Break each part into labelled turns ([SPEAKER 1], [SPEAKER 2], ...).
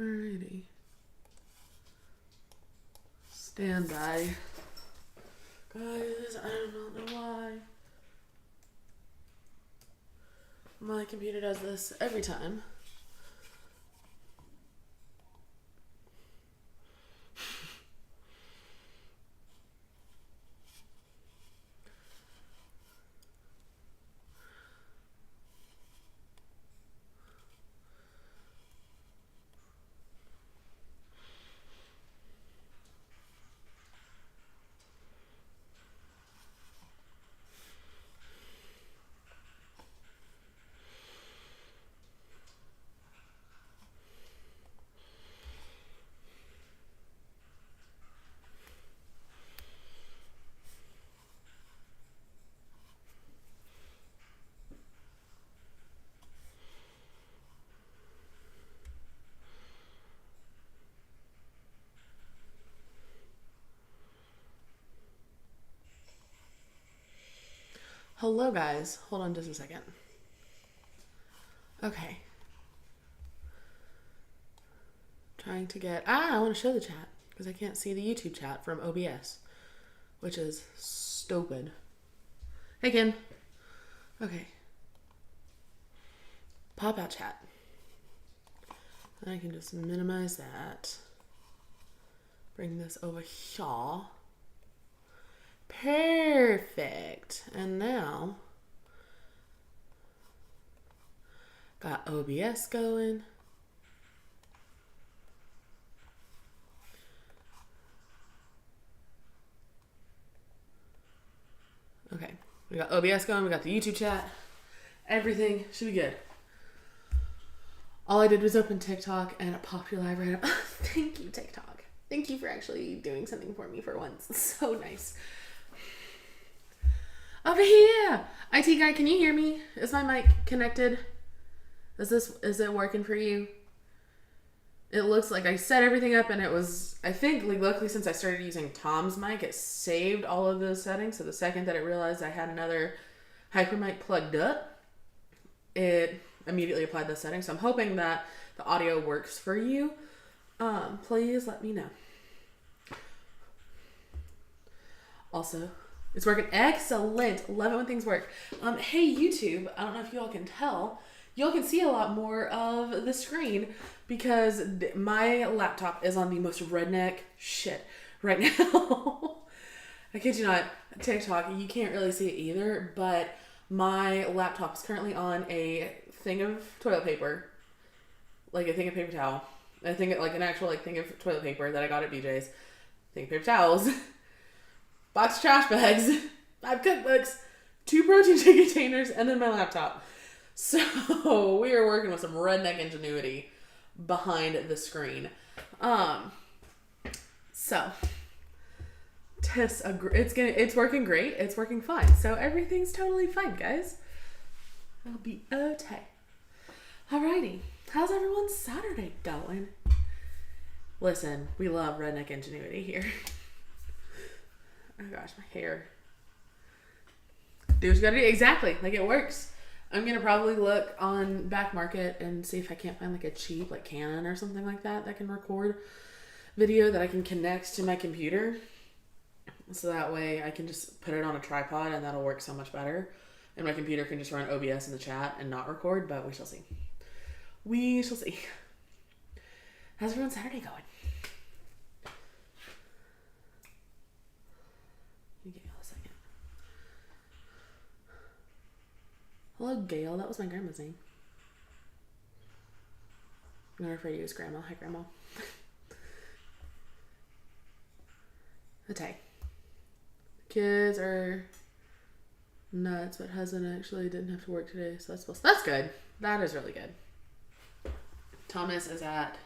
[SPEAKER 1] Alrighty. Stand by. Guys, I don't know why. My computer does this every time. Hello, guys. Hold on just a second. Okay. Trying to get... I want to show the chat because I can't see the YouTube chat from OBS, which is stupid. Hey, Ken. Okay. Pop out chat. I can just minimize that. Bring this over here. Perfect. And now, got OBS going. Okay, we got OBS going, we got the YouTube chat. Everything should be good. All I did was open TikTok and it popped your live right up. Thank you, TikTok. Thank you for actually doing something for me for once. So nice. Over here! IT guy, can you hear me? Is my mic connected? Is it working for you? It looks like I set everything up and it was, I think, like, luckily since I started using Tom's mic, it saved all of those settings. So the second that it realized I had another HyperMic plugged up, it immediately applied those settings. So I'm hoping that the audio works for you. Please let me know. Also, it's working excellent. Love it when things work. Hey, YouTube, I don't know if you all can tell. Y'all can see a lot more of the screen because my laptop is on the most redneck shit right now. I kid you not, TikTok, you can't really see it either, but my laptop is currently on a thing of toilet paper, like a thing of paper towel. I think like an actual like thing of toilet paper that I got at BJ's. Thing of paper towels. Box of trash bags, 5 cookbooks, 2 protein shake containers, and then my laptop. So we are working with some redneck ingenuity behind the screen. So it's working great. It's working fine. So everything's totally fine, guys. I'll be okay. Alrighty, how's everyone's Saturday going? Listen, we love redneck ingenuity here. Oh gosh, my hair. Do what you gotta do. Exactly. Like, it works. I'm gonna probably look on Back Market and see if I can't find like a cheap like Canon or something like that can record video that I can connect to my computer. So that way I can just put it on a tripod and that'll work so much better. And my computer can just run OBS in the chat and not record, but we shall see. We shall see. How's everyone's Saturday going? Hello, Gail. That was my grandma's name. I'm gonna refer to you as Grandma. Hi, Grandma. Okay. Kids are nuts, but husband actually didn't have to work today, so that's good. That is really good. Thomas is at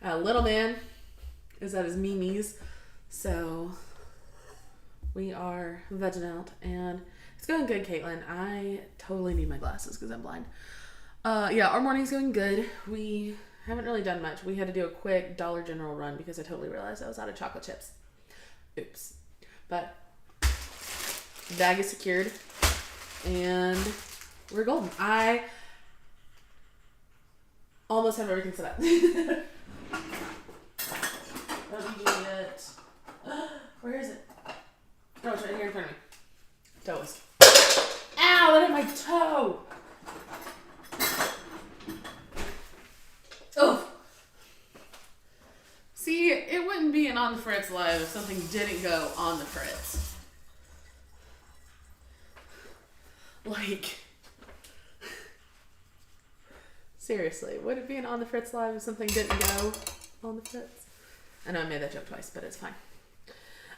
[SPEAKER 1] little man is at his Mimi's, so we are vegging out and. It's going good, Caitlin. I totally need my glasses because I'm blind. Yeah, our morning's going good. We haven't really done much. We had to do a quick Dollar General run because I totally realized I was out of chocolate chips. Oops. But bag is secured and we're golden. I almost have everything set up. Let me get. Where is it? Oh, it's right here in front of me. Toast. Ow, that hit my toe! Oh. See, it wouldn't be an On the Fritz live if something didn't go on the Fritz. Like, seriously, would it be an On the Fritz live if something didn't go on the Fritz? I know I made that joke twice, but it's fine.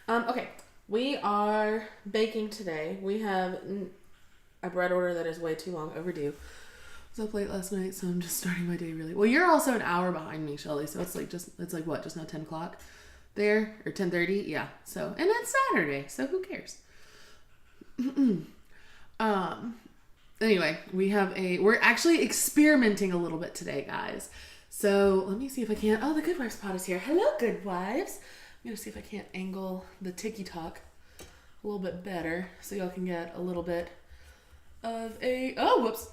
[SPEAKER 1] Okay, we are baking today. We have a bread order that is way too long overdue. I was up late last night, so I'm just starting my day really. Well, you're also an hour behind me, Shelly. So it's like what? Just now 10 o'clock there, or 10:30? Yeah. So, and it's Saturday, so who cares? Anyway, we're actually experimenting a little bit today, guys. So let me see if I can. Oh, the Good Wives pod is here. Hello, Good Wives. I'm gonna see if I can't angle the TikTok a little bit better so y'all can get a little bit of a. Oh, whoops.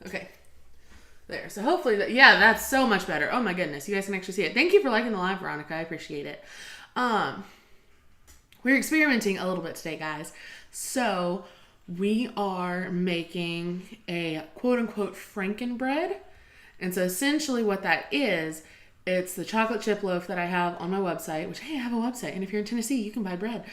[SPEAKER 1] Okay. There. So hopefully that's so much better. Oh my goodness. You guys can actually see it. Thank you for liking the live, Veronica. I appreciate it. We're experimenting a little bit today, guys. So we are making a quote unquote Frankenbread. And so essentially what that is, it's the chocolate chip loaf that I have on my website, which, hey, I have a website. And if you're in Tennessee, you can buy bread.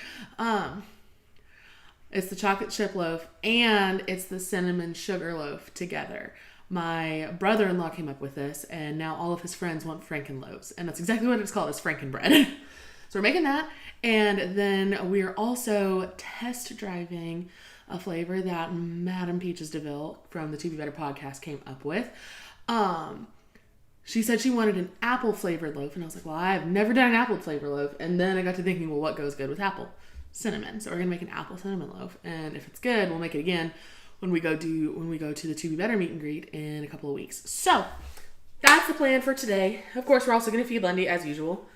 [SPEAKER 1] It's the chocolate chip loaf and it's the cinnamon sugar loaf together. My brother-in-law came up with this, and now all of his friends want Frankenloaves. And that's exactly what it's called, is Frankenbread. So we're making that. And then we're also test driving a flavor that Madam Peaches DeVille from the To Be Better podcast came up with. She said she wanted an apple flavored loaf. And I was like, well, I've never done an apple flavored loaf. And then I got to thinking, well, what goes good with apple? Cinnamon. So we're going to make an apple cinnamon loaf. And if it's good, we'll make it again when we go to the To Be Better meet and greet in a couple of weeks. So that's the plan for today. Of course, we're also going to feed Lundy as usual.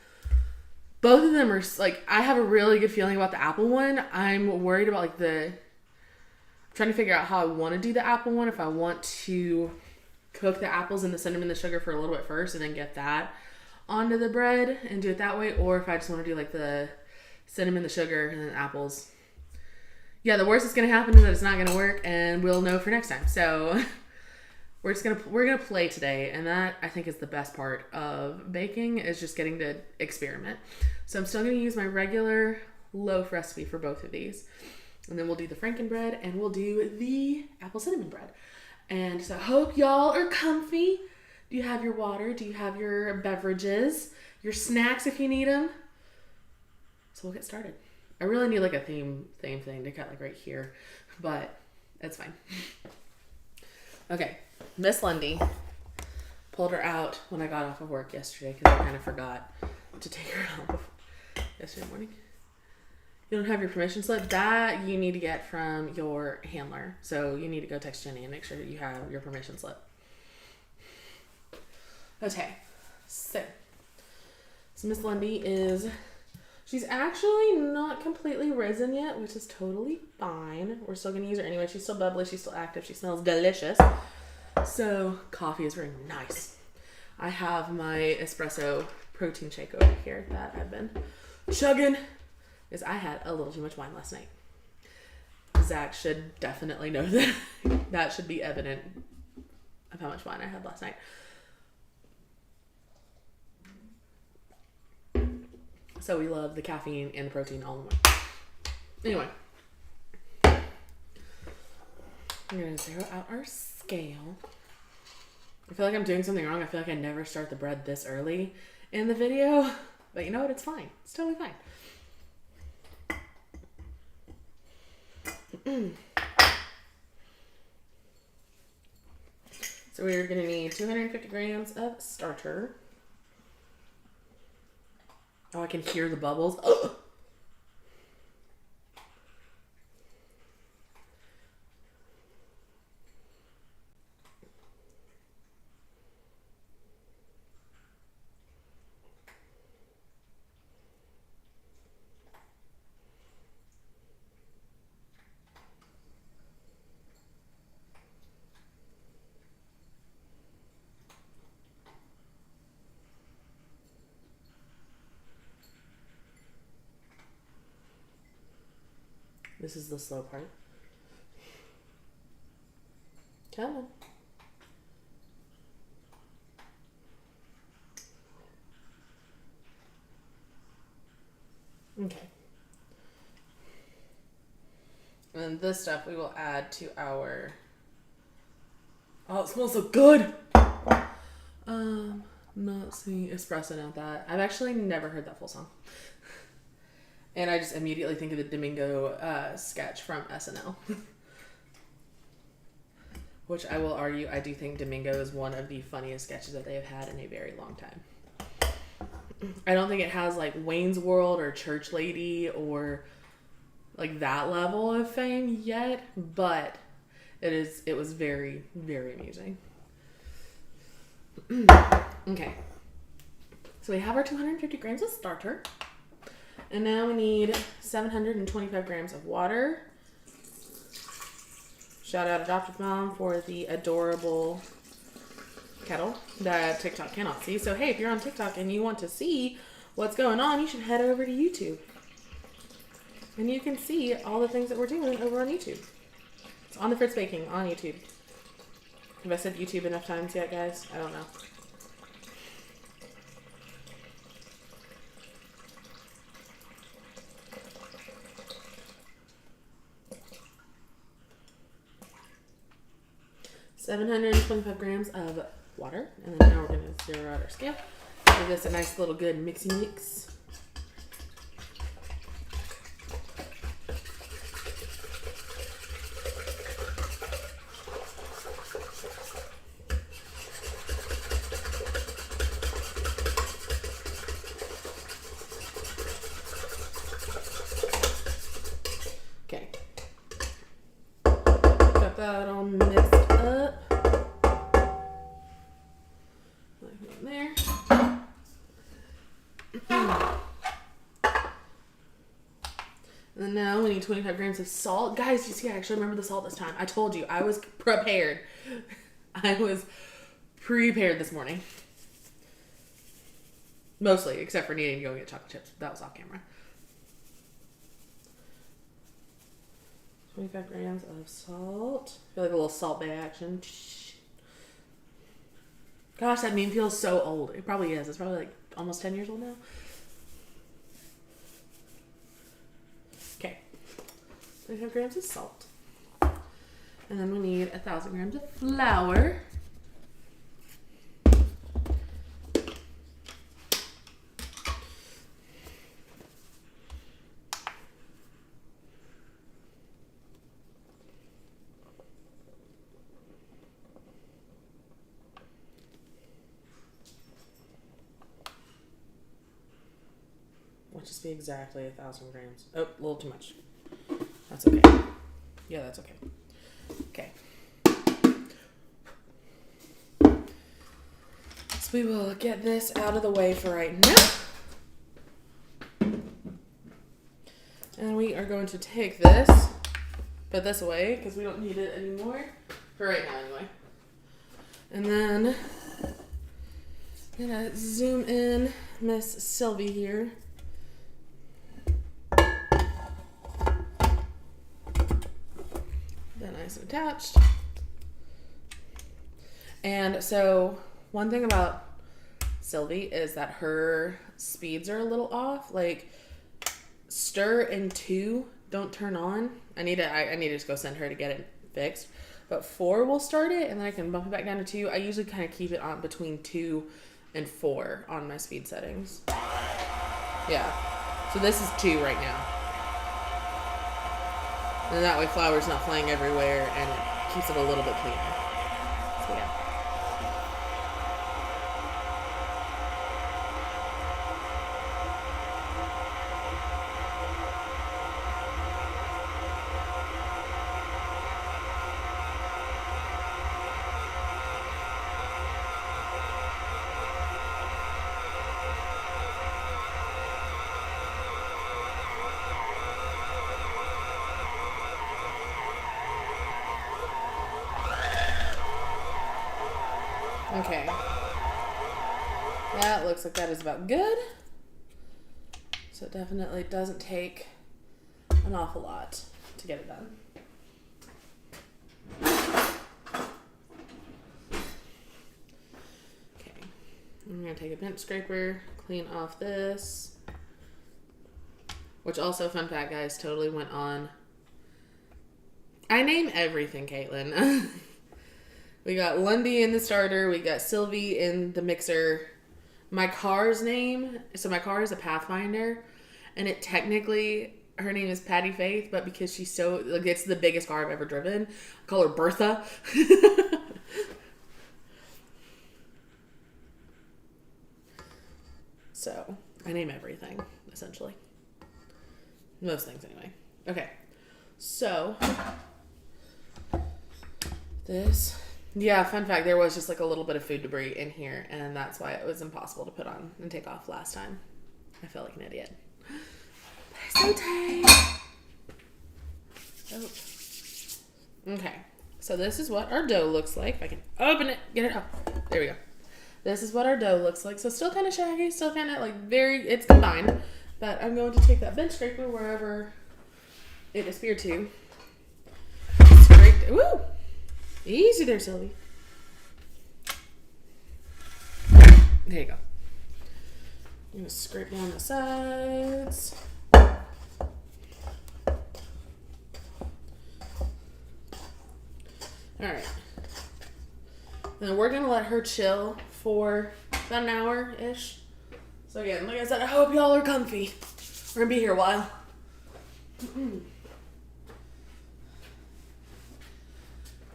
[SPEAKER 1] Both of them are like, I have a really good feeling about the apple one. I'm worried about trying to figure out how I want to do the apple one. If I want to cook the apples and the cinnamon and the sugar for a little bit first and then get that onto the bread and do it that way. Or if I just want to do like the cinnamon, the sugar, and then apples. Yeah, the worst that's going to happen is that it's not going to work, and we'll know for next time. So we're going to play today, and that I think is the best part of baking, is just getting to experiment. So I'm still going to use my regular loaf recipe for both of these. And then we'll do the Frankenbread, and we'll do the apple cinnamon bread. And so I hope y'all are comfy. Do you have your water? Do you have your beverages? Your snacks if you need them? So we'll get started. I really need like a theme thing to cut like right here, but it's fine. Okay, Miss Lundy, pulled her out when I got off of work yesterday because I kind of forgot to take her out yesterday morning. You don't have your permission slip? That you need to get from your handler. So you need to go text Jenny and make sure that you have your permission slip. Okay, so Miss Lundy she's actually not completely risen yet, which is totally fine. We're still going to use her anyway. She's still bubbly. She's still active. She smells delicious. So coffee is very nice. I have my espresso protein shake over here that I've been chugging because I had a little too much wine last night. Zach should definitely know that. That should be evident of how much wine I had last night. So we love the caffeine and the protein all in one. Anyway. I'm going to zero out our scale. I feel like I'm doing something wrong. I feel like I never start the bread this early in the video. But you know what? It's fine. It's totally fine. So we're going to need 250 grams of starter. Oh, I can hear the bubbles. Ugh. This is the slow part. Come on. Okay. And this stuff we will add to our... Oh, it smells so good! Not seeing espresso, not that. I've actually never heard that full song. And I just immediately think of the Domingo sketch from SNL. Which I will argue, I do think Domingo is one of the funniest sketches that they have had in a very long time. I don't think it has like Wayne's World or Church Lady or like that level of fame yet, but it was very, very amusing. Okay. So we have our 250 grams of starter. And now we need 725 grams of water. Shout out Adopted Mom for the adorable kettle that TikTok cannot see. So hey, if you're on TikTok and you want to see what's going on, you should head over to YouTube. And you can see all the things that we're doing over on YouTube. It's on the Fritz Baking on YouTube. Have I said YouTube enough times yet, guys? I don't know. $725 grams of water, and then now we're going to zero out our scale. Give this a nice little good mixy mix. Okay. Got that all mixed up. There. And then now we need 25 grams of salt. Guys, you see, I actually remember the salt this time. I told you, I was prepared. I was prepared this morning. Mostly, except for needing to go get chocolate chips. That was off camera. 25 grams of salt. I feel like a little Salt Bae action. Gosh, that meme feels so old. It probably is. It's probably like almost 10 years old now. Okay. 25 grams of salt. And then we need 1,000 grams of flour. Let's just be exactly 1,000 grams. Oh, a little too much. That's okay. Yeah, that's okay. Okay. So we will get this out of the way for right now. And we are going to take this, put this away, because we don't need it anymore. For right now, anyway. And then, I'm going to zoom in Miss Sylvie here. Nice and attached. And so one thing about Sylvie is that her speeds are a little off. Like stir and 2 don't turn on. I need to just go send her to get it fixed. But 4 will start it, and then I can bump it back down to 2. I usually kind of keep it on between 2 and 4 on my speed settings. Yeah. So this is 2 right now. And that way flour's not flying everywhere and it keeps it a little bit cleaner. So yeah. Okay. That looks like that is about good. So it definitely doesn't take an awful lot to get it done. Okay. I'm going to take a bench scraper, clean off this. Which also, fun fact, guys, totally went on. I name everything, Caitlin. We got Lundy in the starter. We got Sylvie in the mixer. My car's name, so my car is a Pathfinder, and it technically, her name is Patty Faith, but because she's so, like, it's the biggest car I've ever driven, I call her Bertha. So, I name everything, essentially. Most things, anyway. Okay. So, this... Yeah, fun fact, there was just like a little bit of food debris in here, and that's why it was impossible to put on and take off last time. I felt like an idiot. But I'm so tired. Oh. Okay, so this is what our dough looks like. If I can open it, get it up. There we go. This is what our dough looks like. So still kind of shaggy, still kind of like it's combined. But I'm going to take that bench scraper wherever it disappeared to. Scraped. Woo! Easy there, Sylvie. There you go. I'm going to scrape down the sides. Alright. And we're going to let her chill for about an hour-ish. So again, like I said, I hope y'all are comfy. We're going to be here a while.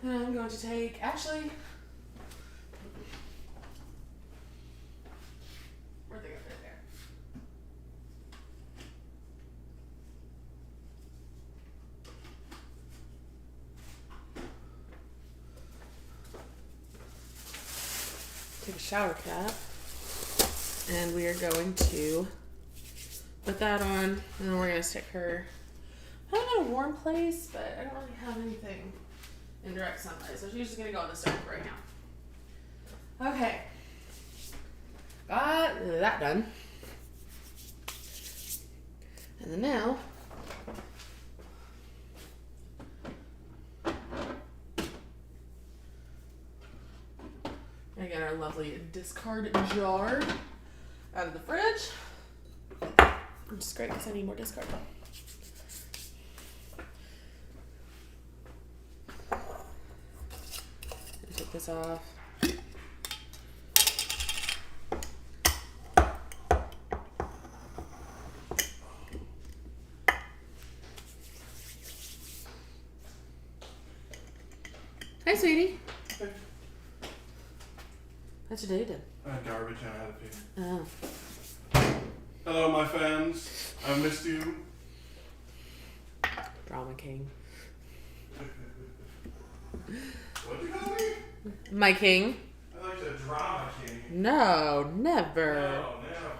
[SPEAKER 1] I'm going to take, actually, where'd they go? There. Take a shower cap, and we are going to put that on, and then we're going to stick her, kind of in a warm place, but I don't really have anything in direct sunlight, so she's just gonna go on the stove right now. Okay, got that done, and then now I get our lovely discard jar out of the fridge, which is great because I need more discard. Take this off. Hi, sweetie.
[SPEAKER 2] Hey.
[SPEAKER 1] How'd your day do?
[SPEAKER 2] I had garbage and I had to pee.
[SPEAKER 1] Oh.
[SPEAKER 2] Hello, my fans. I missed you.
[SPEAKER 1] Drama king.
[SPEAKER 2] What'd you call me?
[SPEAKER 1] My king?
[SPEAKER 2] I thought you said drama king.
[SPEAKER 1] No, never.
[SPEAKER 2] No, never.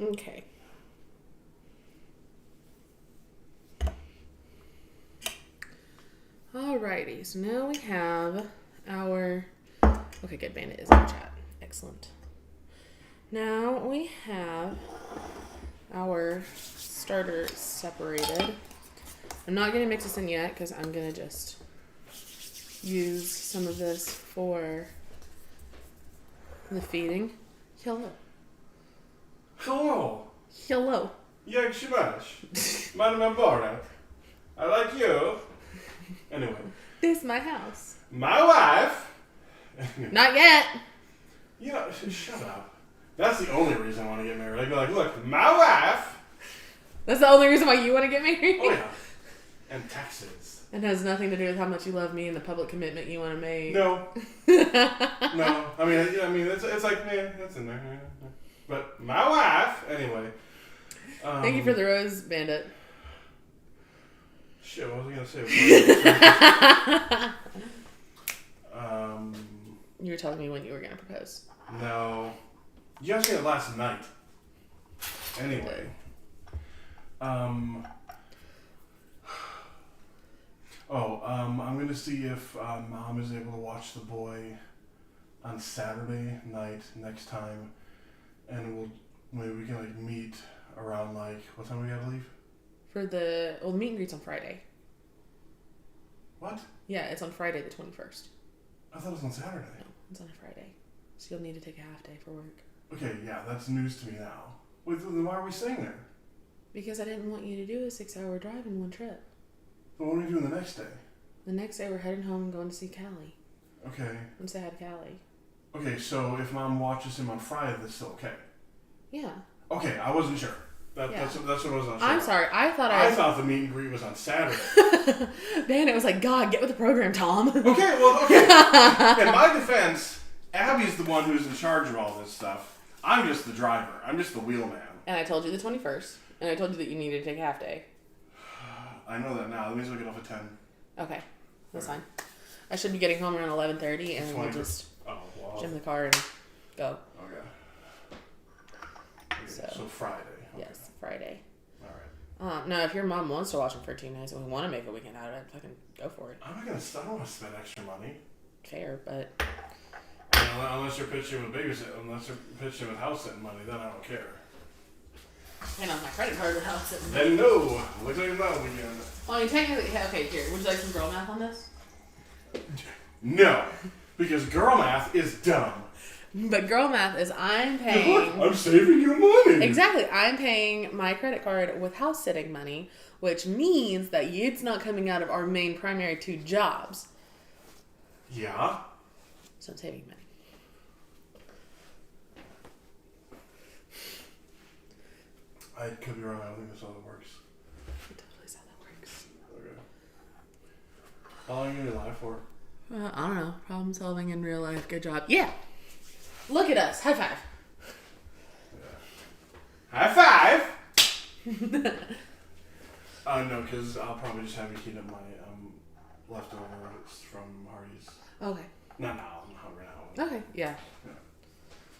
[SPEAKER 1] Okay. Alrighty, so now we have our... Okay, good. Bandit is in the chat. Excellent. Now we have our starter separated. I'm not going to mix this in yet because I'm going to just use some of this for the feeding. Hello.
[SPEAKER 2] Hello.
[SPEAKER 1] Hello.
[SPEAKER 2] Jak się masz? Mam Bora. I like you. Anyway.
[SPEAKER 1] This is my house.
[SPEAKER 2] My wife.
[SPEAKER 1] Not yet.
[SPEAKER 2] You know, shut up. That's the only reason I want to get married. I'd be like, look, my wife.
[SPEAKER 1] That's the only reason why you want to get married?
[SPEAKER 2] Oh, yeah. And Texas.
[SPEAKER 1] It has nothing to do with how much you love me and the public commitment you want to make.
[SPEAKER 2] No. No. I mean, it's like, man, that's in there. But my wife, anyway.
[SPEAKER 1] Thank you for the rose, Bandit.
[SPEAKER 2] Shit, what was I going to say?
[SPEAKER 1] You were telling me when you were going to propose.
[SPEAKER 2] No. You asked me that last night. Anyway. I'm going to see if Mom is able to watch The Boy on Saturday night next time. And maybe we can, like, meet around, like, what time we gotta leave?
[SPEAKER 1] For the meet and greet's on Friday.
[SPEAKER 2] What?
[SPEAKER 1] Yeah, it's on Friday the 21st.
[SPEAKER 2] I thought it was on Saturday.
[SPEAKER 1] No, it's on a Friday. So you'll need to take a half day for work.
[SPEAKER 2] Okay, yeah, that's news to me now. Wait, then why are we staying there?
[SPEAKER 1] Because I didn't want you to do a 6-hour drive in one trip.
[SPEAKER 2] But what are we doing the next day?
[SPEAKER 1] The next day we're heading home and going to see Callie.
[SPEAKER 2] Okay.
[SPEAKER 1] And say hi to Callie.
[SPEAKER 2] Okay, so if Mom watches him on Friday, that's still okay?
[SPEAKER 1] Yeah.
[SPEAKER 2] Okay, I wasn't sure. That's what I was unsure.
[SPEAKER 1] I'm sorry, I
[SPEAKER 2] thought the meet and greet was on Saturday.
[SPEAKER 1] Man, it was like, God, get with the program, Tom.
[SPEAKER 2] Okay. In my defense, Abby's the one who's in charge of all this stuff. I'm just the driver. I'm just the wheelman.
[SPEAKER 1] And I told you the 21st. And I told you that you needed to take a half day.
[SPEAKER 2] I know that now. That means we'll get off at 10.
[SPEAKER 1] Okay. That's fine. I should be getting home around 11:30 and we'll just jump in the car and go.
[SPEAKER 2] Okay. So Friday. Okay.
[SPEAKER 1] Yes, Friday.
[SPEAKER 2] Alright.
[SPEAKER 1] No, if your mom wants to watch them for 2 nights and we want to make a weekend out of it, fucking go for it.
[SPEAKER 2] I don't want to spend extra money.
[SPEAKER 1] Fair, but...
[SPEAKER 2] Unless you're pitching with house sitting money, then I don't care.
[SPEAKER 1] And on my credit card with house sitting.
[SPEAKER 2] Then no. Looks like that weekend.
[SPEAKER 1] Well, I mean, technically, okay, here. Would you like some girl math on this?
[SPEAKER 2] No. Because girl math is dumb.
[SPEAKER 1] But girl math is I'm paying...
[SPEAKER 2] I'm saving you money.
[SPEAKER 1] Exactly. I'm paying my credit card with house sitting money, which means that it's not coming out of our main primary 2 jobs.
[SPEAKER 2] Yeah.
[SPEAKER 1] So I'm saving money.
[SPEAKER 2] I could be wrong. I don't think that's how that works.
[SPEAKER 1] It totally is how that works.
[SPEAKER 2] Okay. How long are you going to lie for?
[SPEAKER 1] I don't know. Problem solving in real life. Good job. Yeah. Look at us. High five.
[SPEAKER 2] Yeah. High five! No, because I'll probably just have you heat up my leftovers from Hardee's.
[SPEAKER 1] Okay.
[SPEAKER 2] Not now. I'm hungry now.
[SPEAKER 1] Okay. Yeah.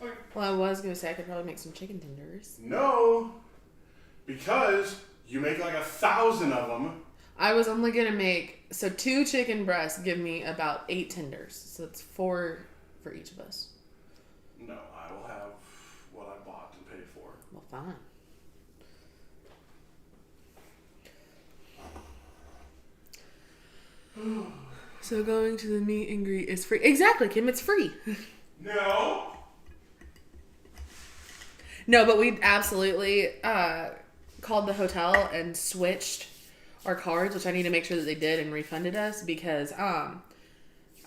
[SPEAKER 2] Okay.
[SPEAKER 1] Well, I was going to say I could probably make some chicken tenders.
[SPEAKER 2] No. Because you make like 1,000 of them.
[SPEAKER 1] I was only going to make... So 2 chicken breasts give me about 8 tenders. So it's 4 for each of us.
[SPEAKER 2] No, I will have what I bought and paid for.
[SPEAKER 1] Well, fine. So going to the meet and greet is free. Exactly, Kim. It's free.
[SPEAKER 2] No.
[SPEAKER 1] No, but we absolutely called the hotel and switched our cards, which I need to make sure that they did and refunded us because I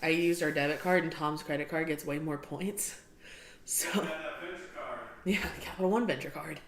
[SPEAKER 1] used our debit card and Tom's credit card gets way more points. So
[SPEAKER 2] that venture card.
[SPEAKER 1] Yeah, the Capital One venture card.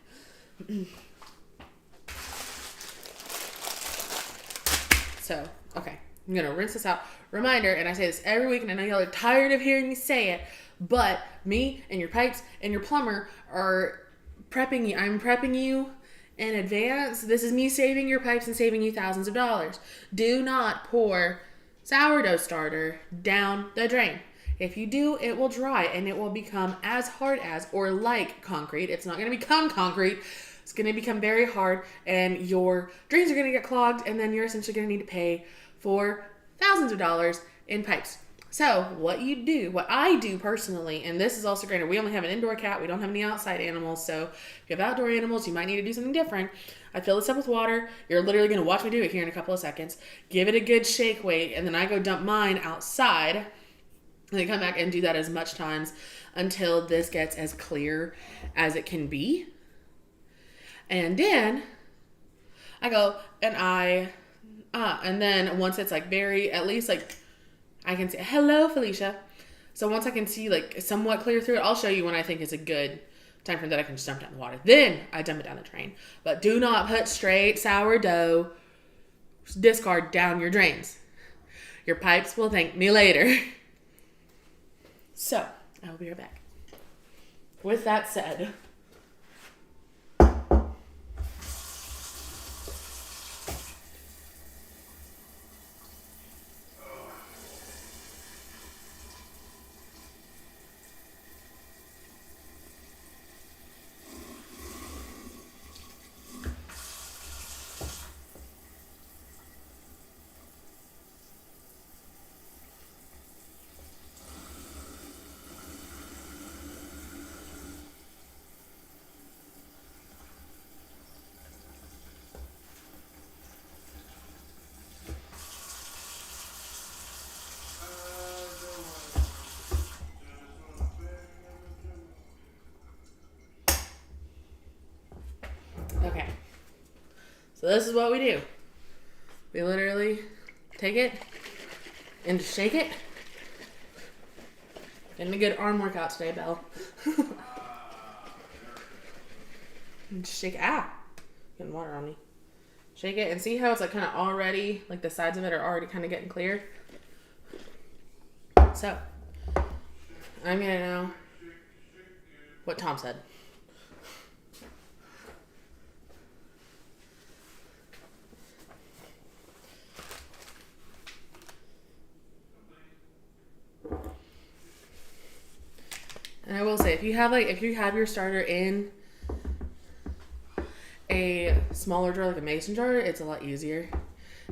[SPEAKER 1] So, okay. I'm going to rinse this out. Reminder, and I say this every week, and I know y'all are tired of hearing me say it, but me and your pipes and your plumber are prepping you. I'm prepping you in advance. This is me saving your pipes and saving you thousands of dollars. Do not pour sourdough starter down the drain. If you do, it will dry and it will become as hard as or like concrete. It's not going to become concrete. It's going to become very hard and your drains are going to get clogged and then you're essentially going to need to pay for thousands of dollars in pipes. So what I do personally, and this is also granted, we only have an indoor cat. We don't have any outside animals. So if you have outdoor animals, you might need to do something different. I fill this up with water. You're literally going to watch me do it here in a couple of seconds. Give it a good shake weight. And then I go dump mine outside. And then come back and do that as much times until this gets as clear as it can be. And then I go and then once it's like very, at least like I can say, hello, Felicia. So once I can see like somewhat clear through it, I'll show you when I think it's a good time frame that I can just dump down the water. Then I dump it down the drain. But do not put straight sourdough discard down your drains. Your pipes will thank me later. So, I will be right back. With that said, okay. So this is what we do. We literally take it and shake it. Getting a good arm workout today, Belle. And just shake it. Ah! Getting water on me. Shake it and see how it's like kind of already, like the sides of it are already kind of getting clear. So, I'm gonna know what Tom said. And I will say, if you have your starter in a smaller jar, like a mason jar, it's a lot easier.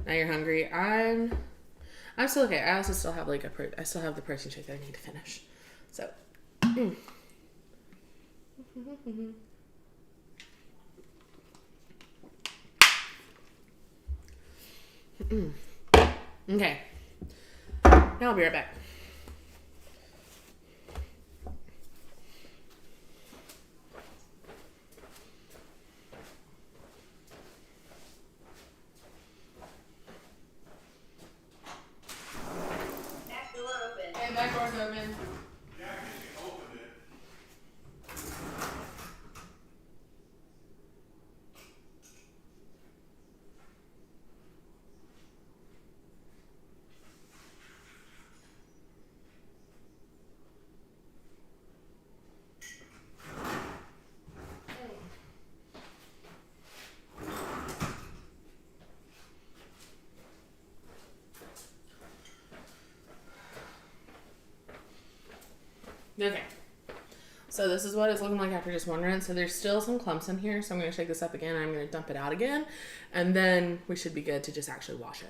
[SPEAKER 1] Now you're hungry. I'm still okay. I also still have I still have the protein shake that I need to finish. So. Okay. Now I'll be right back. Back door's open.
[SPEAKER 2] Yeah, I guess you opened it.
[SPEAKER 1] Okay. So this is what it's looking like after just one rinse. So there's still some clumps in here. So I'm going to shake this up again. I'm going to dump it out again. And then we should be good to just actually wash it.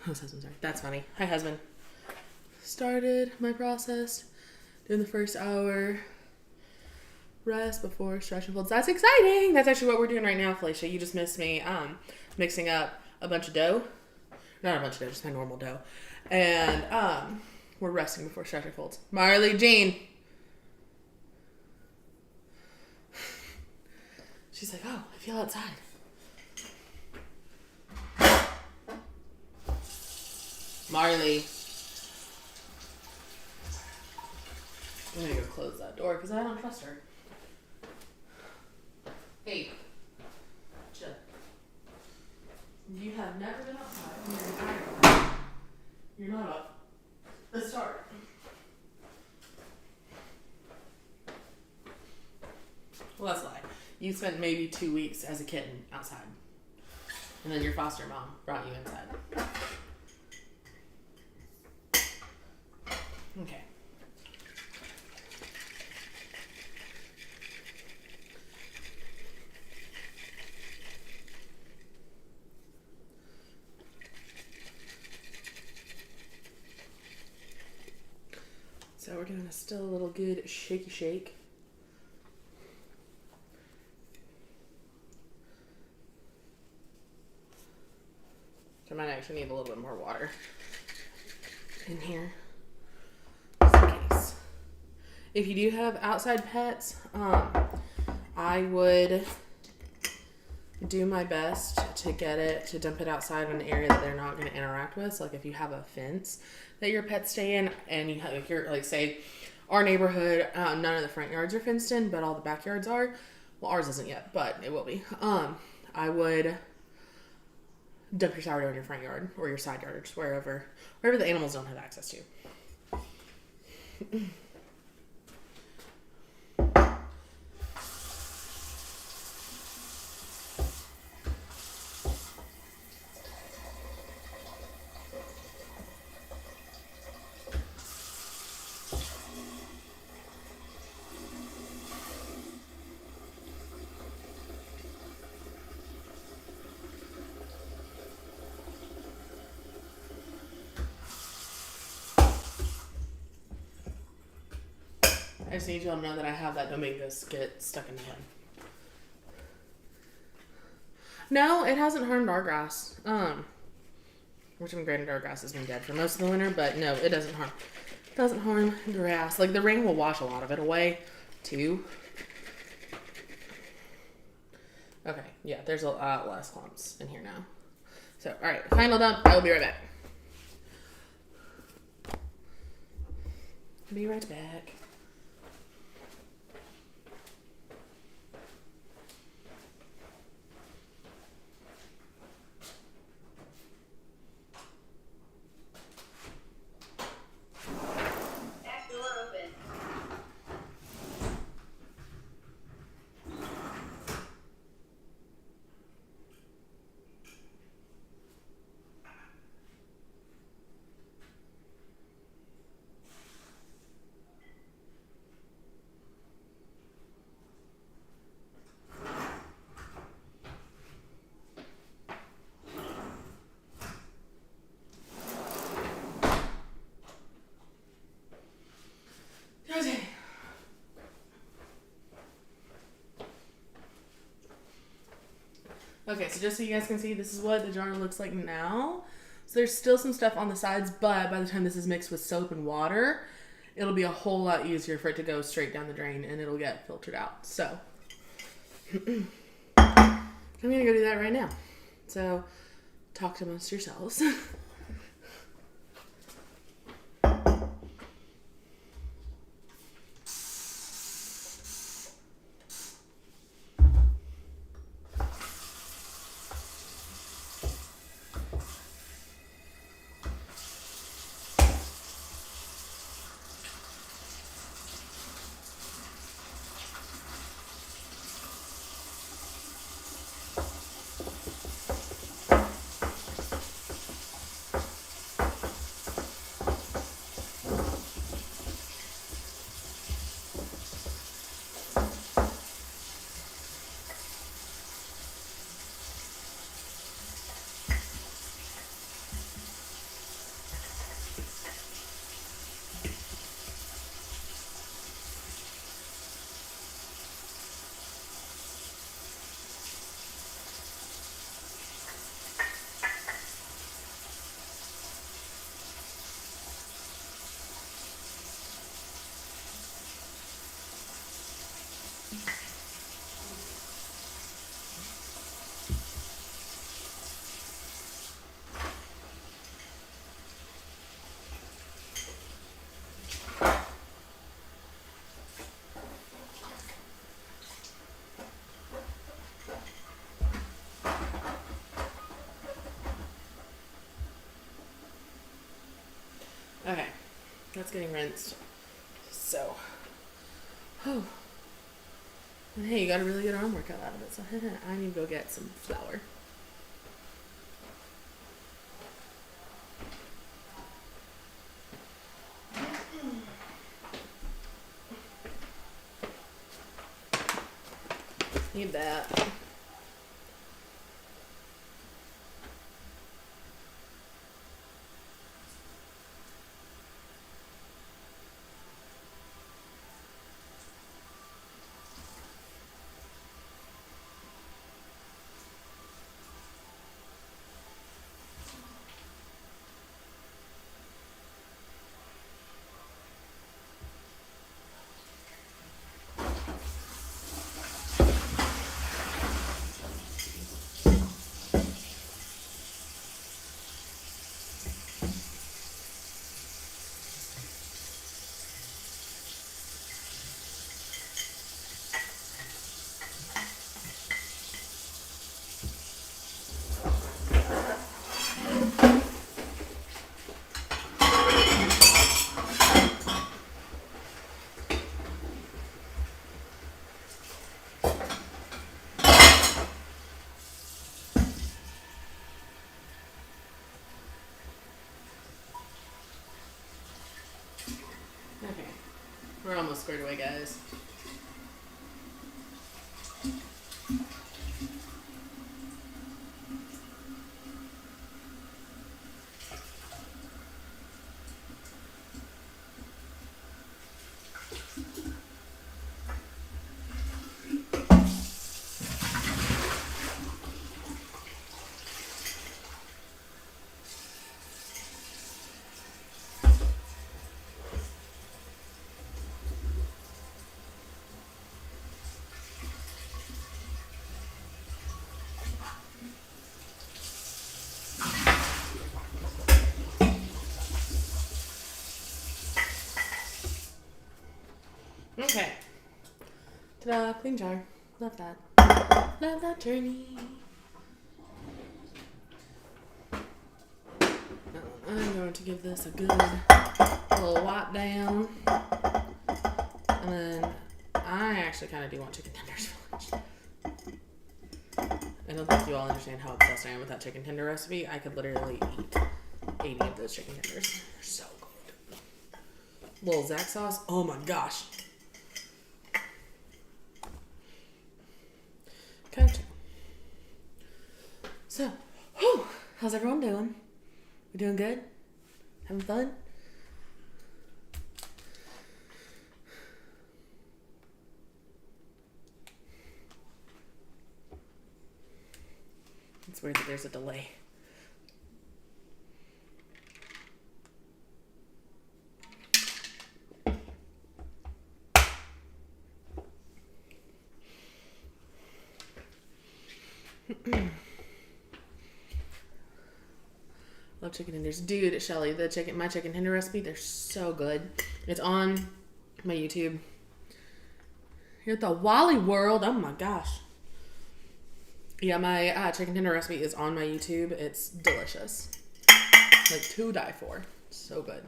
[SPEAKER 1] Husband, sorry. That's funny. Hi, husband. Started my process. Doing the first hour. Rest before stretch and folds. That's exciting. That's actually what we're doing right now, Felicia. You just missed me mixing up a bunch of dough. Not a bunch of dough, just my normal dough. And we're resting before stretch and folds. Marley Jean. She's like, oh, I feel outside. Marley. I'm gonna go close that door because I don't trust her. Hey, chill. You have never been outside. You're not up. Let's start. Well, that's a lie. You spent maybe 2 weeks as a kitten outside. And then your foster mom brought you inside. Okay. So we're doing still a little good shaky shake. So I might actually need a little bit more water in here. Just in case. If you do have outside pets, I would do my best to get it, to dump it outside in an area that they're not going to interact with. So like if you have a fence that your pets stay in and you have, like, say our neighborhood, none of the front yards are fenced in, but all the backyards are. well, ours isn't yet, but it will be. I would dump your sourdough in your front yard or your side yard or just wherever the animals don't have access to. I just need y'all to know that I have that Domingo skit stuck in my head. No, it hasn't harmed our grass. Which, granted, our grass has been dead for most of the winter, but no, it doesn't harm grass. Like, the rain will wash a lot of it away, too. Okay, yeah, there's a lot less clumps in here now. So, alright, final dump. I will be right back. Be right back. Okay, so just so you guys can see, this is what the jar looks like now. So there's still some stuff on the sides, but by the time this is mixed with soap and water, it'll be a whole lot easier for it to go straight down the drain and it'll get filtered out. So I'm gonna go do that right now. So talk amongst yourselves. Okay, that's getting rinsed. So, oh. And hey, you got a really good arm workout out of it, so I need to go get some flour. Need that. squared away, guys. Okay. Ta-da, clean jar. Love that. Love that journey. I'm going to give this a good little wipe down. And then I actually kind of do want chicken tenders for lunch. I don't think you all understand how obsessed I am with that chicken tender recipe. I could literally eat 80 of those chicken tenders. They're so good. Little Zax sauce. Oh my gosh. Gotcha. So, how's everyone doing? We doing good? Having fun? It's weird that there's a delay. Love chicken tenders. Dude, Shelly, my chicken tender recipe, they're so good. It's on my YouTube. Here at the Wally World. Oh my gosh. Yeah, my chicken tender recipe is on my YouTube. It's delicious. Like, to die for. So good.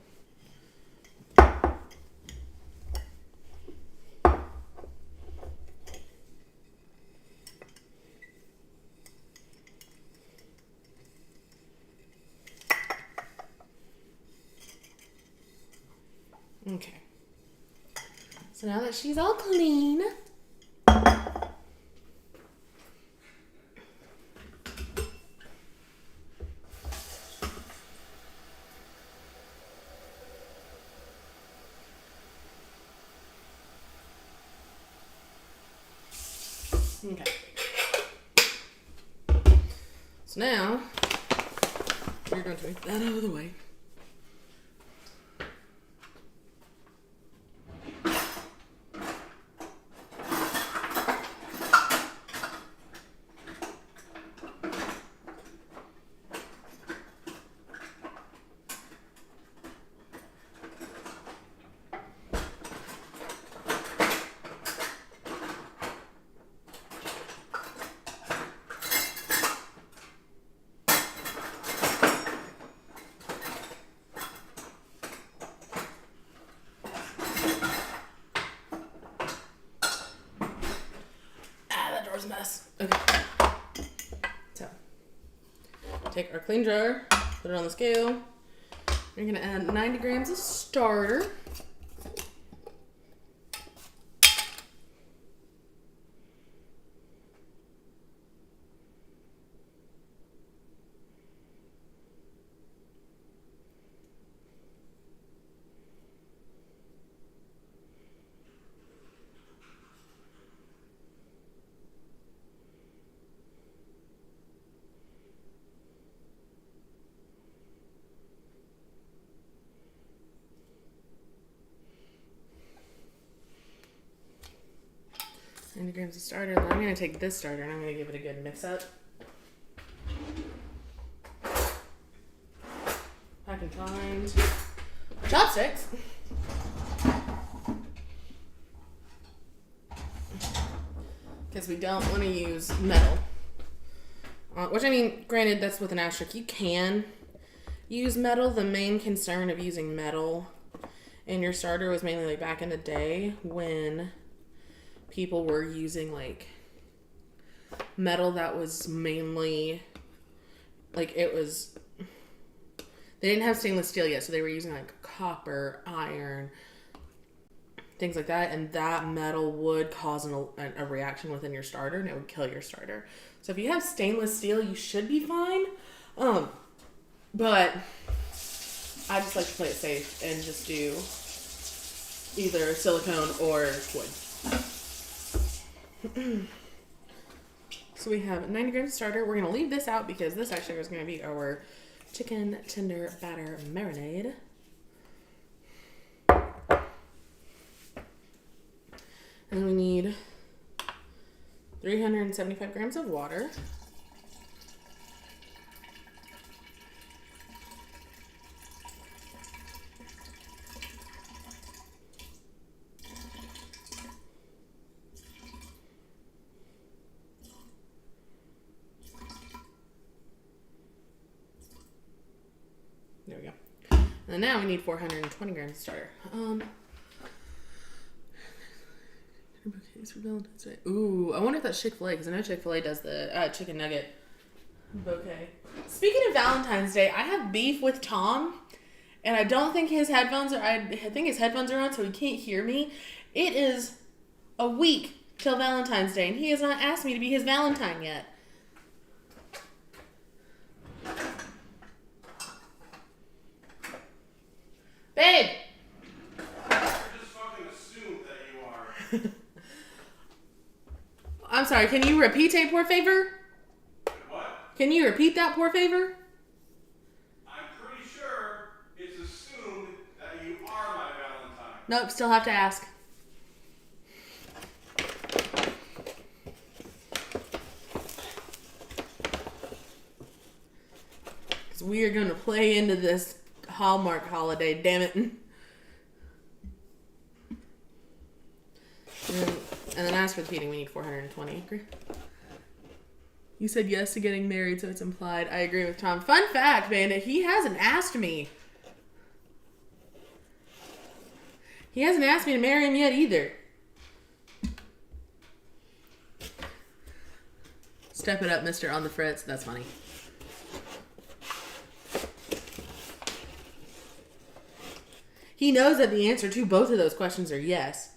[SPEAKER 1] Okay. So now that she's all clean, okay. So now we're going to move that out of the way. A mess. Okay. So, take our clean jar, put it on the scale. We're going to add 90 grams of starter. Grams of starter. I'm going to take this starter and I'm going to give it a good mix up. I can find chopsticks. Because we don't want to use metal. Which, I mean, granted, that's with an asterisk. You can use metal. The main concern of using metal in your starter was mainly like back in the day when people were using like metal that was mainly like they didn't have stainless steel yet, so they were using like copper, iron, things like that, and that metal would cause a reaction within your starter, and it would kill your starter. So if you have stainless steel, you should be fine. But I just like to play it safe and just do either silicone or wood. So we have 90 grams of starter. We're going to leave this out because this actually is going to be our chicken tender batter marinade. And then we need 375 grams of water. There we go. And now we need 420 grams of starter. Bouquets for Valentine's Day. Ooh, I wonder if that's Chick-fil-A, because I know Chick-fil-A does the chicken nugget bouquet. Speaking of Valentine's Day, I have beef with Tom, and I don't think his headphones are, I think his headphones are on, so he can't hear me. It is a week till Valentine's Day, and he has not asked me to be his Valentine yet. Babe!
[SPEAKER 2] I just fucking assumed that you are.
[SPEAKER 1] I'm sorry, can you repeat a por favor?
[SPEAKER 2] What?
[SPEAKER 1] Can you repeat that por favor?
[SPEAKER 2] I'm pretty sure it's assumed that you are my Valentine.
[SPEAKER 1] Nope, still have to ask. Because we are going to play into this Hallmark holiday, damn it. And then as for the feeding, we need 420. Agree? You said yes to getting married, so it's implied. I agree with Tom. Fun fact, Bandit, he hasn't asked me. He hasn't asked me to marry him yet either. Step it up, Mr. On the Fritz. That's funny. He knows that the answer to both of those questions are yes.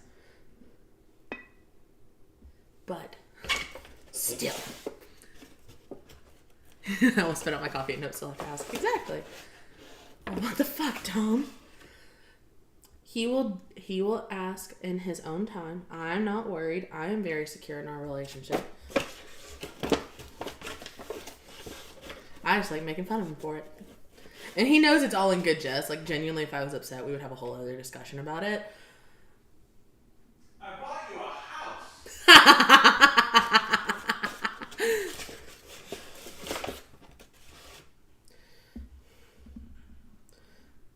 [SPEAKER 1] But still. I almost spit out my coffee and no, still have to ask. Exactly. What the fuck, Tom? He will ask in his own time. I'm not worried. I am very secure in our relationship. I just like making fun of him for it. And he knows it's all in good jest. Like, genuinely, if I was upset, we would have a whole other discussion about it.
[SPEAKER 2] I bought you a house.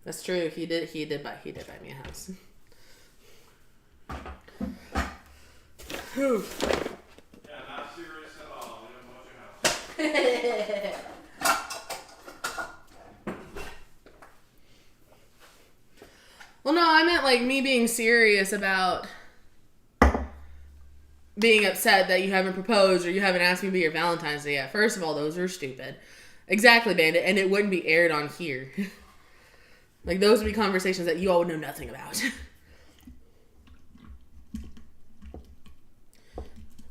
[SPEAKER 1] That's true. He did buy me a house. Whew.
[SPEAKER 2] Yeah, not serious at all. We didn't want your house.
[SPEAKER 1] Well, no, I meant like me being serious about being upset that you haven't proposed or you haven't asked me to be your Valentine's Day yet. First of all, those are stupid. Exactly, Bandit. And it wouldn't be aired on here. Like, those would be conversations that you all would know nothing about.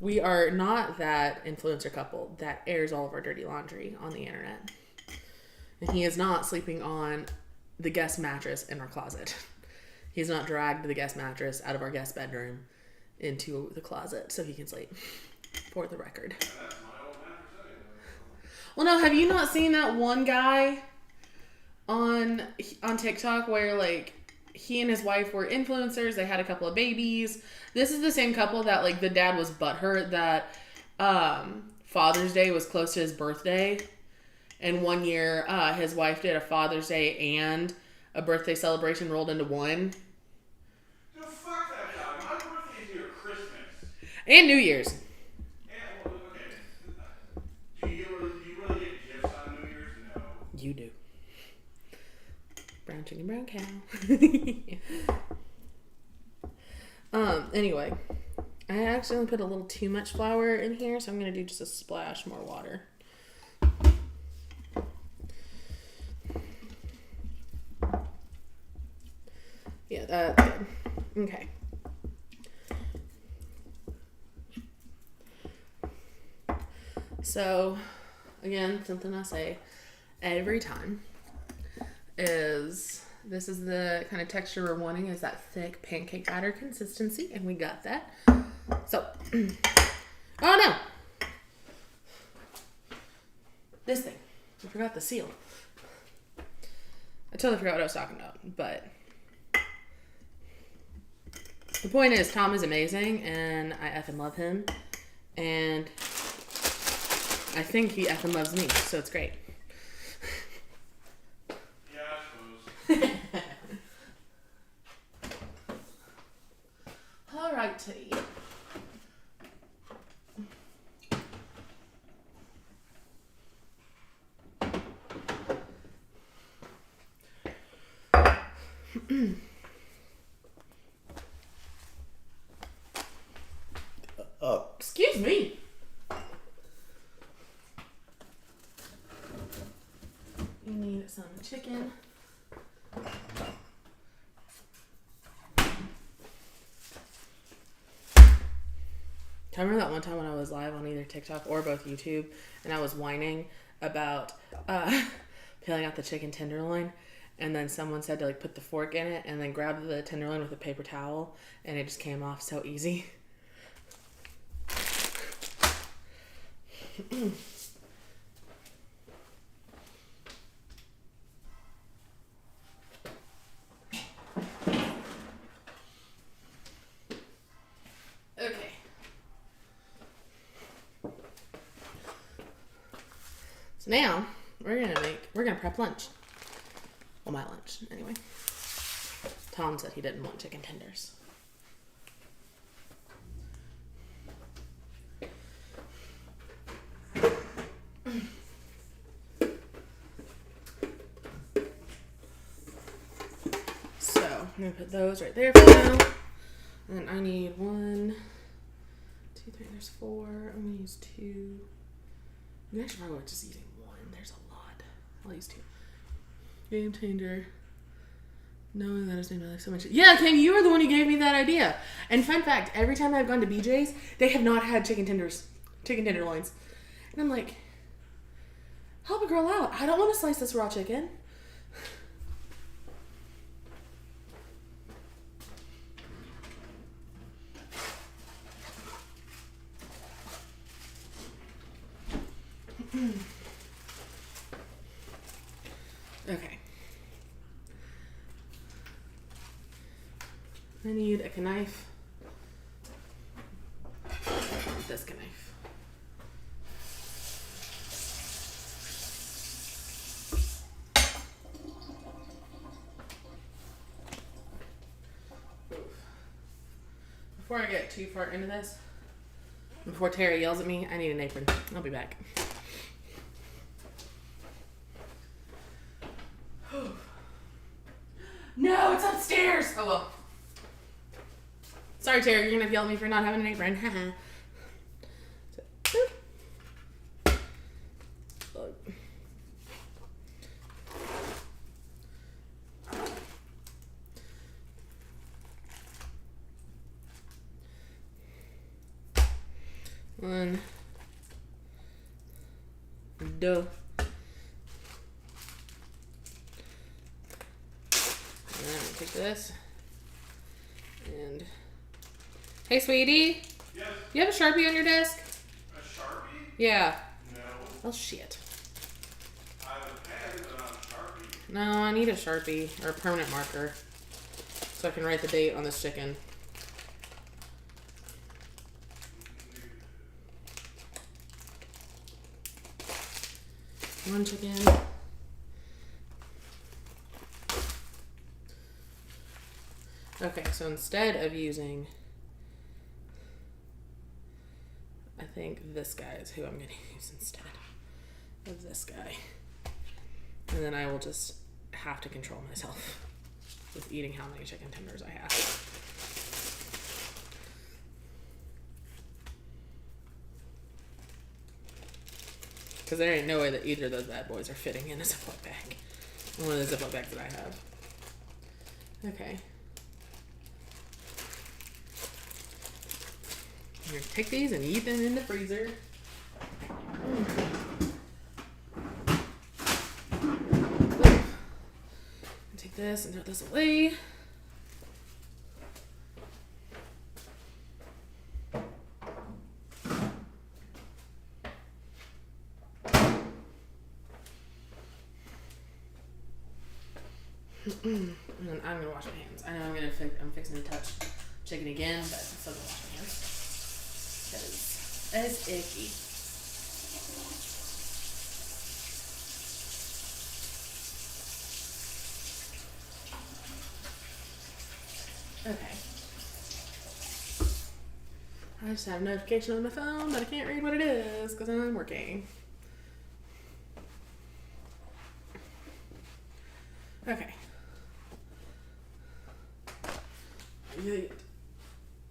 [SPEAKER 1] We are not that influencer couple that airs all of our dirty laundry on the internet. And he is not sleeping on the guest mattress in our closet. He's not dragged the guest mattress out of our guest bedroom into the closet so he can sleep. For the record.
[SPEAKER 2] That's my old mattress anyway.
[SPEAKER 1] Well, no, have you not seen that one guy on TikTok where, like, he and his wife were influencers? They had a couple of babies. This is the same couple that, like, the dad was butthurt that Father's Day was close to his birthday. And one year, his wife did a Father's Day and a birthday celebration rolled into one.
[SPEAKER 2] Dude, fuck that guy. My birthday is near Christmas.
[SPEAKER 1] And New Year's.
[SPEAKER 2] And, well, okay. Do you really get gifts on New Year's? No.
[SPEAKER 1] You do. Brown chicken, brown cow. Anyway. I accidentally put a little too much flour in here, so I'm going to do just a splash more water. Yeah, that's good. Okay. So, again, something I say every time is this is the kind of texture we're wanting, is that thick pancake batter consistency, and we got that. So, oh no! This thing. I forgot the seal. I totally forgot what I was talking about, but the point is, Tom is amazing, and I effing love him, and I think he effing loves me, so it's great.
[SPEAKER 2] Yeah, I suppose.
[SPEAKER 1] Alrighty. Excuse me. You need some chicken. I remember that one time when I was live on either TikTok or both YouTube, and I was whining about peeling out the chicken tenderloin, and then someone said to like put the fork in it and then grab the tenderloin with a paper towel, and it just came off so easy. Okay. So now we're gonna prep lunch. Well, my lunch anyway. Tom said he didn't want chicken tenders. So I'm gonna put those right there for now. And then I need 1, 2, 3. There's 4. I'm gonna use 2. I'm actually probably just using 1. There's a lot. I'll use 2. Game changer. Knowing that has made my life so much. Yeah, Kim, you were the one who gave me that idea. And fun fact, every time I've gone to BJ's, they have not had chicken tenderloins. And I'm like, help a girl out. I don't want to slice this raw chicken. Okay. I need a knife. This knife. Before I get too far into this, before Terry yells at me, I need an apron. I'll be back. No, it's upstairs! Oh well. Sorry, Terry, you're gonna have to yell at me for not having an apron. One. Duh. And then I'm gonna take this. And hey, sweetie.
[SPEAKER 2] Yes.
[SPEAKER 1] You have a Sharpie on your desk?
[SPEAKER 2] A Sharpie?
[SPEAKER 1] Yeah.
[SPEAKER 2] No.
[SPEAKER 1] Oh shit.
[SPEAKER 2] I have a pen, but not a Sharpie.
[SPEAKER 1] No, I need a Sharpie or a permanent marker so I can write the date on this chicken. One chicken. Okay, so instead of using, I think this guy is who I'm going to use instead of this guy. And then I will just have to control myself with eating how many chicken tenders I have. Because there ain't no way that either of those bad boys are fitting in a Ziploc bag. One of the Ziploc bags that I have. Okay. I'm going to take these and eat them in the freezer. Take this and throw this away. And then I'm gonna wash my hands. I know I'm fixing to touch chicken again, but I'm still gonna wash my hands because it's icky. Okay. I just have a notification on my phone, but I can't read what it is because I'm working. Okay.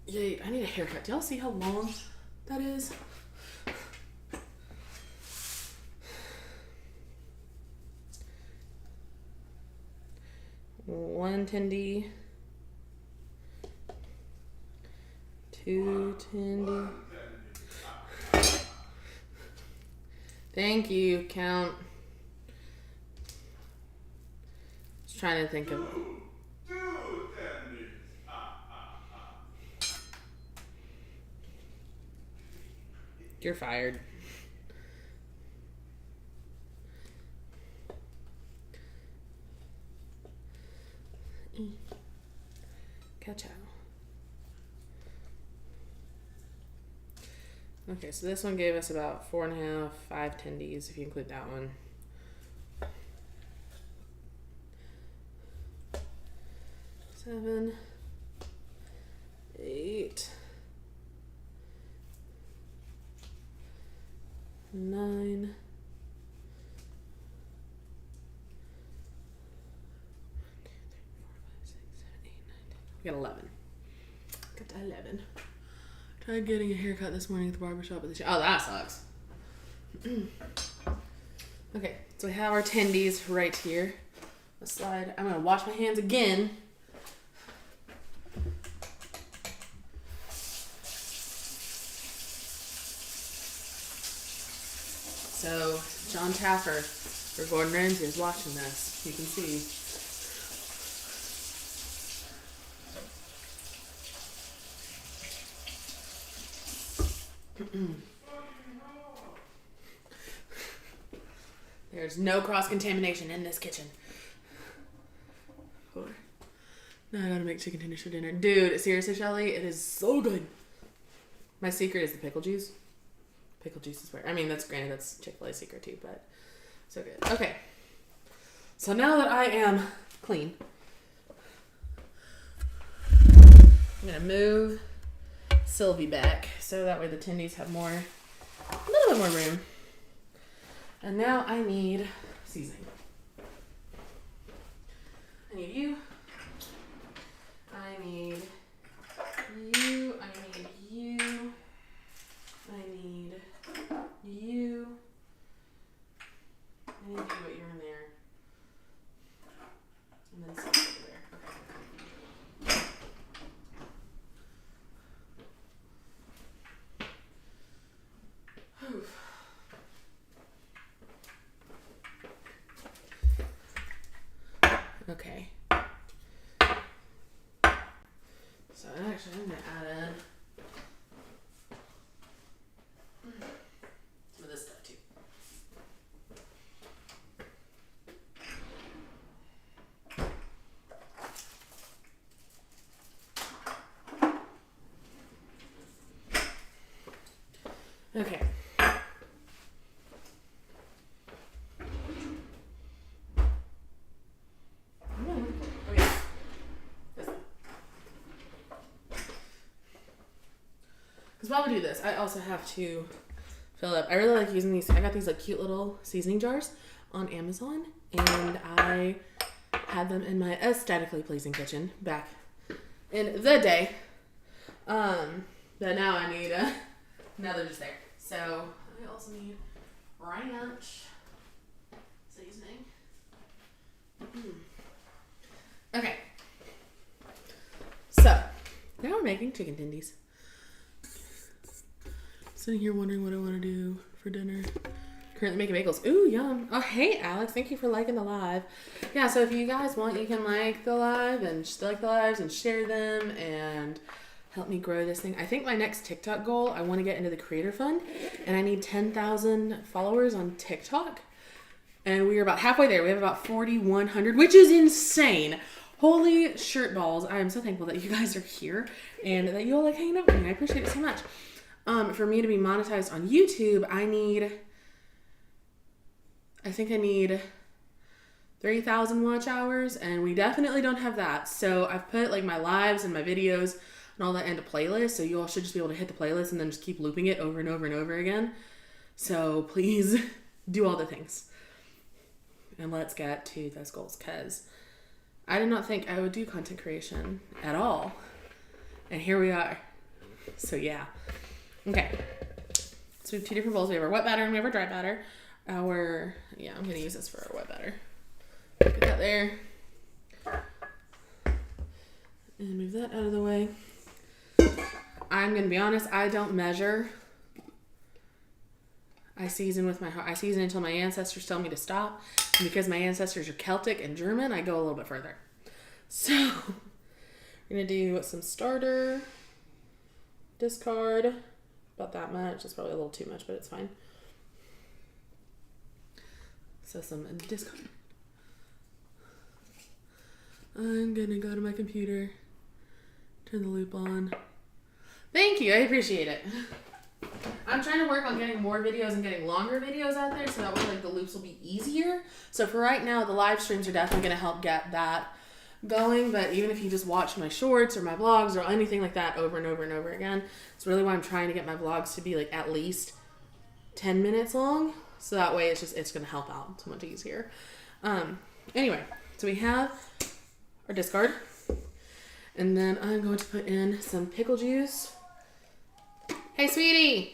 [SPEAKER 1] Yay, I need a haircut. Do y'all see how long that is? One tendy. Two tendy. Thank you, Count. Just trying to think of. You're fired. Catch out. Okay, so this one gave us about 4.5, 5 tendies if you include that one. 7, 8, 9, 10. We got 11. Got to 11. Tried getting a haircut this morning at the barbershop at the oh, that sucks. Okay, so we have our tendies right here. The slide. I'm gonna wash my hands again. So John Taffer or Gordon Ramsay is watching this. You can see. There's no cross-contamination in this kitchen. Now I gotta make chicken tenders for dinner. Dude, seriously, Shelly, it is so good. My secret is the pickle juice. Pickle juice is where, I mean, that's granted, that's Chick-fil-A's secret too, but so good. Okay. So now that I am clean, I'm gonna move Sylvie back so that way the tendies have a little bit more room. And now I need seasoning. I need you. I need you. I need you. I need you. I need you, but you're in there. And then some over there. Okay. Whew. Okay. So actually I'm gonna add in some of this stuff too. Okay. Because while we do this, I also have to fill up. I really like using these. I got these like cute little seasoning jars on Amazon, and I had them in my aesthetically pleasing kitchen back in the day. But now I need now they're just there. So I also need ranch seasoning. Okay. So now we're making chicken tendies. Sitting here wondering what I want to do for for dinner. Currently making bagels. Ooh, yum. Oh, hey, Alex. Thank you for liking the live. Yeah, so if you guys want, you can like the live and like the lives and share them and help me grow this thing. I think my next TikTok goal, I want to get into the creator fund, and I need 10,000 followers on TikTok. And we are about halfway there. We have about 4,100, which is insane. Holy shirt balls. I am so thankful that you guys are here and that you all like hanging out with me. I appreciate it so much. For me to be monetized on YouTube, I think I need 3,000 watch hours, and we definitely don't have that. So I've put like my lives and my videos and all that into playlists, so you all should just be able to hit the playlist and then just keep looping it over and over and over again. So please do all the things. And let's get to those goals, because I did not think I would do content creation at all. And here we are. So yeah. Okay. So we have two different bowls. We have our wet batter and we have our dry batter. I'm going to use this for our wet batter. Get that there. And move that out of the way. I'm going to be honest, I don't measure. I season until my ancestors tell me to stop. And because my ancestors are Celtic and German, I go a little bit further. So, we're going to do some starter, discard, about that much. It's probably a little too much, but it's fine. So some discard. I'm going to go to my computer, turn the loop on. Thank you, I appreciate it. I'm trying to work on getting more videos and getting longer videos out there, so that way like the loops will be easier. So for right now, the live streams are definitely going to help get that going, but even if you just watch my shorts or my vlogs or anything like that over and over and over again, it's really why I'm trying to get my vlogs to be like at least 10 minutes long, so that way it's going to help out so much easier. Anyway, so we have our discard, and then I'm going to put in some pickle juice. Hey, sweetie.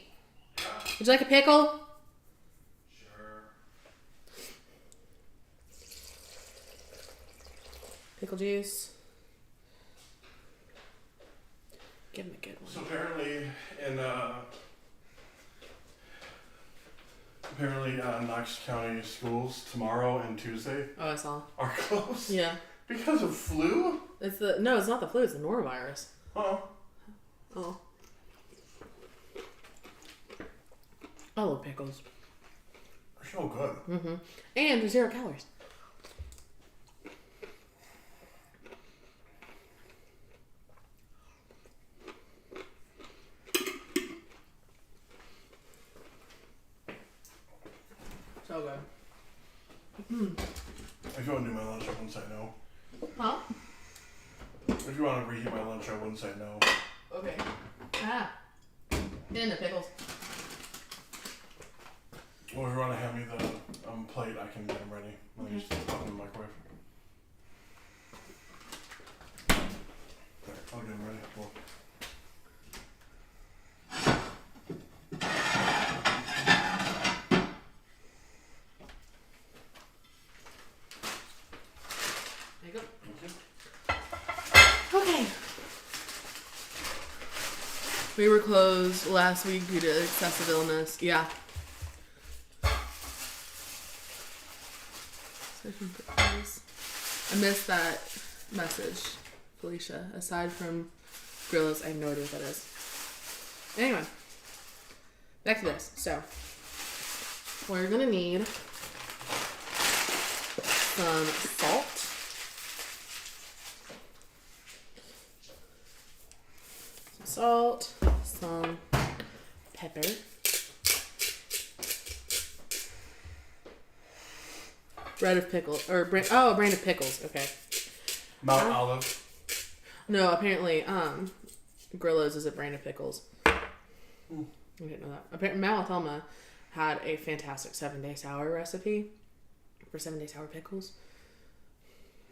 [SPEAKER 1] Would you like a pickle?
[SPEAKER 2] Sure.
[SPEAKER 1] Pickle juice. Give him a good one.
[SPEAKER 2] So apparently Knox County schools tomorrow and Tuesday
[SPEAKER 1] Oh, I saw.
[SPEAKER 2] are closed.
[SPEAKER 1] Yeah.
[SPEAKER 2] Because of flu?
[SPEAKER 1] It's not the flu, it's the norovirus.
[SPEAKER 2] Oh.
[SPEAKER 1] Oh. I love pickles.
[SPEAKER 2] They're so good.
[SPEAKER 1] Mm-hmm. And they're 0 calories. So good.
[SPEAKER 2] If you want to do my lunch, I wouldn't say no.
[SPEAKER 1] Huh?
[SPEAKER 2] If you want to reheat my lunch, I wouldn't say no.
[SPEAKER 1] Okay. Ah. And the pickles.
[SPEAKER 2] Well, if you want to hand me the plate, I can get them ready. Let me just pop them in the microwave. There, I'll get them ready. Cool.
[SPEAKER 1] There you go.
[SPEAKER 2] Thank you.
[SPEAKER 1] Okay. We were closed last week due to excessive illness. Yeah. I missed that message, Felicia. Aside from Grillos, I have no idea what that is. Anyway, back to this. So, we're gonna need some salt. Some salt, some pepper. Brand of pickles, or brand of pickles. Okay.
[SPEAKER 2] Mount Olive.
[SPEAKER 1] No, apparently, Grillo's is a brand of pickles. I didn't know that. Apparently, Malathelma had a fantastic 7-day sour recipe for 7-day sour pickles.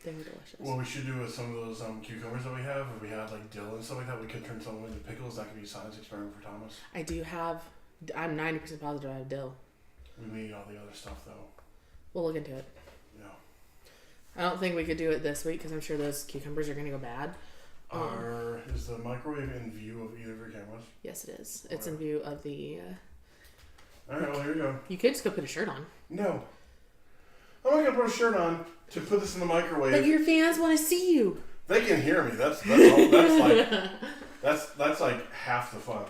[SPEAKER 1] They were delicious.
[SPEAKER 2] What we should do with some of those cucumbers that we have, if we had like dill and stuff like that, we could turn some of them into pickles. That could be a science experiment for Thomas.
[SPEAKER 1] I do have. I'm 90% positive I have dill.
[SPEAKER 2] We need all the other stuff though.
[SPEAKER 1] We'll look into it.
[SPEAKER 2] Yeah.
[SPEAKER 1] I don't think we could do it this week because I'm sure those cucumbers are going to go bad.
[SPEAKER 2] Is the microwave in view of either of your cameras?
[SPEAKER 1] Yes, it is. It's in view of the
[SPEAKER 2] Alright, well, here you go.
[SPEAKER 1] You could just go put a shirt on.
[SPEAKER 2] No. I'm not going to put a shirt on to put this in the microwave.
[SPEAKER 1] But your fans want to see you.
[SPEAKER 2] They can hear me. That's all. That's like half the fun.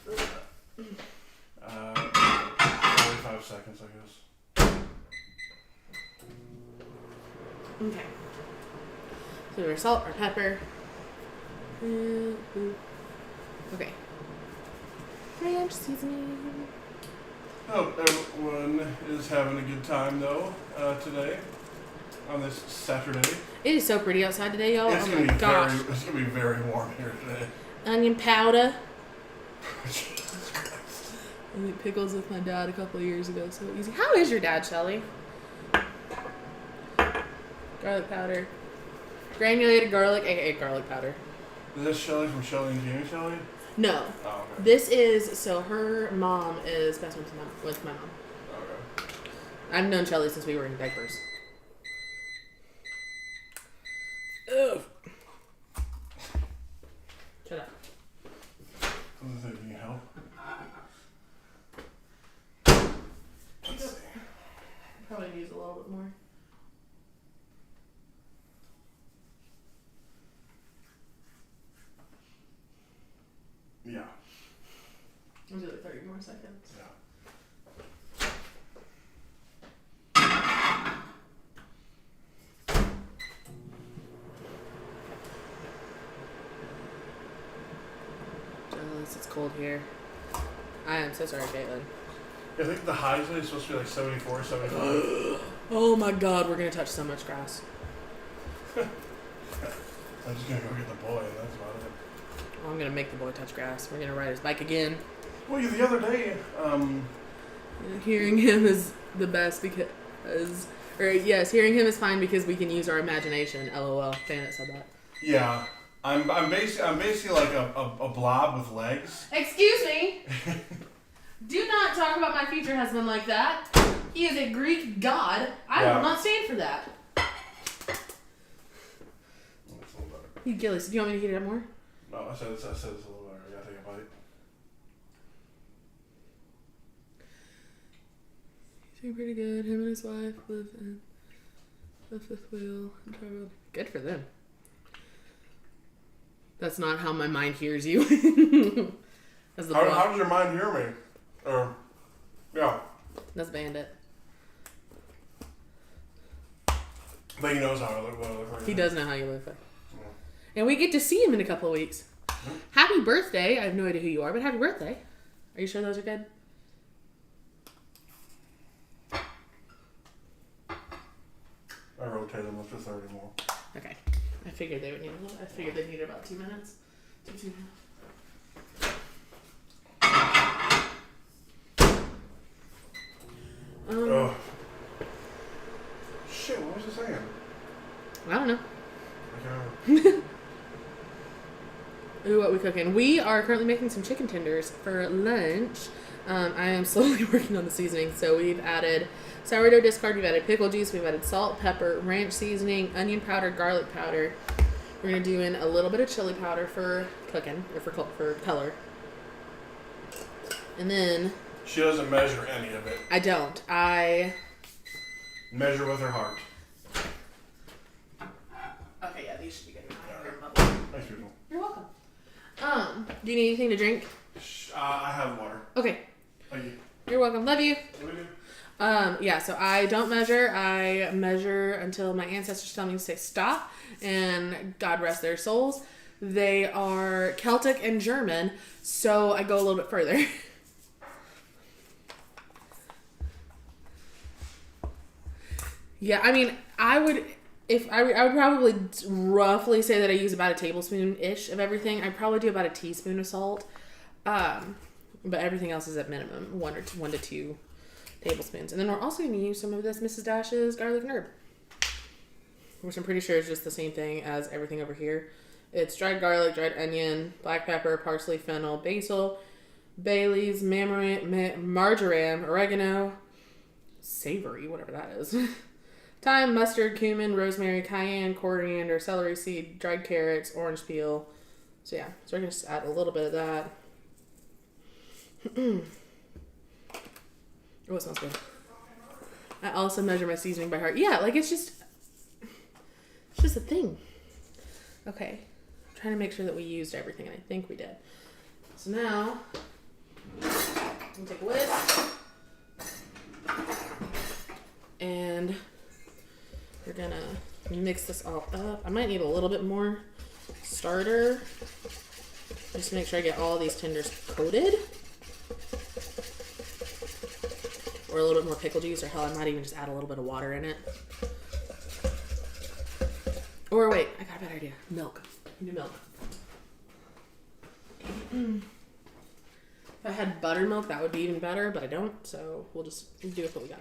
[SPEAKER 2] 45 seconds, I guess.
[SPEAKER 1] Okay. So our salt, our pepper. Okay. Ranch seasoning.
[SPEAKER 2] Hope everyone is having a good time though today on this Saturday.
[SPEAKER 1] It is so pretty outside today, y'all.
[SPEAKER 2] It's
[SPEAKER 1] Oh
[SPEAKER 2] gonna
[SPEAKER 1] my
[SPEAKER 2] be
[SPEAKER 1] gosh.
[SPEAKER 2] it's gonna be very warm here today.
[SPEAKER 1] Onion powder.
[SPEAKER 2] Jesus Christ.
[SPEAKER 1] I made pickles with my dad a couple of years ago. So easy. How is your dad, Shelly? Garlic powder. Granulated garlic, aka garlic powder.
[SPEAKER 2] Is this Shelly from Shelly and Jamie Shelly?
[SPEAKER 1] No.
[SPEAKER 2] Oh, okay.
[SPEAKER 1] This is, so her mom is best friends with my mom.
[SPEAKER 2] Okay.
[SPEAKER 1] I've known Shelly since we were in diapers. Ugh. Shut up.
[SPEAKER 2] Doesn't say if you can help. Let's see.
[SPEAKER 1] Probably use a little bit more.
[SPEAKER 2] Yeah.
[SPEAKER 1] I'll do like 30 more seconds.
[SPEAKER 2] Yeah.
[SPEAKER 1] Jealous, it's cold here. I am so sorry, Caitlin.
[SPEAKER 2] I think the high today is supposed to be like 74, 75.
[SPEAKER 1] Oh my god, we're gonna touch so much grass.
[SPEAKER 2] I'm just gonna go get the boy, and that's about it.
[SPEAKER 1] Well, I'm gonna make the boy touch grass. We're gonna ride his bike again.
[SPEAKER 2] Well, the other day,
[SPEAKER 1] Hearing him is the best because, yes, hearing him is fine because we can use our imagination. LOL. Fan that said that.
[SPEAKER 2] yeah, I'm basically like a blob with legs.
[SPEAKER 1] Excuse me. Do not talk about my future husband like that. He is a Greek god. I
[SPEAKER 2] Yeah.
[SPEAKER 1] will not stand for that.
[SPEAKER 2] That's a little better.
[SPEAKER 1] You Gillies, do you want me to heat it up more?
[SPEAKER 2] No, I said it's a little better. I gotta take a bite.
[SPEAKER 1] Doing pretty good. Him and his wife live in the fifth wheel and travel. Good for them. That's not how my mind hears you. That's the
[SPEAKER 2] How does your mind hear me? Or, yeah.
[SPEAKER 1] That's Bandit.
[SPEAKER 2] But he knows how I look. What I look like.
[SPEAKER 1] He does know how you live.
[SPEAKER 2] Yeah.
[SPEAKER 1] And we get to see him in a couple of weeks. Happy birthday. I have no idea who you are, but happy birthday. Are you sure those are good?
[SPEAKER 2] I rotate them up to 30 more.
[SPEAKER 1] Okay. I figured they would need a little. I figured they'd need about 2 minutes. 2 minutes.
[SPEAKER 2] Oh. Shit, what was I saying?
[SPEAKER 1] I don't know.
[SPEAKER 2] I can't remember.
[SPEAKER 1] Ooh, what we cooking? We are currently making some chicken tenders for lunch. I am slowly working on the seasoning. So we've added sourdough discard, we've added pickle juice, we've added salt, pepper, ranch seasoning, onion powder, garlic powder. We're going to do in a little bit of chili powder for cooking, or for color. And then...
[SPEAKER 2] She doesn't measure any of it.
[SPEAKER 1] I don't.
[SPEAKER 2] Measure with her heart.
[SPEAKER 1] Okay, yeah, these should be good.
[SPEAKER 2] Thanks, people.
[SPEAKER 1] You're welcome. Do you need anything to drink?
[SPEAKER 2] I have water.
[SPEAKER 1] Okay.
[SPEAKER 2] Thank you.
[SPEAKER 1] You're welcome. Love you.
[SPEAKER 2] What do we do?
[SPEAKER 1] Yeah, so I don't measure. I measure until my ancestors tell me to say stop, and God rest their souls. They are Celtic and German, so I go a little bit further. Yeah, I mean, I would probably roughly say that I use about a tablespoon-ish of everything. I probably do about a teaspoon of salt. But everything else is at minimum 1 to 2 tablespoons. And then we're also going to use some of this Mrs. Dash's garlic and herb, which I'm pretty sure is just the same thing as everything over here. It's dried garlic, dried onion, black pepper, parsley, fennel, basil, bay leaves, marjoram, oregano, savory, whatever that is. Thyme, mustard, cumin, rosemary, cayenne, coriander, celery seed, dried carrots, orange peel. So yeah, so we're going to just add a little bit of that. Oh, it smells good. I also measure my seasoning by heart. Yeah, like it's just a thing. Okay. I'm trying to make sure that we used everything, and I think we did. So now, I'm gonna take a whisk. And we're gonna mix this all up. I might need a little bit more starter. Just to make sure I get all these tenders coated. Or a little bit more pickle juice, or hell, I might even just add a little bit of water in it. Or wait, I got a better idea. Milk. New milk. If I had buttermilk, that would be even better, but I don't, so we'll just do with what we got.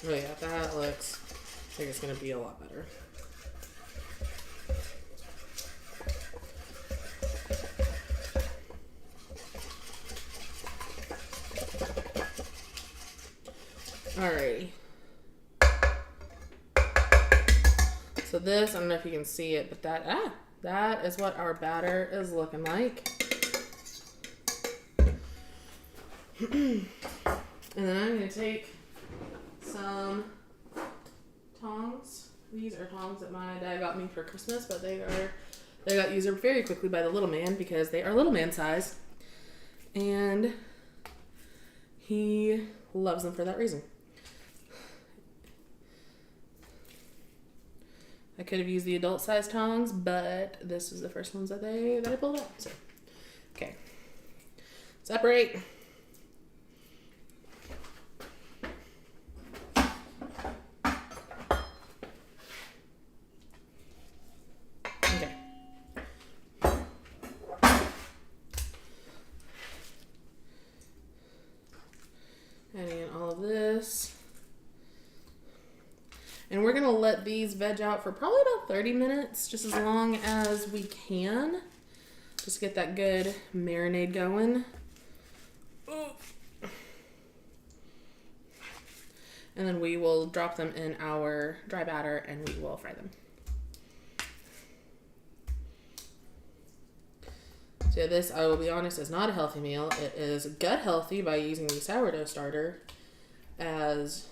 [SPEAKER 1] Oh yeah, that looks like it's gonna be a lot better. Alrighty. So this, I don't know if you can see it, but that is what our batter is looking like. And then I'm gonna take some tongs. These are tongs that my dad got me for Christmas, but they got used up very quickly by the little man because they are little man size. And he loves them for that reason. I could have used the adult size tongs, but this is the first ones that I pulled out. So, okay. Separate. Okay. Adding in all of this. And we're going to let these veg out for probably about 30 minutes, just as long as we can. Just get that good marinade going. And then we will drop them in our dry batter and we will fry them. So yeah, this, I will be honest, is not a healthy meal. It is gut healthy by using the sourdough starter as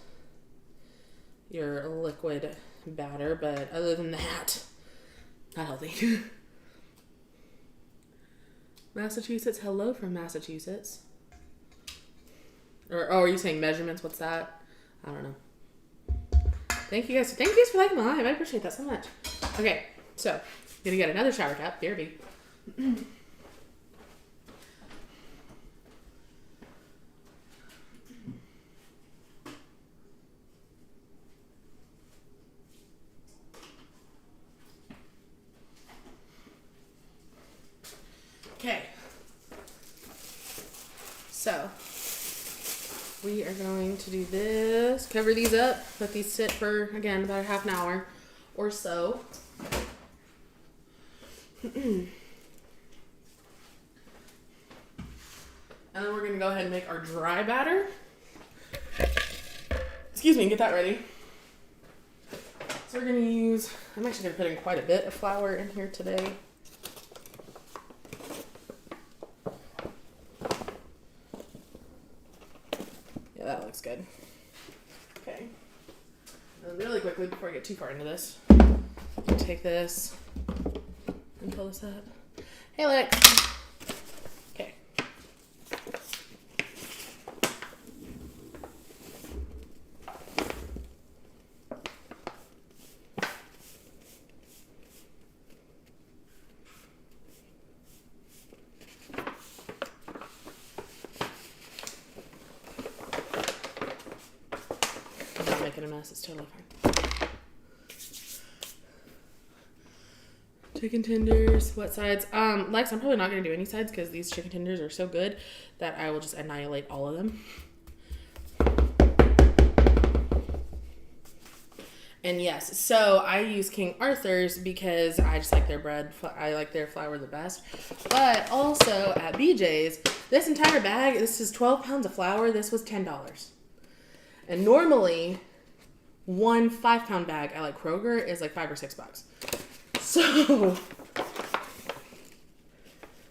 [SPEAKER 1] your liquid batter, but other than that, not healthy. Massachusetts, hello from Massachusetts. Or, oh, are you saying measurements? What's that? I don't know. Thank you guys for liking my live. I appreciate that so much. Okay, so, gonna get another shower cap. BRB. Okay, so we are going to do this, cover these up, let these sit for, again, about a half an hour or so. And then we're going to go ahead and make our dry batter. Excuse me, get that ready. So we're going to use, I'm actually going to put in quite a bit of flour in here today. Yeah, that looks good. Okay. And really quickly, before I get too far into this, I'll take this and pull this up. Hey, Lex. Okay. I'm not making a mess, it's totally fine. Chicken tenders, what sides? Lex, I'm probably not going to do any sides because these chicken tenders are so good that I will just annihilate all of them. And yes, so I use King Arthur's because I just like their bread. I like their flour the best. But also at BJ's, this entire bag, this is 12 pounds of flour. This was $10. And normally, one 5-pound bag at like Kroger is like $5 or $6.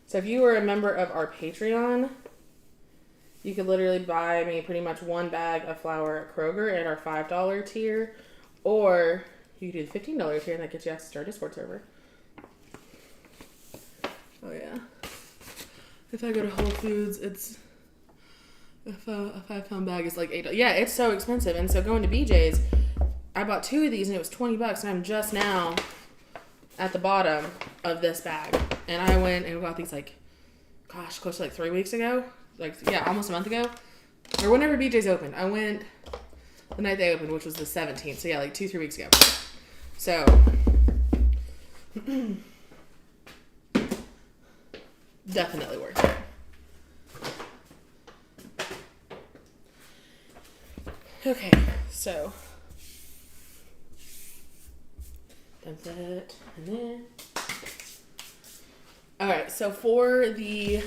[SPEAKER 1] So if you were a member of our Patreon, you could literally buy me pretty much one bag of flour at Kroger at our $5 tier, or you could do the $15 tier and that gets you access to our Discord server. Oh yeah. If I go to Whole Foods, it's a 5-pound bag is like $8. Yeah, it's so expensive. And so going to BJ's, I bought 2 of these and it was $20, and I'm just now at the bottom of this bag. And I went and got these like, gosh, close to like 3 weeks ago. Like, yeah, almost a month ago. Or whenever BJ's opened. I went the night they opened, which was the 17th. So yeah, like 2-3 weeks ago. So definitely worth it. Okay, so dump that in there. Alright, so for the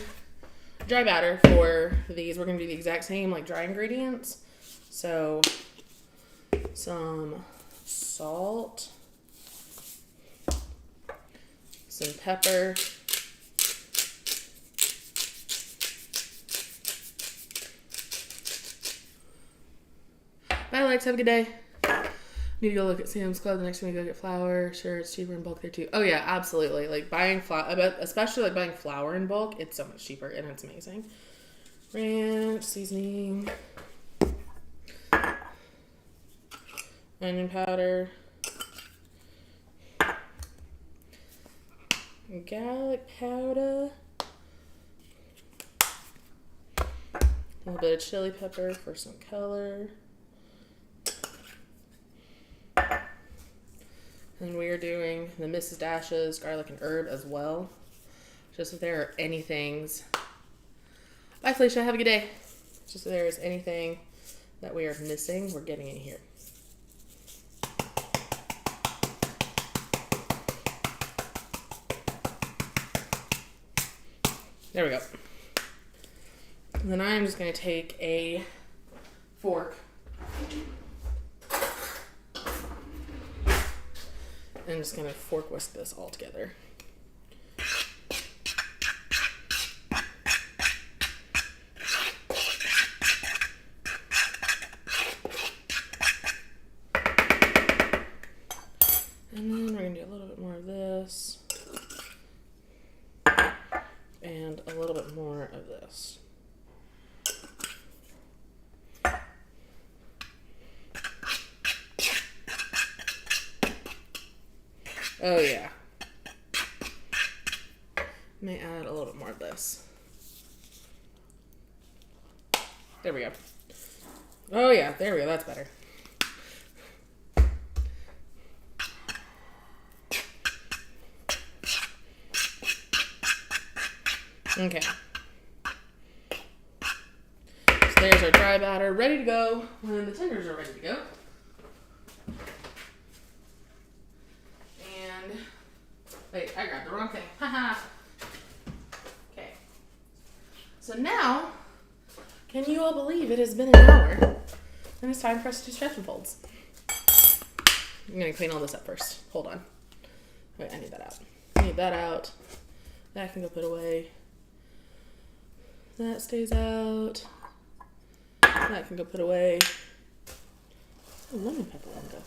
[SPEAKER 1] dry batter for these, we're going to do the exact same like dry ingredients. So some salt, some pepper, bye, Alex. Have a good day. Need to go look at Sam's Club the next time we go get flour. Sure, it's cheaper in bulk there too. Oh yeah, absolutely. Like buying flour, especially like buying flour in bulk, it's so much cheaper and it's amazing. Ranch seasoning, onion powder, garlic powder, a little bit of chili pepper for some color. And we are doing the Mrs. Dash's garlic and herb as well. Just if there are any things. Bye, Felicia. Have a good day. Just if there is anything that we are missing, we're getting in here. There we go. And then I'm just going to take a fork and just going to fork whisk this all together. And then we're going to do a little bit more of this. And a little bit more of this. Oh yeah. May add a little bit more of this. There we go. Oh yeah, there we go, that's better. Okay. So there's our dry batter ready to go when the tenders are ready to go. Wait, I grabbed the wrong thing. Haha. Okay. So now, can you all believe it has been an hour? And it's time for us to do stretch and folds. I'm going to clean all this up first. Hold on. Wait, I need that out. I need that out. That can go put away. That stays out. That can go put away. Oh, lemon pepper one go.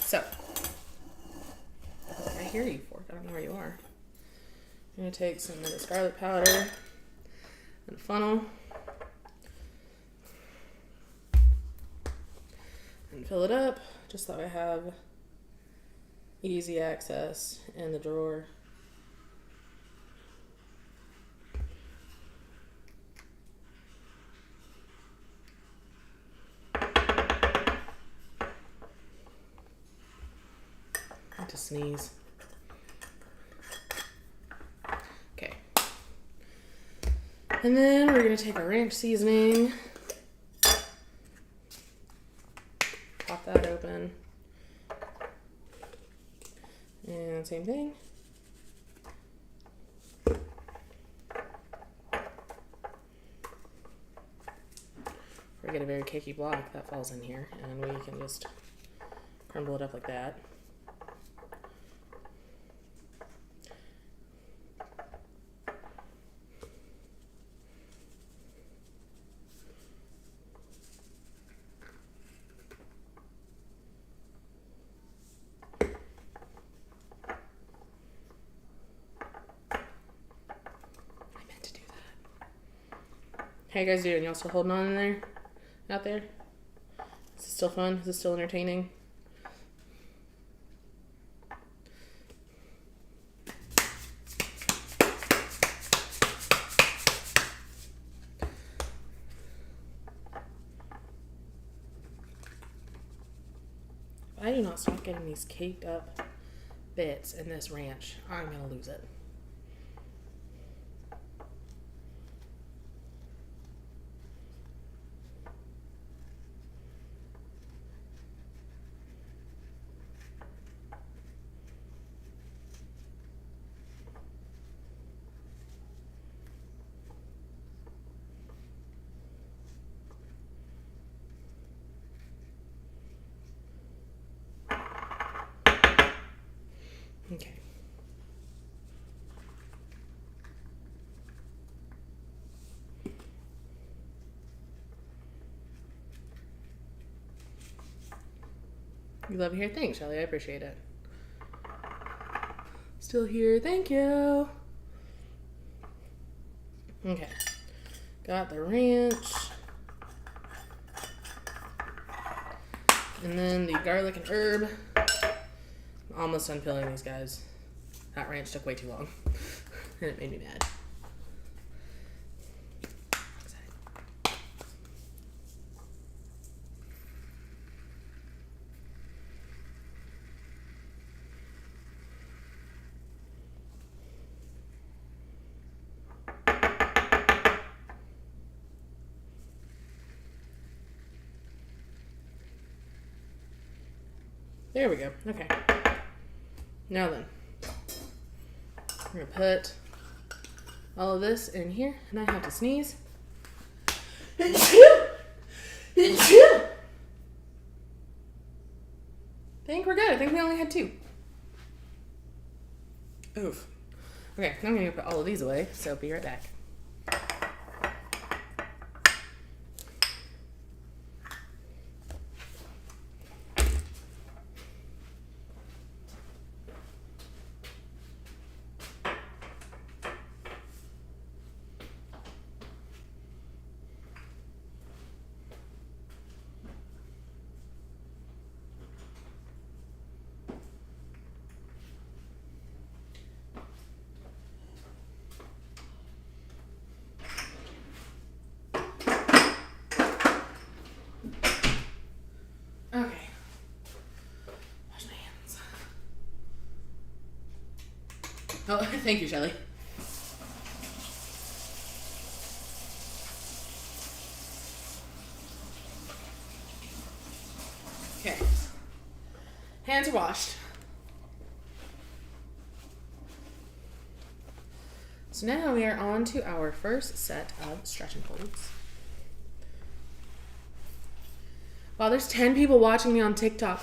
[SPEAKER 1] So, I hear you, fork. I don't know where you are. I'm going to take some of this garlic powder and a funnel and fill it up just so I have easy access in the drawer. To sneeze. Okay. And then we're going to take our ranch seasoning, pop that open, and same thing. If we get a very cakey block, that falls in here, and we can just crumble it up like that. How you guys doing? Y'all still holding on in there? Out there? Is it still fun? Is it still entertaining? If I do not stop getting these caked up bits in this ranch, I'm going to lose it. Okay. You love here? Thanks, Shelly. I appreciate it. Still here. Thank you. Okay. Got the ranch. And then the garlic and herb. Almost done filling these guys. That ranch took way too long. And it made me mad. There we go. Okay. Now then, we're gonna put all of this in here, and I have to sneeze. I think we're good. I think we only had 2. Oof. Okay, now I'm gonna put all of these away, so be right back. Oh, thank you, Shelly. Okay. Hands are washed. So now we are on to our first set of stretch and folds. Wow, there's 10 people watching me on TikTok.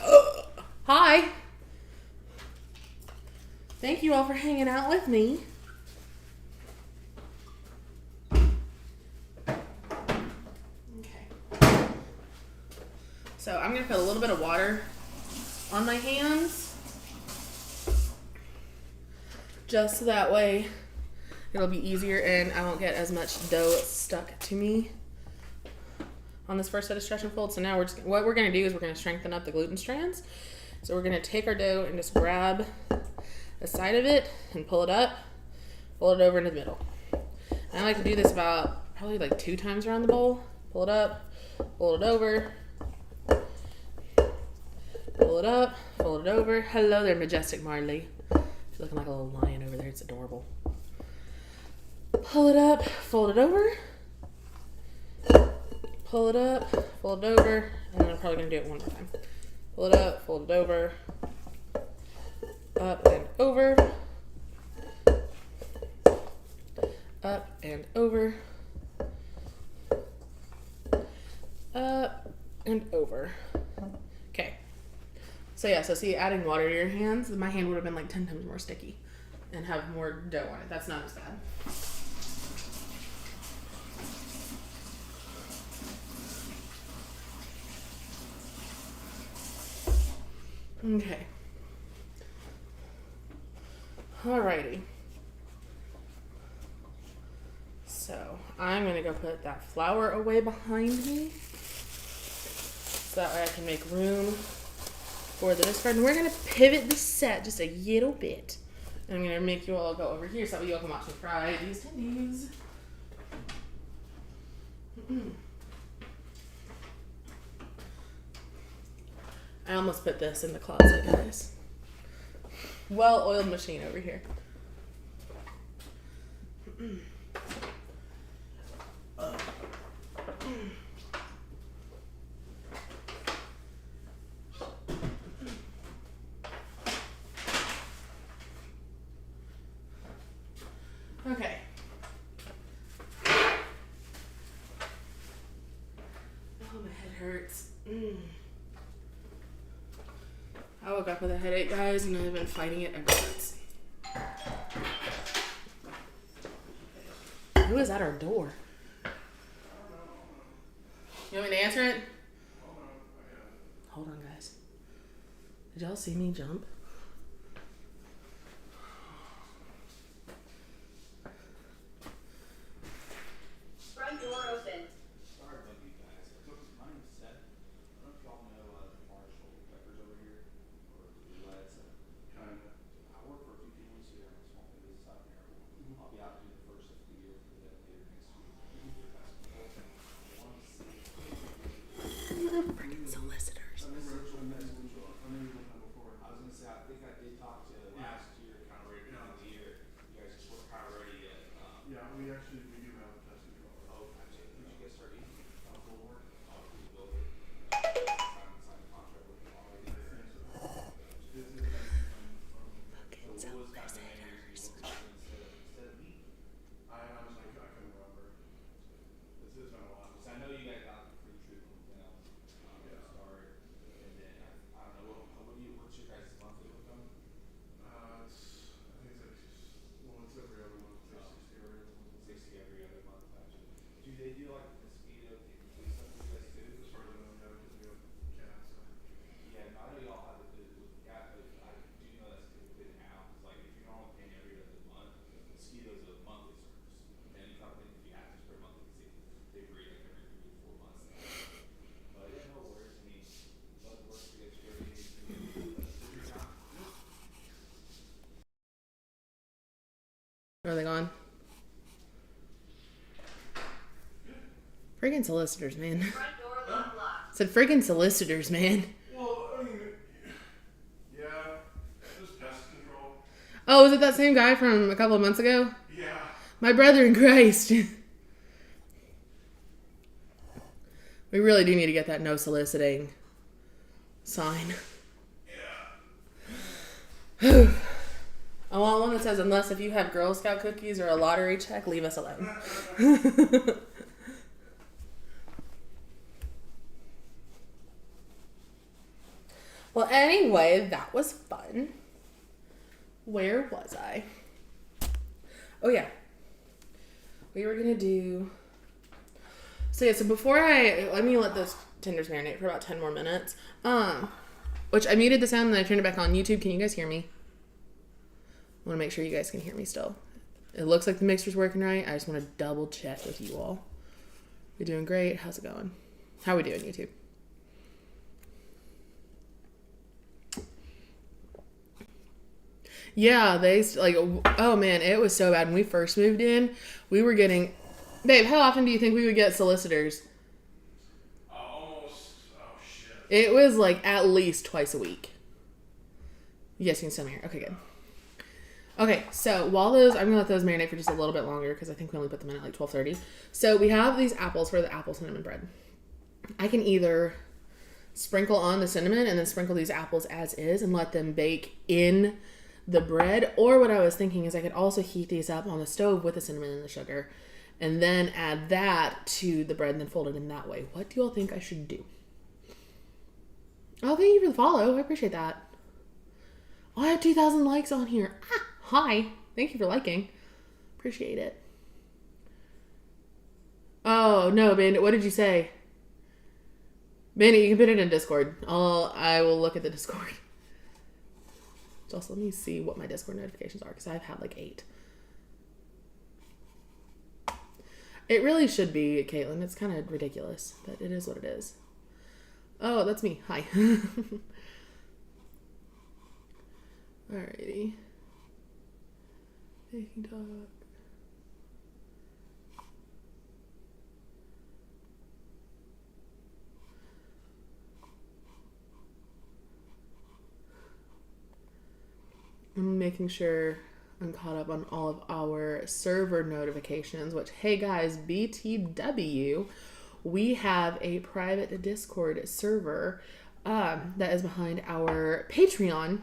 [SPEAKER 1] Hi. Thank you all for hanging out with me. Okay. So I'm going to put a little bit of water on my hands. Just so that way it'll be easier and I won't get as much dough stuck to me on this first set of stretch and fold. So now what we're going to do is we're going to strengthen up the gluten strands. So we're going to take our dough and just grab the side of it and pull it up, pull it over into the middle. And I like to do this about probably like 2 times around the bowl. Pull it up, pull it over, pull it up, fold it over. Hello there, Majestic Marley. She's looking like a little lion over there. It's adorable. Pull it up, fold it over. Pull it up, fold it over, and then I'm probably gonna do it one more time. Pull it up, fold it over, up and over, up and over, up and over. Okay. So yeah, so see, adding water to your hands, my hand would have been like 10 times more sticky and have more dough on it. That's not as bad. Okay. Alrighty. So I'm gonna go put that flour away behind me, so that way I can make room for the discard. And we're gonna pivot the set just a little bit. And I'm gonna make you all go over here so that you all can watch me fry these tendies. I almost put this in the closet, guys. Well-oiled machine over here. Okay. Oh, my head hurts. I woke up with a headache, guys, and I've been fighting it ever since. Who is at our door? You want me to answer it? Hold on, guys. Did y'all see me jump?
[SPEAKER 3] Front door open.
[SPEAKER 4] Sorry about you guys. My name's Seth. I don't know if y'all know Marshall Peppers over here, or Led.
[SPEAKER 2] Kinda.
[SPEAKER 4] I work for a few families here. I'm a small business out here. I'll be out to do the first of the year for them later next week. I want to see.
[SPEAKER 1] Freaking solicitors.
[SPEAKER 4] I was gonna say I think I did talk to last year, kind of ready at the end of the year. You guys just weren't kind of ready yet.
[SPEAKER 2] Yeah, we do have a testing control.
[SPEAKER 4] Oh, gotcha. Did you guys start eating? Bullwork. Oh, cool. Bullwork. Sign the contract with them already. So what was kind of the main reason you were instead of meat?
[SPEAKER 2] I honestly I couldn't remember. It's been a while.
[SPEAKER 4] So I know you guys got the free treatment with them to start, and then I don't know what's your guys' monthly with them?
[SPEAKER 2] It's every other month. It's like 60 every other month.
[SPEAKER 4] 60 every other month. Gotcha. Do they do like the mosquito tick stuff for you guys too?
[SPEAKER 2] As far as I know, yeah, because we have cats. So.
[SPEAKER 4] Yeah, no, I know y'all have it with cat, but I do know that's typically now. Cause like if you're only paying every other month, mosquitoes are monthly service. And then you probably if you have to spray monthly, they breed like every 3 to 4 months now. But yeah, no worries. I mean, love work to get you ready.
[SPEAKER 1] Where are they gone? Friggin' solicitors, man.
[SPEAKER 3] Front door locked.
[SPEAKER 1] Said friggin' solicitors, man.
[SPEAKER 2] Well, I mean, yeah, just pest control.
[SPEAKER 1] Oh, was it that same guy from a couple of months ago?
[SPEAKER 2] Yeah.
[SPEAKER 1] My brother in Christ. We really do need to get that no soliciting sign.
[SPEAKER 2] Yeah.
[SPEAKER 1] I want one that says, unless if you have Girl Scout cookies or a lottery check, leave us alone. Well, anyway, that was fun. Where was I? Oh, yeah. We were going to do... So, yeah, so before let me let those tenders marinate for about 10 more minutes. Which I muted the sound and then I turned it back on. YouTube, can you guys hear me? I want to make sure you guys can hear me still. It looks like the mixer's working right. I just want to double check with you all. We doing great? How's it going? How we doing, YouTube? Yeah, they like, oh man, it was so bad. When we first moved in, we were getting, babe, how often do you think we would get solicitors?
[SPEAKER 2] Almost, oh shit.
[SPEAKER 1] It was like at least twice a week. You guys can still hear. Okay, good. Okay, so while those, I'm gonna let those marinate for just a little bit longer because I think we only put them in at like 12:30. So we have these apples for the apple cinnamon bread. I can either sprinkle on the cinnamon and then sprinkle these apples as is and let them bake in the bread. Or what I was thinking is I could also heat these up on the stove with the cinnamon and the sugar and then add that to the bread and then fold it in that way. What do you all think I should do? Oh, thank you for the follow. I appreciate that. Oh, I have 2,000 likes on here. Ah, hi. Thank you for liking. Appreciate it. Oh, no, Bandit. What did you say? Bandit, you can put it in Discord. I will look at the Discord. Just let me see what my Discord notifications are because I've had like 8. It really should be, Caitlin. It's kind of ridiculous, but it is what it is. Oh, that's me. Hi. Alrighty. Baking talk. I'm making sure I'm caught up on all of our server notifications, which, hey guys, BTW, we have a private Discord server that is behind our Patreon,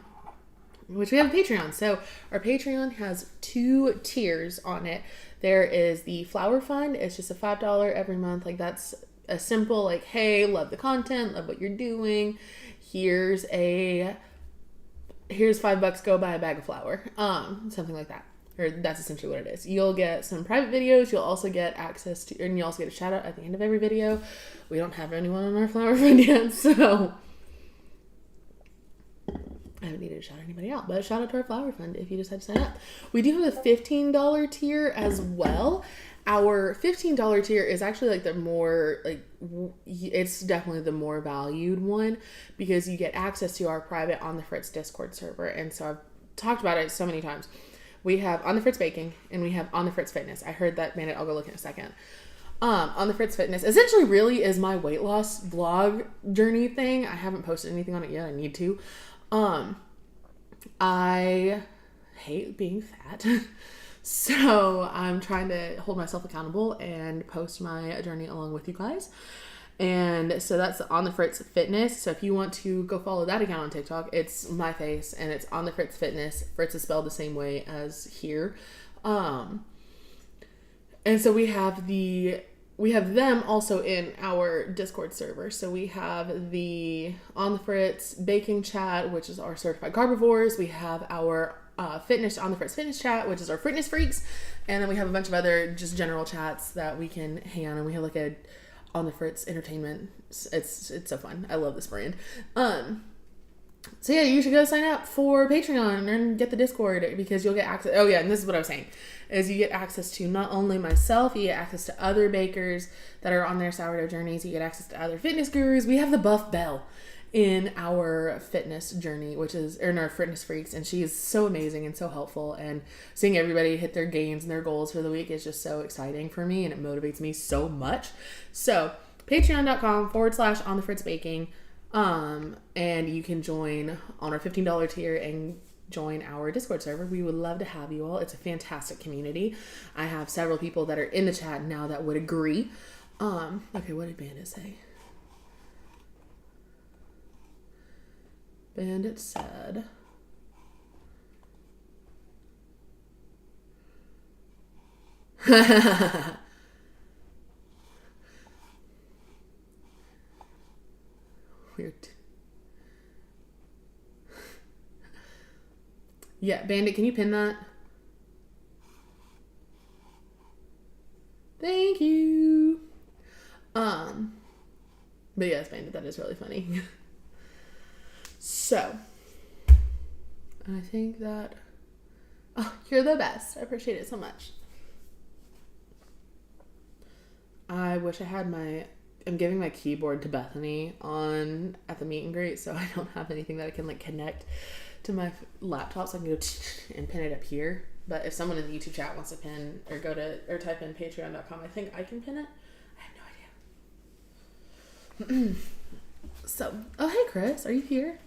[SPEAKER 1] which we have a Patreon. So our Patreon has 2 tiers on it. There is the Flower Fund. It's just a $5 every month. Like that's a simple, like, hey, love the content, love what you're doing. Here's $5, go buy a bag of flour. Something like that. Or that's essentially what it is. You'll get some private videos. You'll also get access to, and you also get a shout out at the end of every video. We don't have anyone on our Flower Fund yet, so I haven't needed to shout anybody out, but shout out to our Flower Fund if you decide to sign up. We do have a $15 tier as well. Our $15 tier is actually like the more, like, it's definitely the more valued one because you get access to our private On the Fritz Discord server. And so I've talked about it so many times. We have On the Fritz Baking and we have On the Fritz Fitness. I heard that, man, I'll go look in a second. On the Fritz Fitness essentially really is my weight loss vlog journey thing. I haven't posted anything on it yet. I need to. I hate being fat. So I'm trying to hold myself accountable and post my journey along with you guys. And so that's On the Fritz Fitness. So if you want to go follow that account on TikTok, it's my face and it's On the Fritz Fitness. Fritz is spelled the same way as here. And so we have them also in our Discord server. So we have the On the Fritz Baking Chat, which is our certified carbivores. We have our fitness On the Fritz Fitness Chat, which is our fitness freaks. And then we have a bunch of other just general chats that we can hang on. And we have like a On the Fritz Entertainment. It's so fun. I love this brand. So yeah, you should go sign up for Patreon and get the Discord because you'll get access. Oh yeah, and this is what I was saying, is you get access to not only myself, you get access to other bakers that are on their sourdough journeys. You get access to other fitness gurus. We have the Buff Belle in our fitness journey, which is in our fitness freaks, and she is so amazing and so helpful. And seeing everybody hit their gains and their goals for the week is just so exciting for me, and it motivates me so much. So patreon.com/On the Fritz Baking. And you can join on our $15 tier and join our Discord server. We would love to have you all. It's a fantastic community. I have several people that are in the chat now that would agree. Okay, what did Bandit say? Bandit said, weird. Yeah, Bandit, can you pin that? Thank you. But yes, Bandit, that is really funny. So, I think that, oh, you're the best. I appreciate it so much. I wish I had I'm giving my keyboard to Bethany at the meet and greet, so I don't have anything that I can like connect to my laptop, so I can go and pin it up here. But if someone in the YouTube chat wants to pin or type in patreon.com, I think I can pin it. I have no idea. So, oh hey Chris, are you here?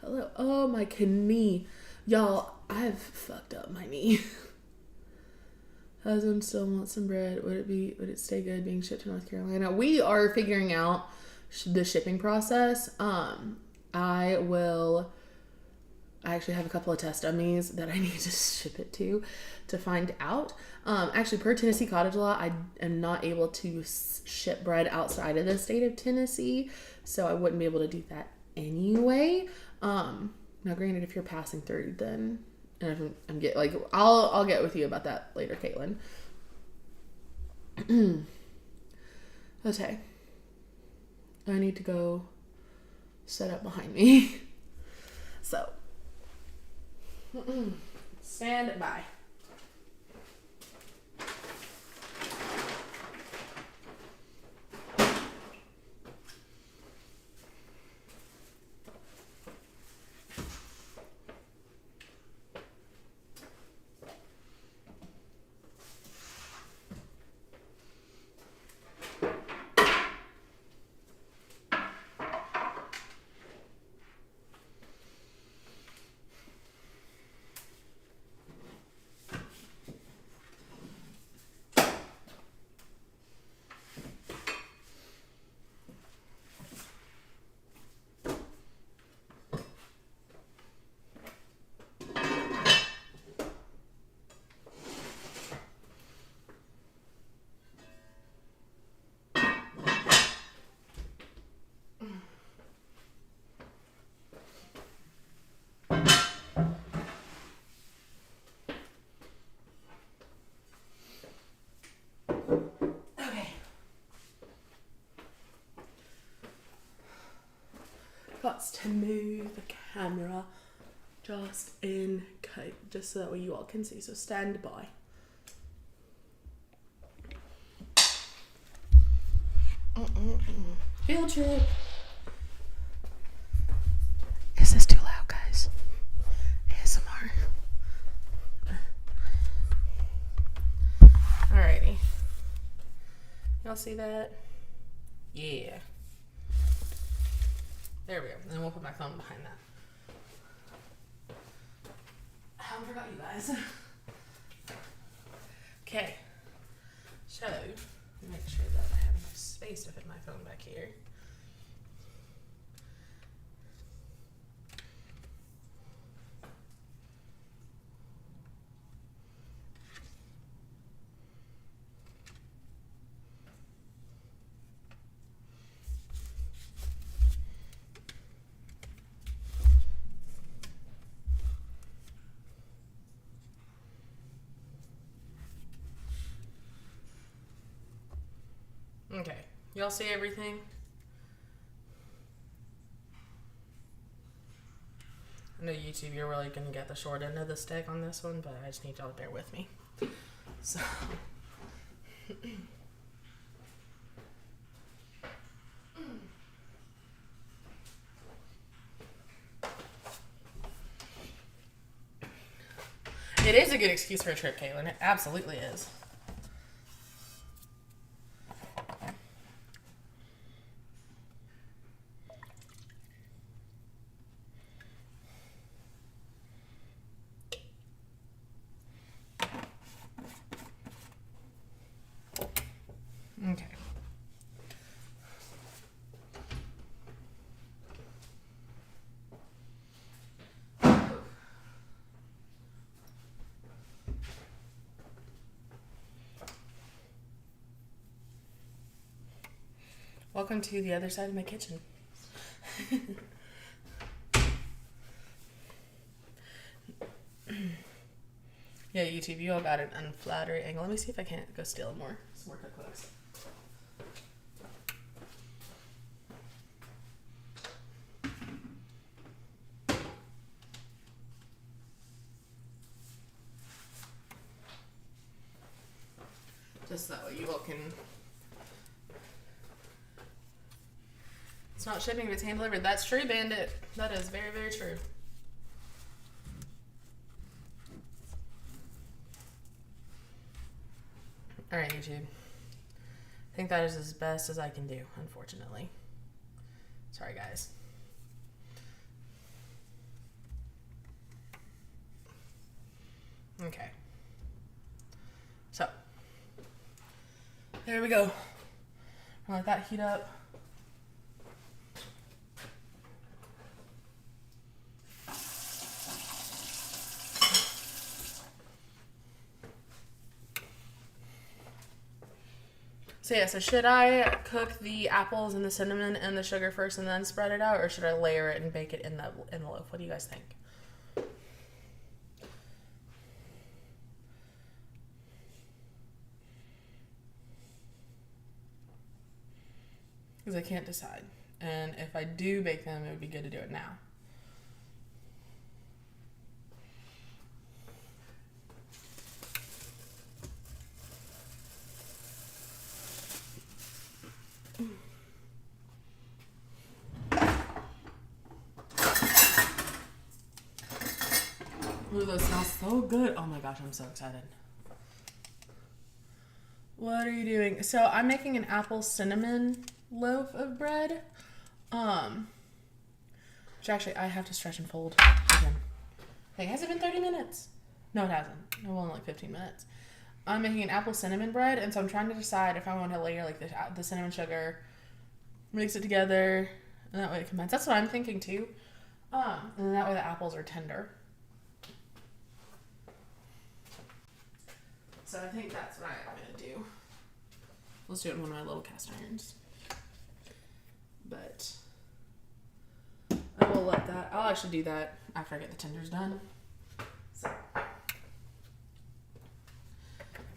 [SPEAKER 1] Hello. Oh my knee, y'all. I've fucked up my knee. Husband still wants some bread. Would it stay good being shipped to North Carolina? We are figuring out the shipping process. I actually have a couple of test dummies that I need to ship it to find out. Actually, per Tennessee cottage law, I am not able to ship bread outside of the state of Tennessee, so I wouldn't be able to do that anyway. Now, granted, if you're passing through, then I'm get like I'll get with you about that later, Caitlin. Okay, I need to go set up behind me. So, stand by. Got to move the camera just in case, just so that way you all can see. So stand by. Field trip. Is this too loud, guys? ASMR. Alrighty. Y'all see that? Yeah. There we go. And then we'll put my phone behind that. I forgot you guys. Okay. So, make sure that I have enough space to fit my phone back here. Okay, y'all see everything? I know YouTube, you're really gonna get the short end of the stick on this one, but I just need y'all to bear with me. So, it is a good excuse for a trip, Caitlin. It absolutely is. Okay. Welcome to the other side of my kitchen. Yeah, YouTube, you all got an unflattering angle. Let me see if I can't go steal some more cookbooks. Just that way you all can... It's not shipping if it's hand delivered. That's true, Bandit. That is very, very true. Alright, YouTube. I think that is as best as I can do, unfortunately. Sorry, guys. Okay. So, there we go. I'll let that heat up. So yeah, so should I cook the apples and the cinnamon and the sugar first and then spread it out, or should I layer it and bake it in the loaf? What do you guys think? Because I can't decide. And if I do bake them, it would be good to do it now. Ooh, those smell so good. Oh my gosh, I'm so excited. What are you doing? So I'm making an apple cinnamon loaf of bread. Which actually I have to stretch and fold again. Hey, has it been 30 minutes? No, it hasn't. It was only like 15 minutes. I'm making an apple cinnamon bread, and so I'm trying to decide if I want to layer like the cinnamon sugar, mix it together, and that way it combines. That's what I'm thinking too. And then that way the apples are tender. So I think that's what I'm gonna do. Let's do it in one of my little cast irons. But I will let that. I'll actually do that after I get the tenders done. So,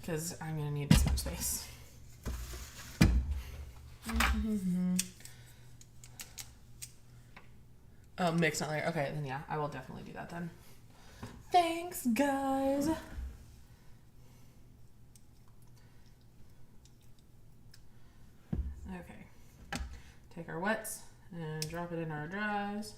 [SPEAKER 1] because I'm gonna need this much space. Oh, mix, not layer. Okay, then yeah, I will definitely do that then. Thanks, guys. Okay. Take our wets and drop it in our dries.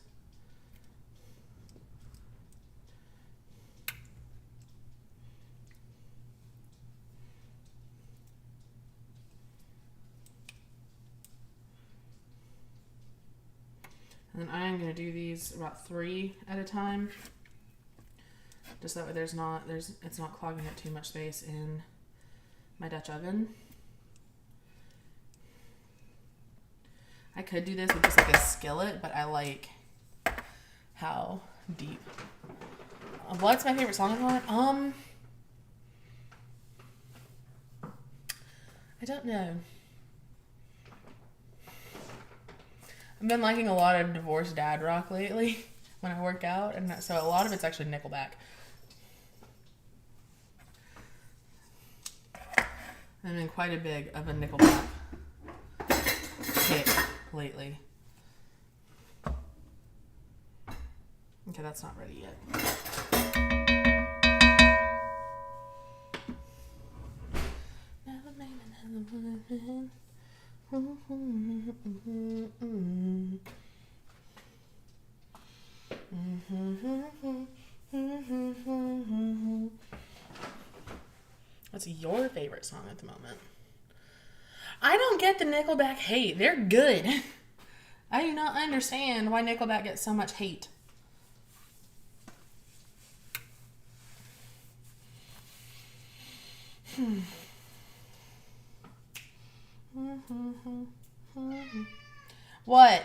[SPEAKER 1] And then I'm going to do these about 3 at a time. Just that way it's not clogging up too much space in my Dutch oven. I could do this with just like a skillet, but I like how deep. What's my favorite song at the moment? I don't know. I've been liking a lot of divorced dad rock lately when I work out, and so a lot of it's actually Nickelback. I've been quite a big of a Nickelback hit lately. Okay, that's not ready yet. What's your favorite song at the moment? I don't get the Nickelback hate. They're good. I do not understand why Nickelback gets so much hate. What?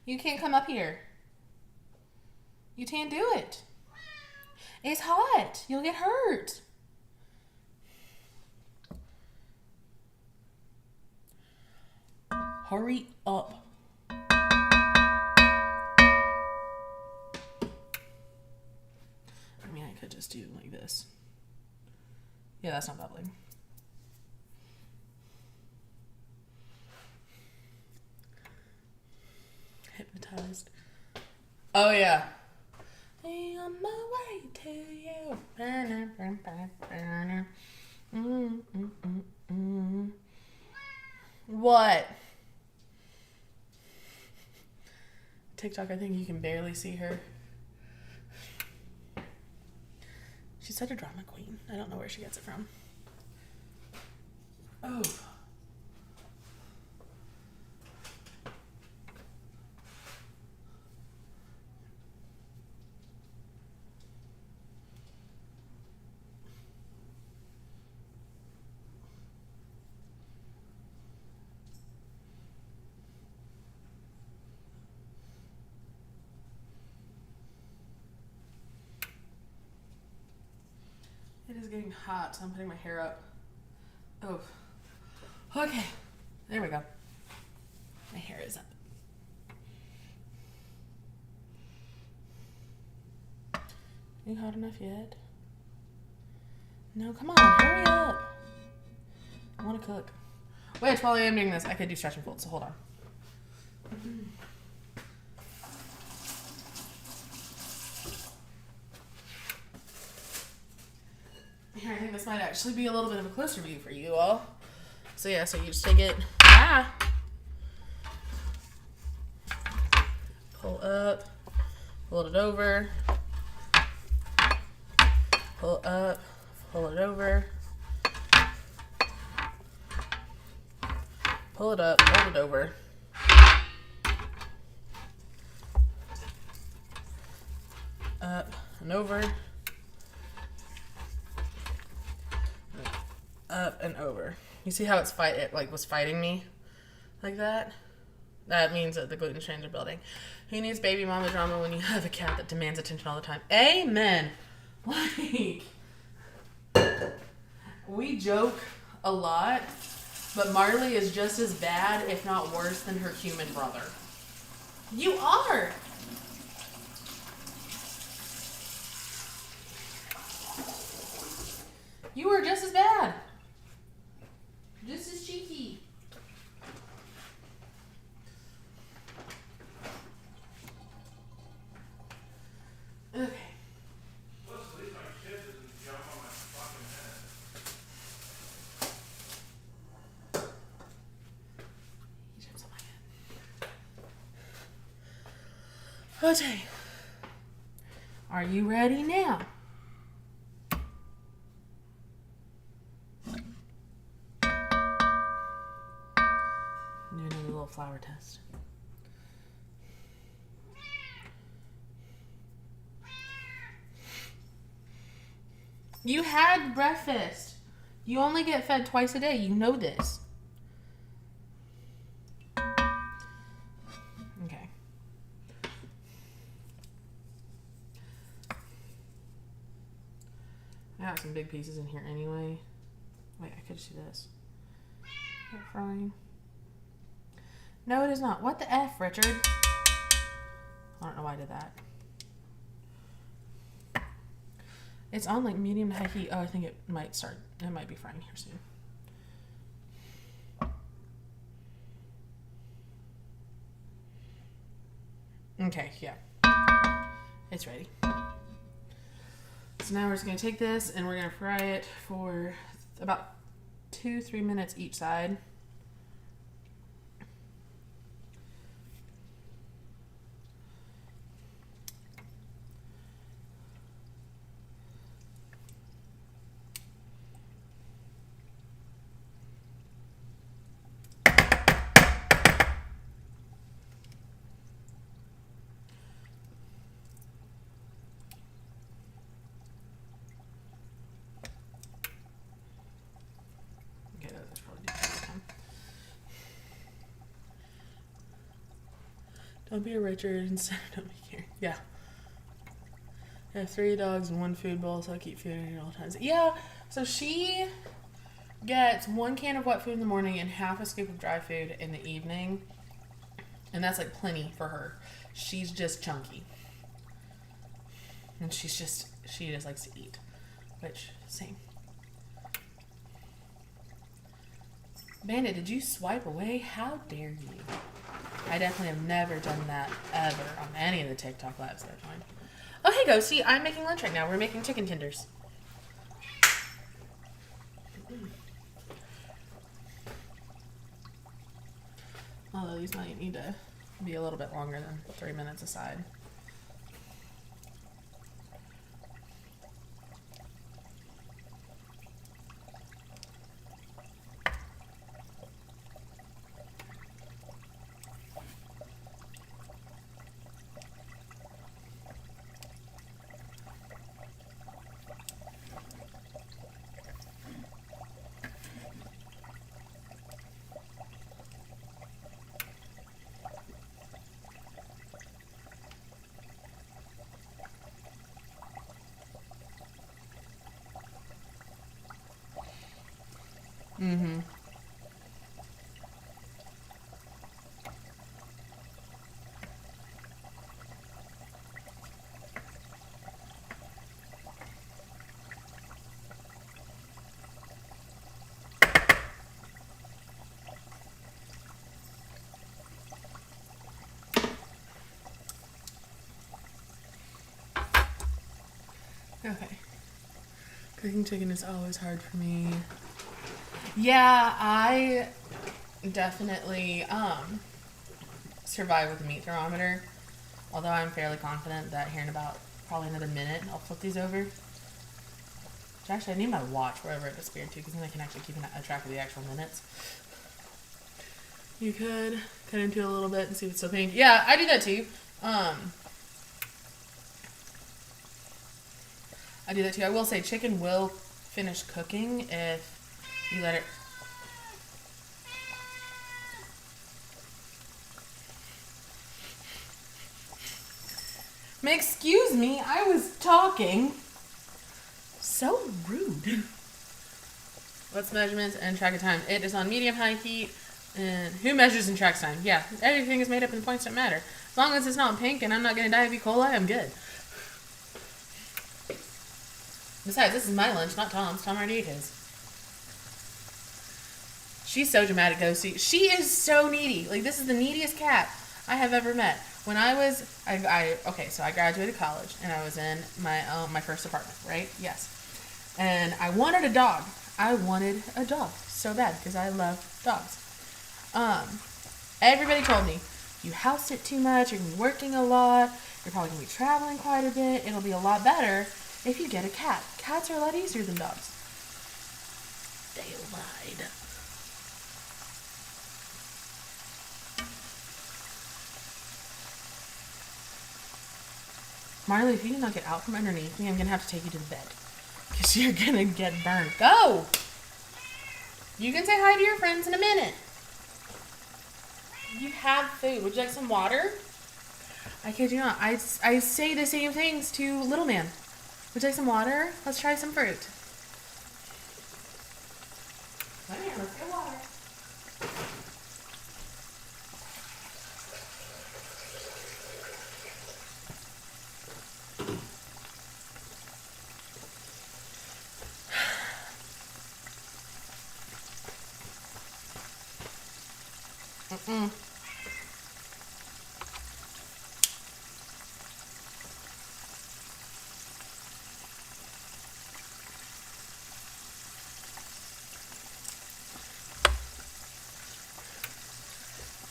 [SPEAKER 1] You can't come up here. You can't do it. It's hot. You'll get hurt. Hurry up. I mean, I could just do like this. Yeah, that's not bubbling. Hypnotized. Oh, yeah. On my way to you. What? TikTok, I think you can barely see her. She's such a drama queen. I don't know where she gets it from. Oh. It is getting hot, so I'm putting my hair up. Oh. Okay. There we go. My hair is up. You hot enough yet? No, come on, hurry up. I want to cook. Wait, while I am doing this, I could do stretch and fold, so hold on. Here, I think this might actually be a little bit of a closer view for you all. So yeah, so you just take it, pull up, fold it over, pull up, fold it over, pull it up, fold it over. Up and over. Up and over. You see how it was fighting me like that? That means that the gluten strains are building. Who needs baby mama drama when you have a cat that demands attention all the time? Amen. Like, we joke a lot, but Marley is just as bad, if not worse, than her human brother. You are. You are just as bad. Just as cheeky. Okay.
[SPEAKER 2] Let's leave my shit and jump on my fucking head.
[SPEAKER 1] He jumps on my head. Okay. Are you ready now? Doing a little flower test. You had breakfast. You only get fed twice a day. You know this. Okay. I got some big pieces in here anyway. Wait, I could just do this. Air frying. No, it is not. What the F, Richard? I don't know why I did that. It's on like medium to high heat. Oh, I think it might be frying here soon. Okay, yeah. It's ready. So now we're just going to take this and we're going to fry it for about 2-3 minutes each side. Don't be a Richard instead of don't be Karen. Yeah. I have 3 dogs and 1 food bowl, so I keep feeding her at all times. Yeah, so she gets 1 can of wet food in the morning and half a scoop of dry food in the evening. And that's like plenty for her. She's just chunky. And she just likes to eat. Which, same. Bandit, did you swipe away? How dare you? I definitely have never done that ever on any of the TikTok lives that I've joined. Oh, hey, Ghosty. I'm making lunch right now. We're making chicken tenders. Although these might need to be a little bit longer than 3 minutes aside. Mm-hmm. Okay. Cooking chicken is always hard for me. Yeah, I definitely survive with a meat thermometer. Although I'm fairly confident that here in about probably another minute, I'll flip these over. Which actually, I need my watch wherever it disappeared to, because then I can actually keep a track of the actual minutes. You could cut into it a little bit and see if it's still pink. Yeah, I do that too. I do that too. I will say chicken will finish cooking if you let it. Excuse me, I was talking. So rude. What's measurements and track of time? It is on medium high heat. And who measures and tracks time? Yeah, everything is made up and points don't matter. As long as it's not pink and I'm not going to die of E. coli, I'm good. Besides, this is my lunch, not Tom's. Tom already ate his. She's so dramatic, though. See, she is so needy. Like, this is the neediest cat I have ever met. When I was, okay, so I graduated college, and I was in my first apartment, right? Yes. And I wanted a dog. I wanted a dog so bad, because I love dogs. Everybody told me, you house it too much, you're going to be working a lot, you're probably going to be traveling quite a bit, it'll be a lot better if you get a cat. Cats are a lot easier than dogs. They lied. Marley, if you do not get out from underneath me, I'm going to have to take you to the bed. Because you're going to get burned. Go! You can say hi to your friends in a minute. You have food. Would you like some water? I kid you not. I say the same things to Little Man. Would you like some water? Let's try some fruit. Come here, let's get water.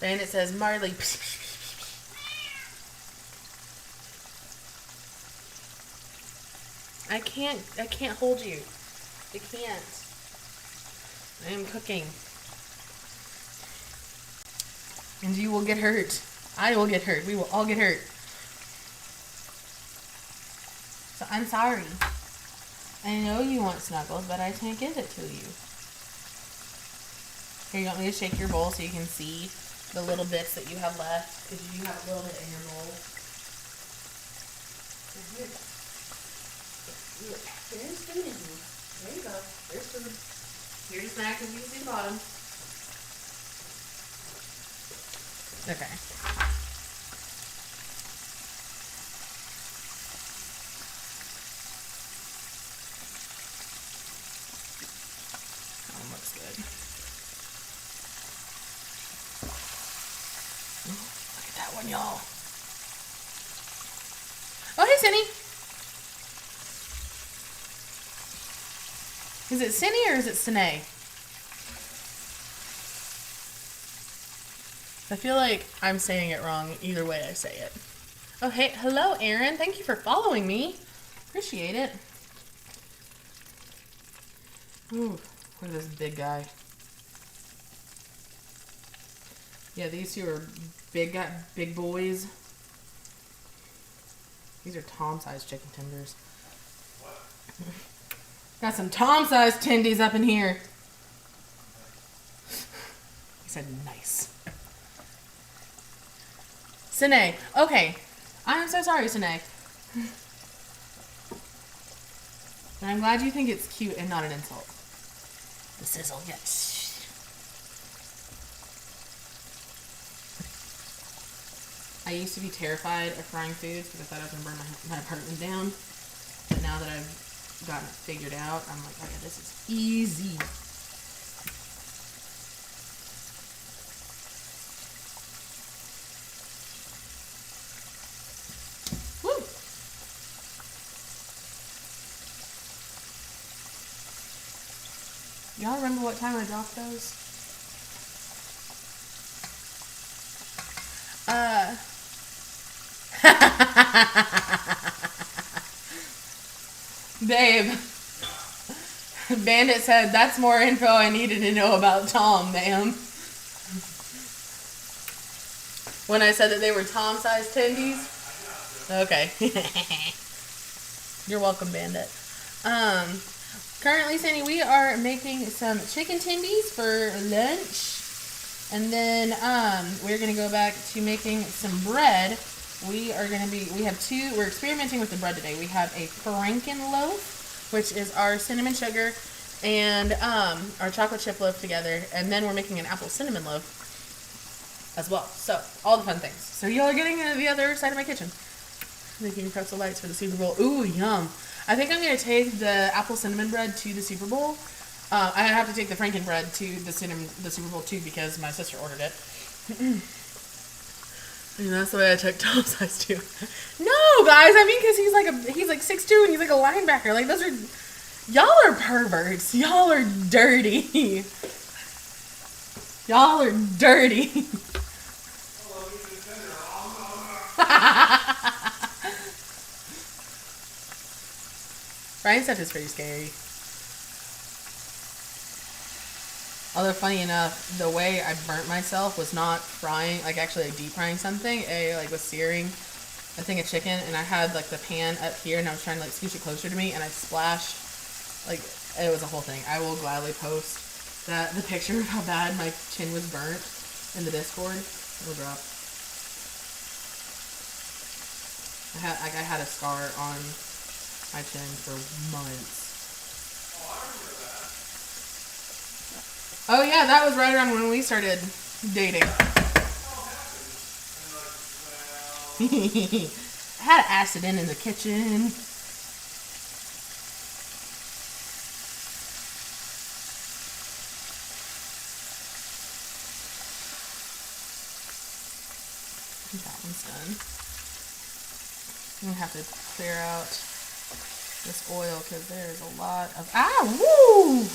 [SPEAKER 1] Then it says Marley. I can't hold you. I can't. I am cooking. And you will get hurt. I will get hurt. We will all get hurt. So I'm sorry. I know you want snuggles, but I can't give it to you. Here, you want me to shake your bowl so you can see the little bits that you have left? Because you have a little bit in your bowl. Here. There's food in here. There you go. There's food. Here's a snack if you can see the bottom. Okay. That one looks good. Look at that one, y'all. Oh, hey, Cindy. Is it Cindy or is it Sine? I feel like I'm saying it wrong either way I say it. Oh, hey, hello, Aaron. Thank you for following me. Appreciate it. Ooh, look at this big guy. Yeah, these two are big boys. These are Tom-sized chicken tenders. Got some Tom-sized tendies up in here. He said nice. Sine. Okay. I'm so sorry, Sine. But I'm glad you think it's cute and not an insult. The sizzle, yes. I used to be terrified of frying foods because I thought I was going to burn my apartment down. But now that I've gotten it figured out, I'm like, okay, this is easy. Woo! Y'all remember what time I dropped those? Babe. Bandit said, that's more info I needed to know about Tom, ma'am. When I said that they were Tom-sized tendies? Okay. You're welcome, Bandit. Currently, Sandy, we are making some chicken tendies for lunch. And then we're going to go back to making some bread. We're experimenting with the bread today. We have a Franken loaf, which is our cinnamon sugar and our chocolate chip loaf together. And then we're making an apple cinnamon loaf as well. So, all the fun things. So, y'all are getting the other side of my kitchen. Making pretzel lights for the Super Bowl. Ooh, yum. I think I'm going to take the apple cinnamon bread to the Super Bowl. I have to take the Franken bread to the Super Bowl too because my sister ordered it. And that's the way I took Tom's size too. No, guys, I mean because he's like 6'2" and he's like a linebacker. Like y'all are perverts. Y'all are dirty. Y'all are dirty. Brian stuff is pretty scary. Although, funny enough, the way I burnt myself was not frying, like actually like deep frying something. Was searing a thing of chicken, and I had like the pan up here, and I was trying to like scooch it closer to me, and I splashed, like, it was a whole thing. I will gladly post the picture of how bad my chin was burnt in the Discord. It'll drop. I had a scar on my chin for months. Oh yeah, that was right around when we started dating. I had acid in the kitchen. That one's done. I'm gonna have to clear out this oil because there's a lot of woo!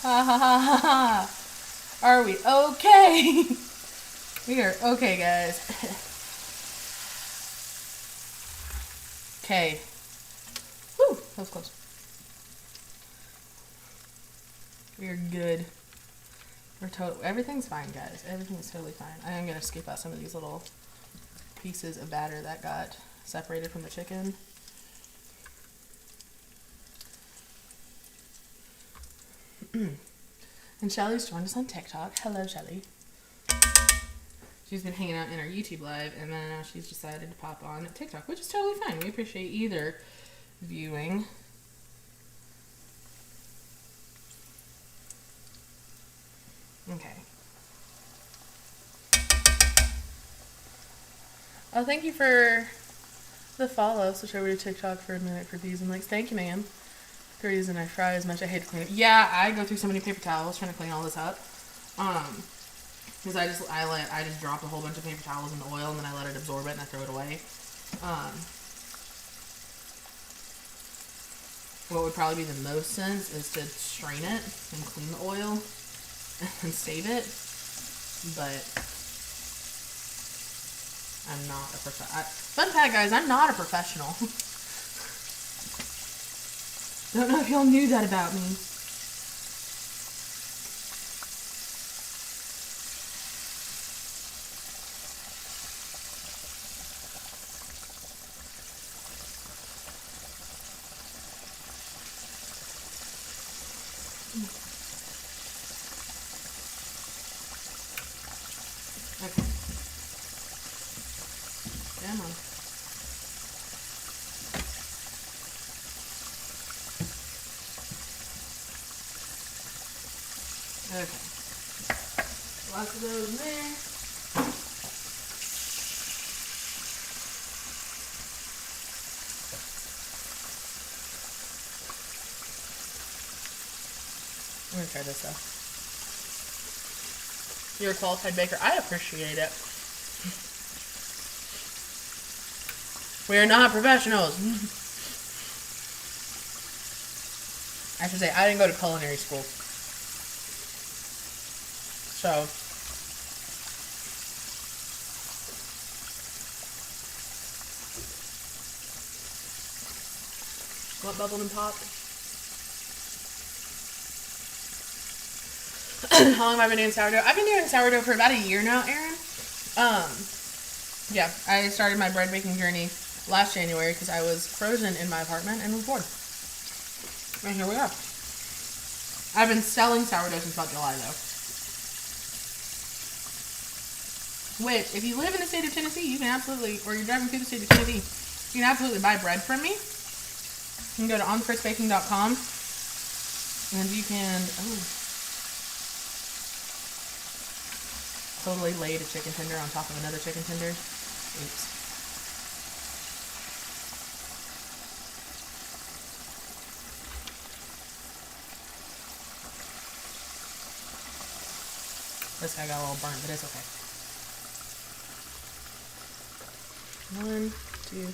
[SPEAKER 1] Ha ha ha ha ha. Are we okay? We are okay, guys. Okay. Woo! That was close. We are good. Everything's fine, guys. Everything is totally fine. I am gonna scoop out some of these little pieces of batter that got separated from the chicken. And Shelly's joined us on TikTok. Hello, Shelly. She's been hanging out in our YouTube live, and then now she's decided to pop on TikTok, which is totally fine. We appreciate either viewing. Okay. Oh, thank you for the follow. Switch over to TikTok for a minute for views and likes. Thank you, ma'am. The reason I fry as much, I hate to clean it. Yeah, I go through so many paper towels trying to clean all this up. Because I just drop a whole bunch of paper towels in the oil and then I let it absorb it and I throw it away. What would probably be the most sense is to strain it and clean the oil and save it. But I'm not a professional. Fun fact, guys, I'm not a professional. Don't know if y'all knew that about me. Okay. Come on. Okay. Lots of those in there. I'm gonna try this though. You're a qualified baker. I appreciate it. We are not professionals. I should say, I didn't go to culinary school. So, what bubbled and popped? How long have I been doing sourdough? I've been doing sourdough for about a year now, Erin. Yeah, I started my bread baking journey last January because I was frozen in my apartment and was bored. And here we are. I've been selling sourdough since about July, though. Which, if you live in the state of Tennessee, you can absolutely, or you're driving through the state of Tennessee, you can absolutely buy bread from me. You can go to onthefritzbaking.com and you can, totally laid a chicken tender on top of another chicken tender. Oops. This guy got a little burnt, but it's okay. 1, 2,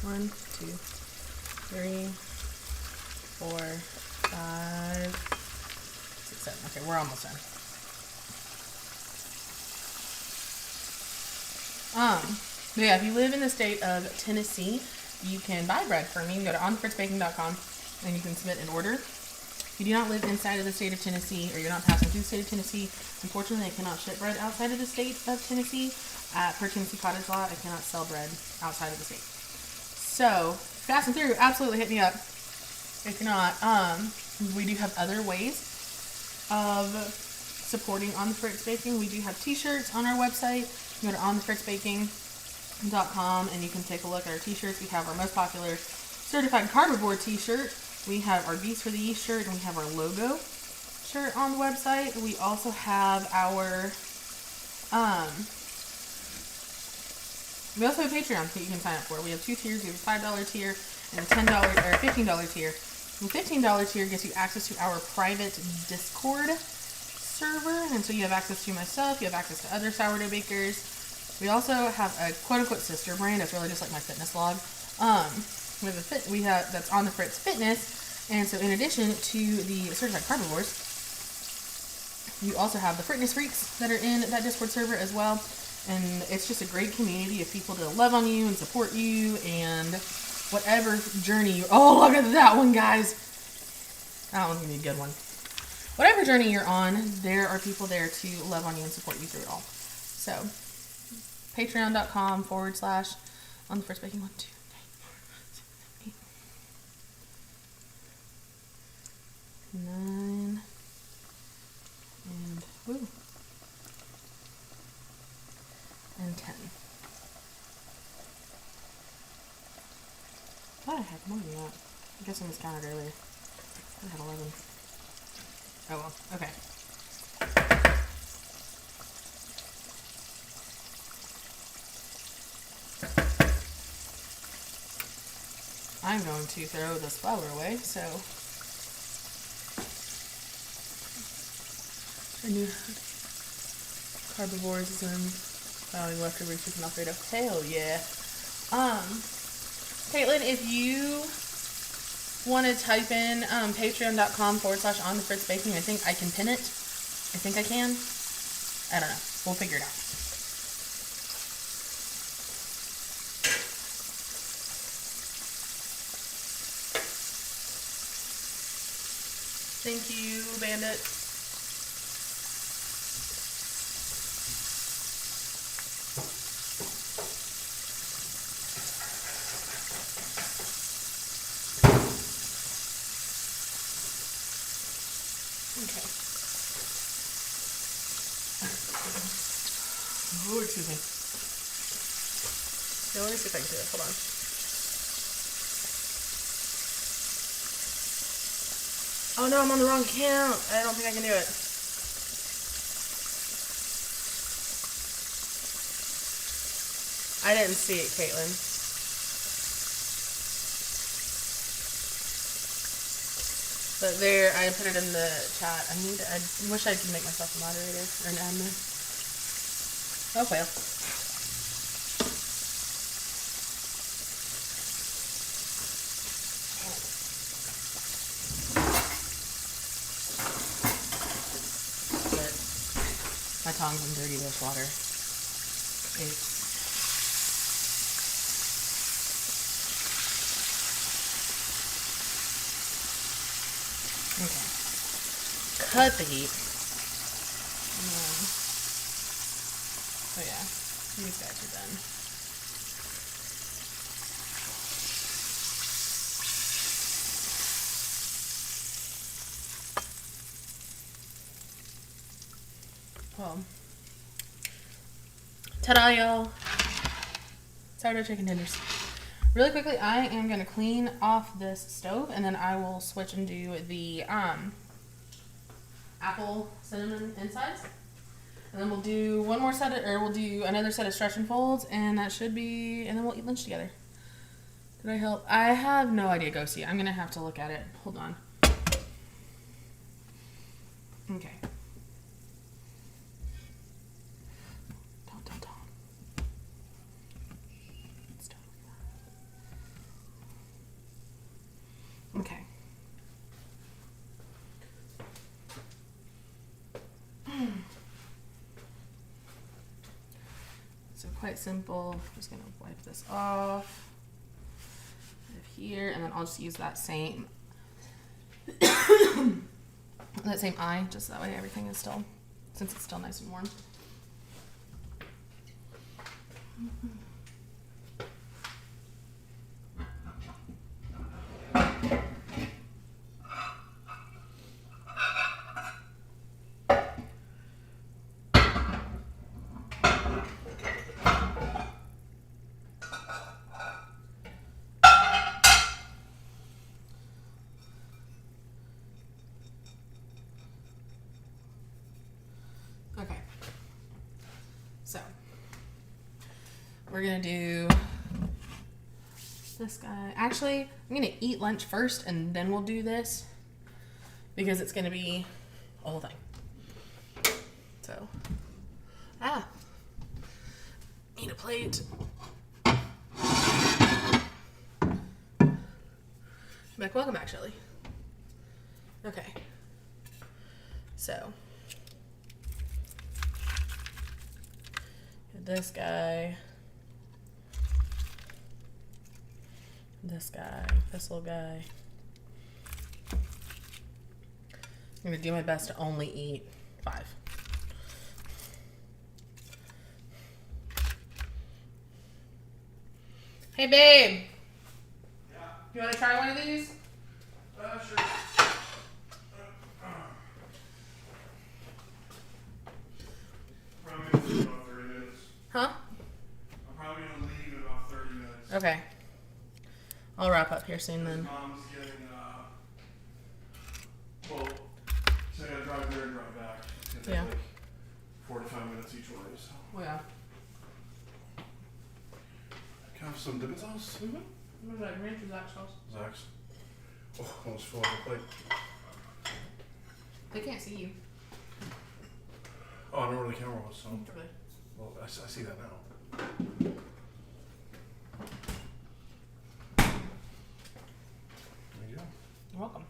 [SPEAKER 1] 1, 2, 3, 4, 5, 6, 7. Okay, we're almost done. But yeah, if you live in the state of Tennessee, you can buy bread from me. You can go to onthefritzbaking.com and you can submit an order. If you do not live inside of the state of Tennessee, or you're not passing through the state of Tennessee, unfortunately, I cannot ship bread outside of the state of Tennessee. Per Tennessee Cottage Law, I cannot sell bread outside of the state. So, passing through, absolutely hit me up. If you're not, we do have other ways of supporting On the Fritz Baking. We do have t-shirts on our website. You go to onthefritzbaking.com and you can take a look at our t-shirts. We have our most popular certified cardboard t-shirt. We have our Beast for the East shirt, and we have our logo shirt on the website. We also have our, we also have a Patreon that you can sign up for. We have 2 tiers. We have a $5 tier and a $10 or $15 tier. The $15 tier gives you access to our private Discord server, and so you have access to myself. You have access to other sourdough bakers. We also have a quote-unquote sister brand. It's really just like my fitness blog. We have that's On the Fritz Fitness, and so in addition to the certified carbivores, you also have the Fitness Freaks that are in that Discord server as well. And it's just a great community of people to love on you and support you, and whatever journey you... Oh, look at that one, guys! That one's gonna be a good one. Whatever journey you're on, there are people there to love on you and support you through it all. So, patreon.com/On the Fritz Baking. 1, 2, 3, 4, 5, 6, 7, 8, 9, and woo. And 10. I thought I had more than that. I guess I miscounted earlier. I had 11. Oh well, okay. I'm going to throw this flour away, so I knew carbivores and leftover chicken Alfredo. Hell yeah. Caitlin, if you want to type in patreon.com/On the Fritz Baking, I think I can pin it. I think I can. I don't know. We'll figure it out. Thank you, Bandit. Okay. Oh, excuse me. Now let me see if I can do this. Hold on. Oh no, I'm on the wrong account. I don't think I can do it. I didn't see it, Caitlin. But there, I put it in the chat. I wish I could make myself a moderator or an admin. Oh well. But my tongue's in dirty dishwater. It's okay. Cut the heat. Oh yeah, these guys are done. Well, ta-da, y'all! Sourdough chicken tenders. Really quickly, I am gonna clean off this stove, and then I will switch and do the apple cinnamon insides, and then we'll do one more set of, or we'll do another set of stretch and folds, and that should be, and then we'll eat lunch together. Did I help? I have no idea, Ghosty. I'm gonna have to look at it. Hold on. Okay. Don't. It's totally fine. Okay. So quite simple. I'm just gonna wipe this off. Here, and then I'll just use that same eye, just that way everything is still, since it's still nice and warm. Okay, so we're gonna do this guy. Actually, I'm gonna eat lunch first and then we'll do this because it's gonna be a whole thing. So, need a plate. Welcome back, Shelly. Okay, so. This guy, this little guy. I'm gonna do my best to only eat 5. Hey babe.
[SPEAKER 2] Yeah.
[SPEAKER 1] You wanna try one of these?
[SPEAKER 2] Sure. Probably gonna leave in about 30 minutes.
[SPEAKER 1] Huh?
[SPEAKER 2] I'm probably gonna leave in about 30 minutes.
[SPEAKER 1] Okay. I'll wrap up here soon then.
[SPEAKER 2] Mom's getting, well, so I gotta drive there and drive back. It's gonna take
[SPEAKER 1] Yeah.
[SPEAKER 2] like 45 minutes each way, so.
[SPEAKER 1] Oh yeah.
[SPEAKER 2] Can I have some dipping sauce?
[SPEAKER 1] Mm-hmm. What is that, ranch or Zach's sauce?
[SPEAKER 2] Zach's. Oh, almost filled up the plate.
[SPEAKER 1] They can't see you.
[SPEAKER 2] Oh, I know where the camera was, so.
[SPEAKER 1] Really?
[SPEAKER 2] Well, I see that now. There you go.
[SPEAKER 1] You're welcome.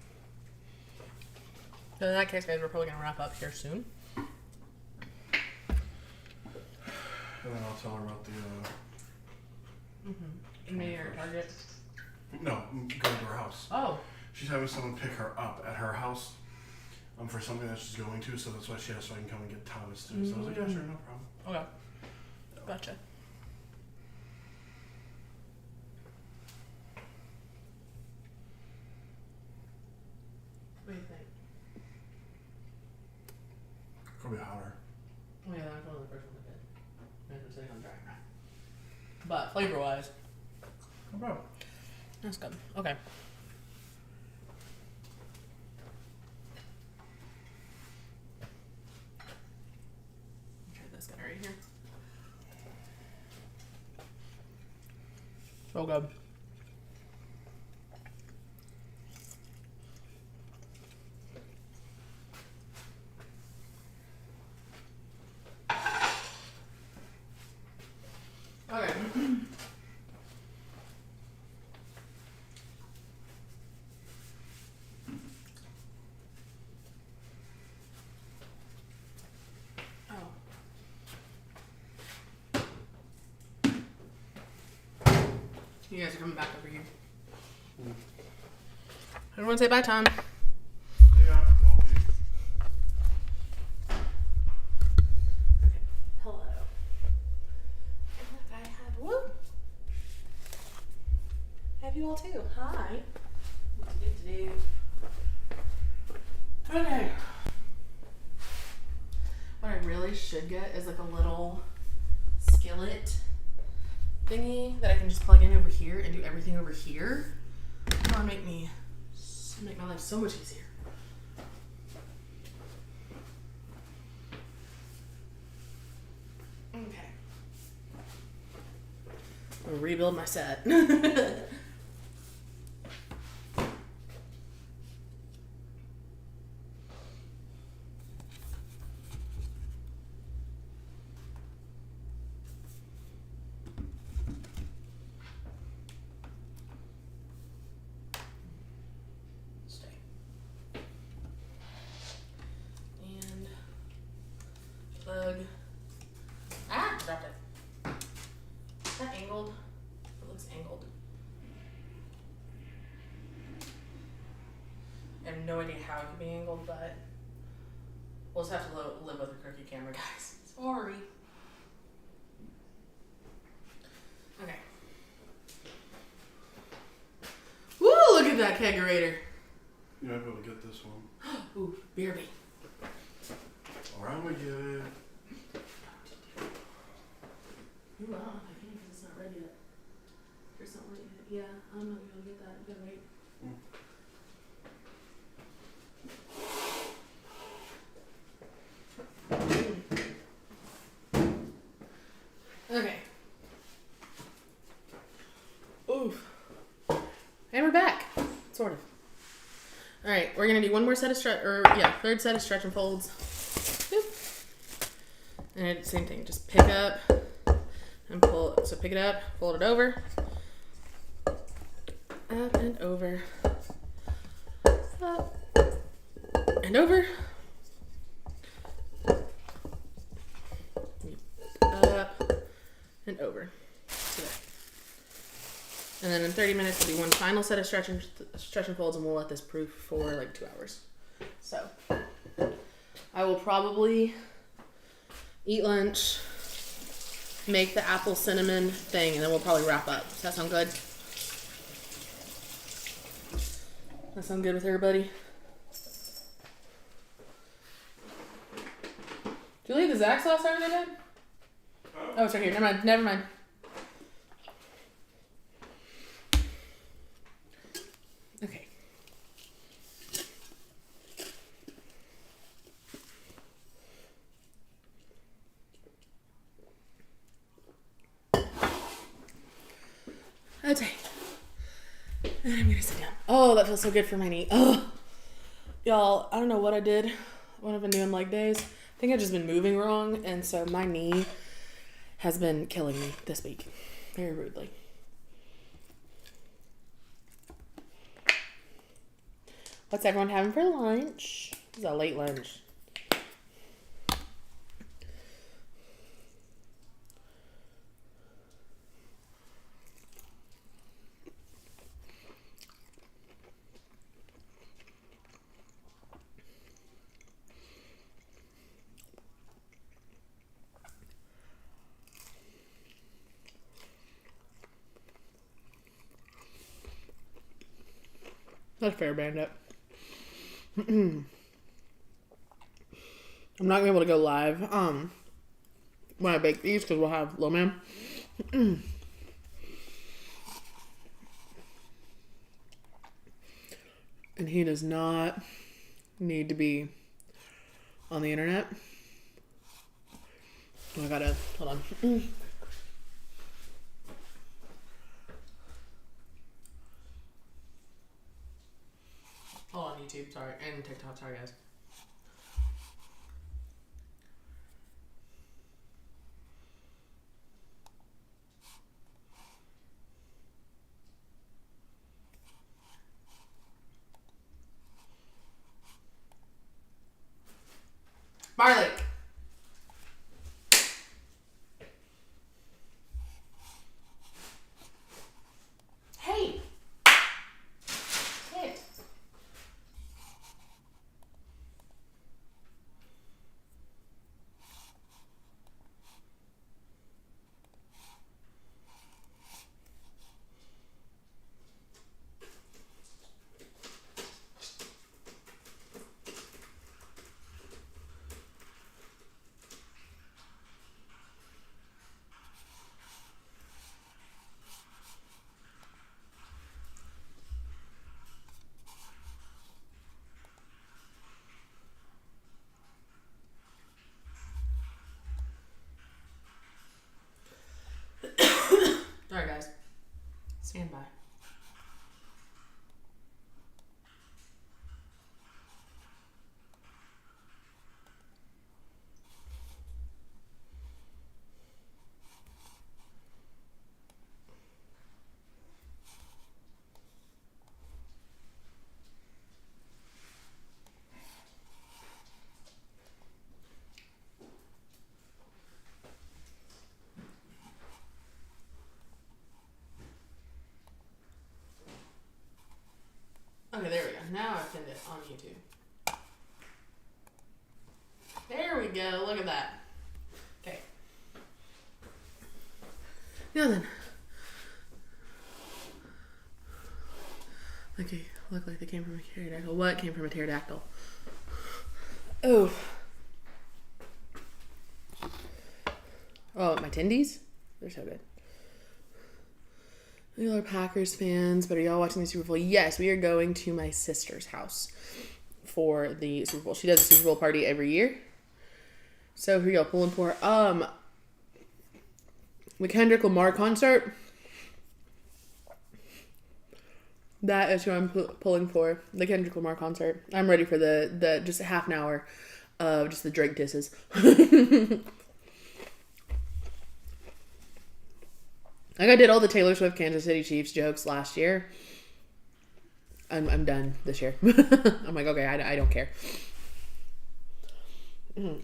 [SPEAKER 1] So in that case, guys, we're probably gonna wrap up here soon.
[SPEAKER 2] And then I'll tell her about the,
[SPEAKER 1] Me or Target.
[SPEAKER 2] no, going to her house.
[SPEAKER 1] Oh.
[SPEAKER 2] She's having someone pick her up at her house for something that she's going to, so that's why she asked so I can come and get Thomas too. So I was like, yeah, sure, no problem.
[SPEAKER 1] Okay. Gotcha. What do you think?
[SPEAKER 2] Could be hotter.
[SPEAKER 1] Oh yeah, that's one of the first ones I did. And it's sitting on dry rack. But flavor wise,
[SPEAKER 2] No problem.
[SPEAKER 1] that's good. Okay. So good. Okay. Oh. You guys are coming back over here. Everyone say bye, Tom.
[SPEAKER 2] Yeah. Okay.
[SPEAKER 1] Okay. Hello. Look, I have woo. I have you all too. Hi. What to do? Okay. What I really should get is like a little skillet thingy that I can just plug in over here and do everything over here. That would make my life so much easier. Okay. I'm gonna rebuild my set. Stay. And plug. Ah, I dropped it. Is that angled? It looks angled. I have no idea how it could be angled, but we'll just have to live with a crooked camera, guys. Sorry. Okay. Woo! Look at that kegerator.
[SPEAKER 2] You might be able to get this one.
[SPEAKER 1] Ooh, BRB.
[SPEAKER 2] Or I'm gonna get it.
[SPEAKER 1] Ooh, I don't know if I can because it's not ready yet. There's something right here. Yeah, I'm not gonna be able to get that. You gotta wait. Okay. Oof. And we're back. Sort of. Alright, we're gonna do one more set of third set of stretch and folds. Boop. And same thing, just pick up and pull. So pick it up, fold it over, up and over, up and over, up and over. So there. And then in 30 minutes we'll do one final set of stretch and folds, and we'll let this proof for like 2 hours. So I will probably eat lunch, make the apple cinnamon thing, and then we'll probably wrap up. Does that sound good? That sound good with everybody? Did you leave the Zax sauce over there, Dad? Oh, it's right here. Never mind. Okay. Okay. And I'm gonna sit down. Oh, that feels so good for my knee. Oh, y'all, I don't know what I did when I've been doing leg days. I think I've just been moving wrong, and so my knee has been killing me this week, very rudely. What's everyone having for lunch? This is a late lunch. That's fair, Bandit. I'm not gonna be able to go live when I bake these because we'll have low man. And he does not need to be on the internet. Oh, I gotta hold on. YouTube. Sorry, and TikTok. Sorry, guys. Marley. Hey. Sit. Alright, guys. Stand by. Okay, there we go. Now I've pinned it on YouTube. There we go. Look at that. Okay. Now then. Okay, look like they came from a pterodactyl. What came from a pterodactyl? Oh. Oh, my tendies? They're so good. Y'all are Packers fans, but are y'all watching the Super Bowl? Yes, we are going to my sister's house for the Super Bowl. She does a Super Bowl party every year. So who y'all pulling for? The Kendrick Lamar concert. That is who I'm pulling for. The Kendrick Lamar concert. I'm ready for the just a half an hour of just the Drake disses. Like I did all the Taylor Swift Kansas City Chiefs jokes last year. I'm done this year. I'm like, okay, I don't care.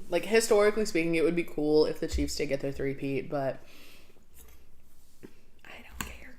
[SPEAKER 1] Like, historically speaking, it would be cool if the Chiefs did get their three-peat, but I don't care.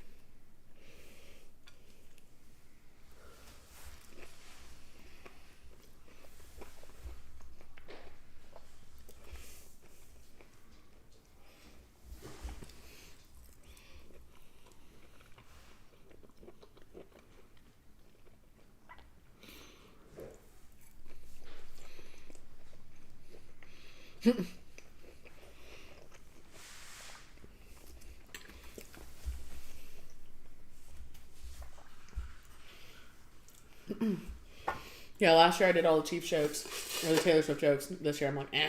[SPEAKER 1] Yeah, last year I did all the Chiefs jokes, or the Taylor Swift jokes. This year I'm like, eh.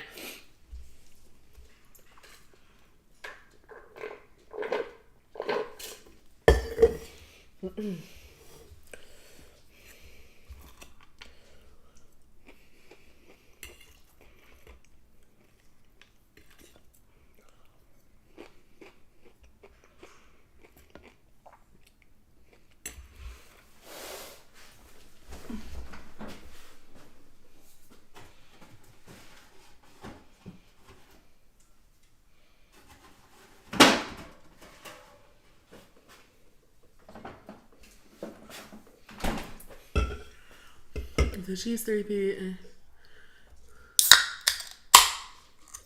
[SPEAKER 1] The Chiefs three-peat.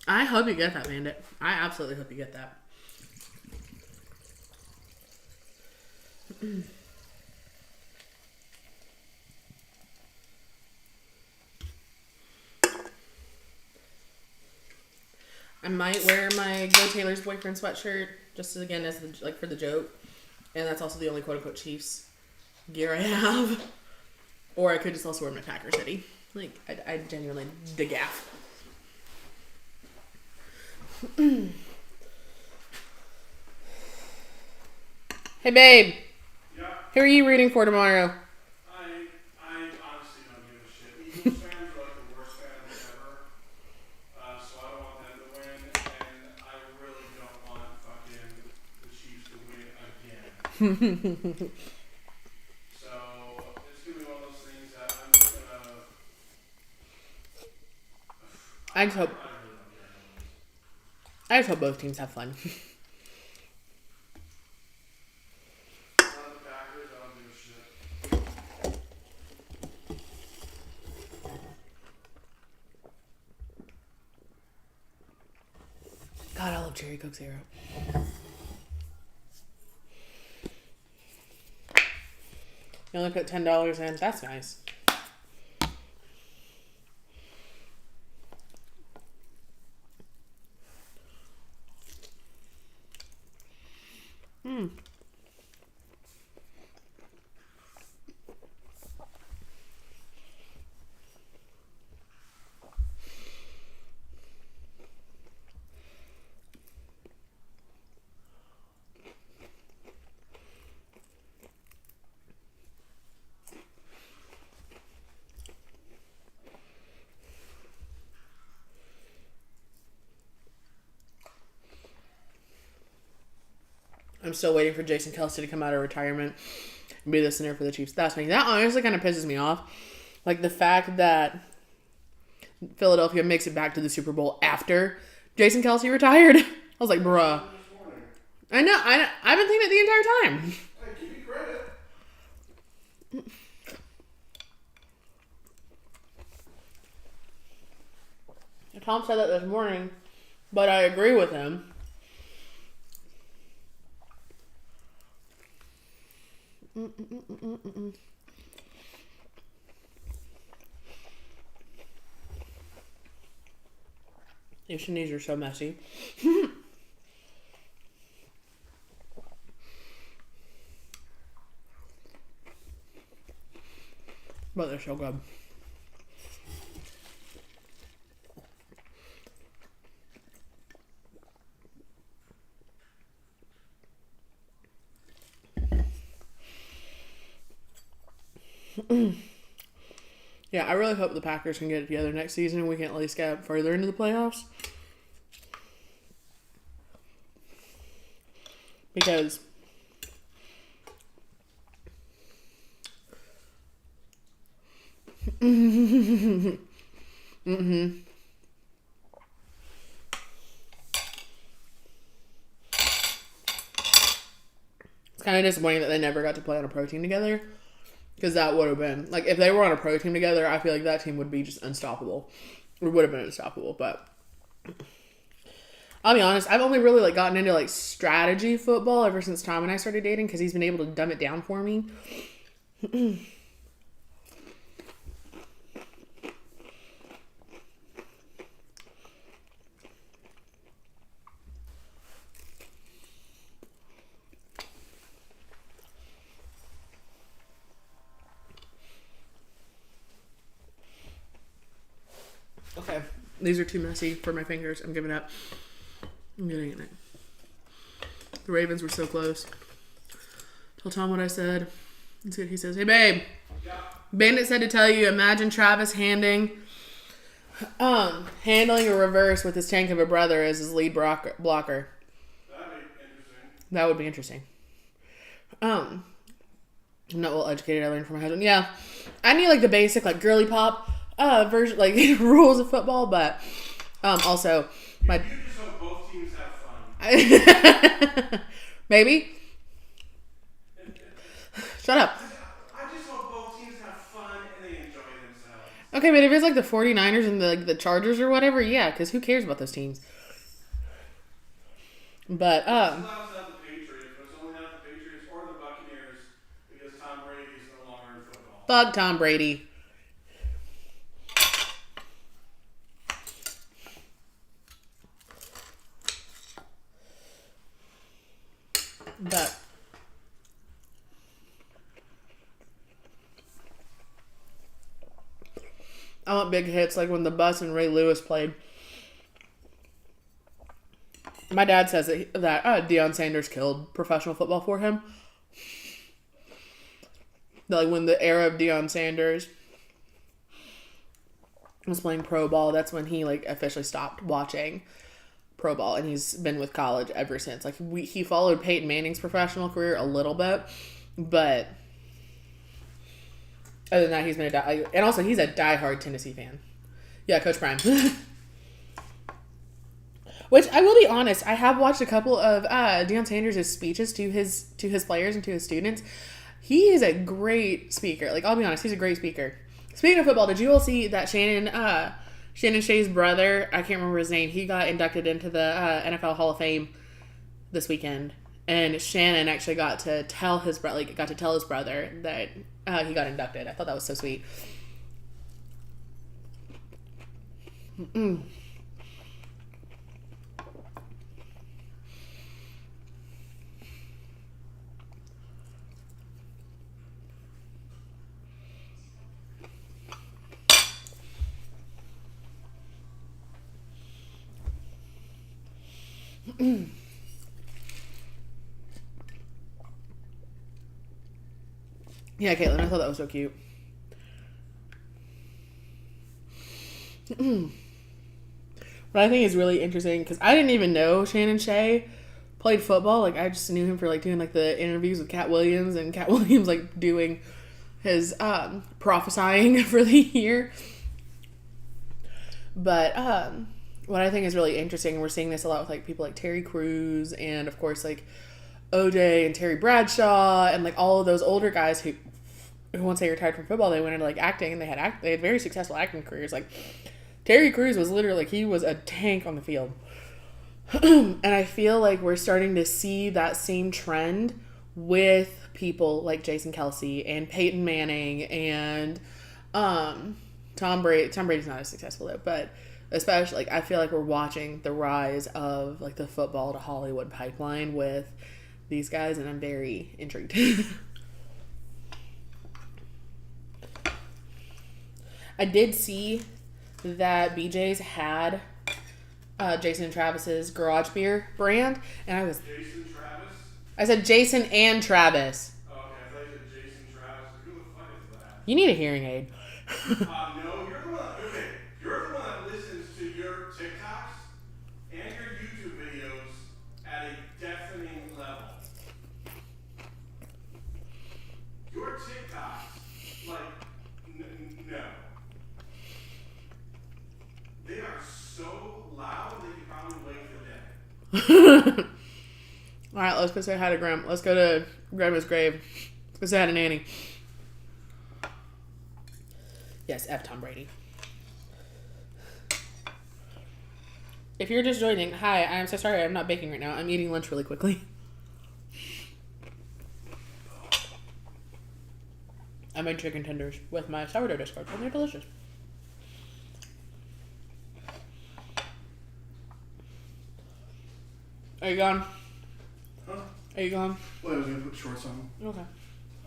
[SPEAKER 1] I hope you get that, Bandit. I absolutely hope you get that. I might wear my Go Taylor's boyfriend sweatshirt just again as the, like for the joke, and that's also the only quote unquote Chiefs gear I have. Or I could just also wear my Packers hoodie. Like I genuinely dig gaff. Hey babe.
[SPEAKER 2] Yeah.
[SPEAKER 1] Who are you rooting for tomorrow?
[SPEAKER 2] I honestly don't Eagles fans are like the worst fans ever. So I don't want them to win, and I really don't want fucking the Chiefs to win again. So it's gonna be one of those things that I'm just gonna.
[SPEAKER 1] I just hope.
[SPEAKER 2] I really don't care who wins.
[SPEAKER 1] I just hope both teams have fun.
[SPEAKER 2] One of the Packers, I don't give a shit.
[SPEAKER 1] God, I love cherry Coke Zero. You only put $10 in. That's nice. I'm still waiting for Jason Kelce to come out of retirement and be the center for the Chiefs. That's me. That honestly kind of pisses me off. Like the fact that Philadelphia makes it back to the Super Bowl after Jason Kelce retired. I was like, bruh. I know. I've been thinking it the entire time.
[SPEAKER 2] Hey, give me credit.
[SPEAKER 1] Tom said that this morning, but I agree with him. Your knees are so messy. But they're so good. Yeah, I really hope the Packers can get it together next season and we can at least get further into the playoffs. Because it's kind of disappointing that they never got to play on a pro team together. Because that would have been, like, if they were on a pro team together, I feel like that team would be just unstoppable. It would have been unstoppable, but I'll be honest, I've only really, like, gotten into, like, strategy football ever since Tom and I started dating, because he's been able to dumb it down for me. Okay, these are too messy for my fingers. I'm giving up. I'm getting it. The Ravens were so close. Tell Tom what I said. Let's see what he says. Hey, babe.
[SPEAKER 2] Yeah.
[SPEAKER 1] Bandit said to tell you, imagine Travis handling a reverse with his tank of a brother as his lead blocker.
[SPEAKER 2] That'd be interesting.
[SPEAKER 1] That would be interesting. I'm not well educated. I learned from my husband. Yeah, I need like the basic like girly pop version, like rules of football, but also my.
[SPEAKER 2] You just hope both teams have fun.
[SPEAKER 1] Maybe. Shut up.
[SPEAKER 2] I just hope both teams have fun and they enjoy themselves.
[SPEAKER 1] Okay, but if it's like the 49ers and the Chargers or whatever, yeah, because who cares about those teams? But
[SPEAKER 2] It's allowed to have the Patriots, but it's only not the Patriots or the Buccaneers because Tom Brady is no longer in football.
[SPEAKER 1] fuck Tom Brady. But I want big hits like when the Bus and Ray Lewis played. My dad says that Deion Sanders killed professional football for him. Like when the era of Deion Sanders was playing pro ball, that's when he like officially stopped watching pro ball, and he's been with college ever since. Like he followed Peyton Manning's professional career a little bit, but other than that, he's been and also he's a diehard Tennessee fan. Yeah, Coach Prime. Which I will be honest, I have watched a couple of Deion Sanders' speeches to his players and to his students. He is a great speaker. Like, I'll be honest, he's a great speaker. Speaking of football, did you all see that Shannon Shea's brother, I can't remember his name, he got inducted into the NFL Hall of Fame this weekend, and Shannon actually got to tell his brother that he got inducted. I thought that was so sweet. Yeah, Caitlin, I thought that was so cute. What I think is really interesting, because I didn't even know Shannon Shea played football. Like, I just knew him for, like, doing, like, the interviews with Cat Williams, and Cat Williams, like, doing his prophesying for the year. But what I think is really interesting, we're seeing this a lot with, like, people like Terry Crews, and, of course, like, OJ and Terry Bradshaw, and, like, all of those older guys who once they retired from football, they went into, like, acting, and they had very successful acting careers. Like, Terry Crews was literally, like, he was a tank on the field. And I feel like we're starting to see that same trend with people like Jason Kelce and Peyton Manning and Tom Brady. Tom Brady's not as successful, though, but especially, like, I feel like we're watching the rise of, like, the football to Hollywood pipeline with these guys, and I'm very intrigued. I did see that BJ's had Jason and Travis's garage beer brand, and I was...
[SPEAKER 2] Jason Travis?
[SPEAKER 1] I said Jason and Travis.
[SPEAKER 2] Oh, okay, I thought you said Jason Travis. Who the fuck is that?
[SPEAKER 1] You need a hearing aid.
[SPEAKER 2] No, you're the one. Okay, you're the one that listens to your TikToks and your YouTube videos at a deafening level. Your TikToks, like, no. They are so loud they could probably wake the dead.
[SPEAKER 1] All right, let's go say hi to Grandma. Let's go to Grandma's grave. Let's go say hi to Nanny. Yes, F Tom Brady. If you're just joining, hi, I'm so sorry I'm not baking right now. I'm eating lunch really quickly. I made chicken tenders with my sourdough discard, and they're delicious. Are you gone?
[SPEAKER 2] Huh?
[SPEAKER 1] Are you gone?
[SPEAKER 2] Well, I was gonna put shorts on.
[SPEAKER 1] Okay.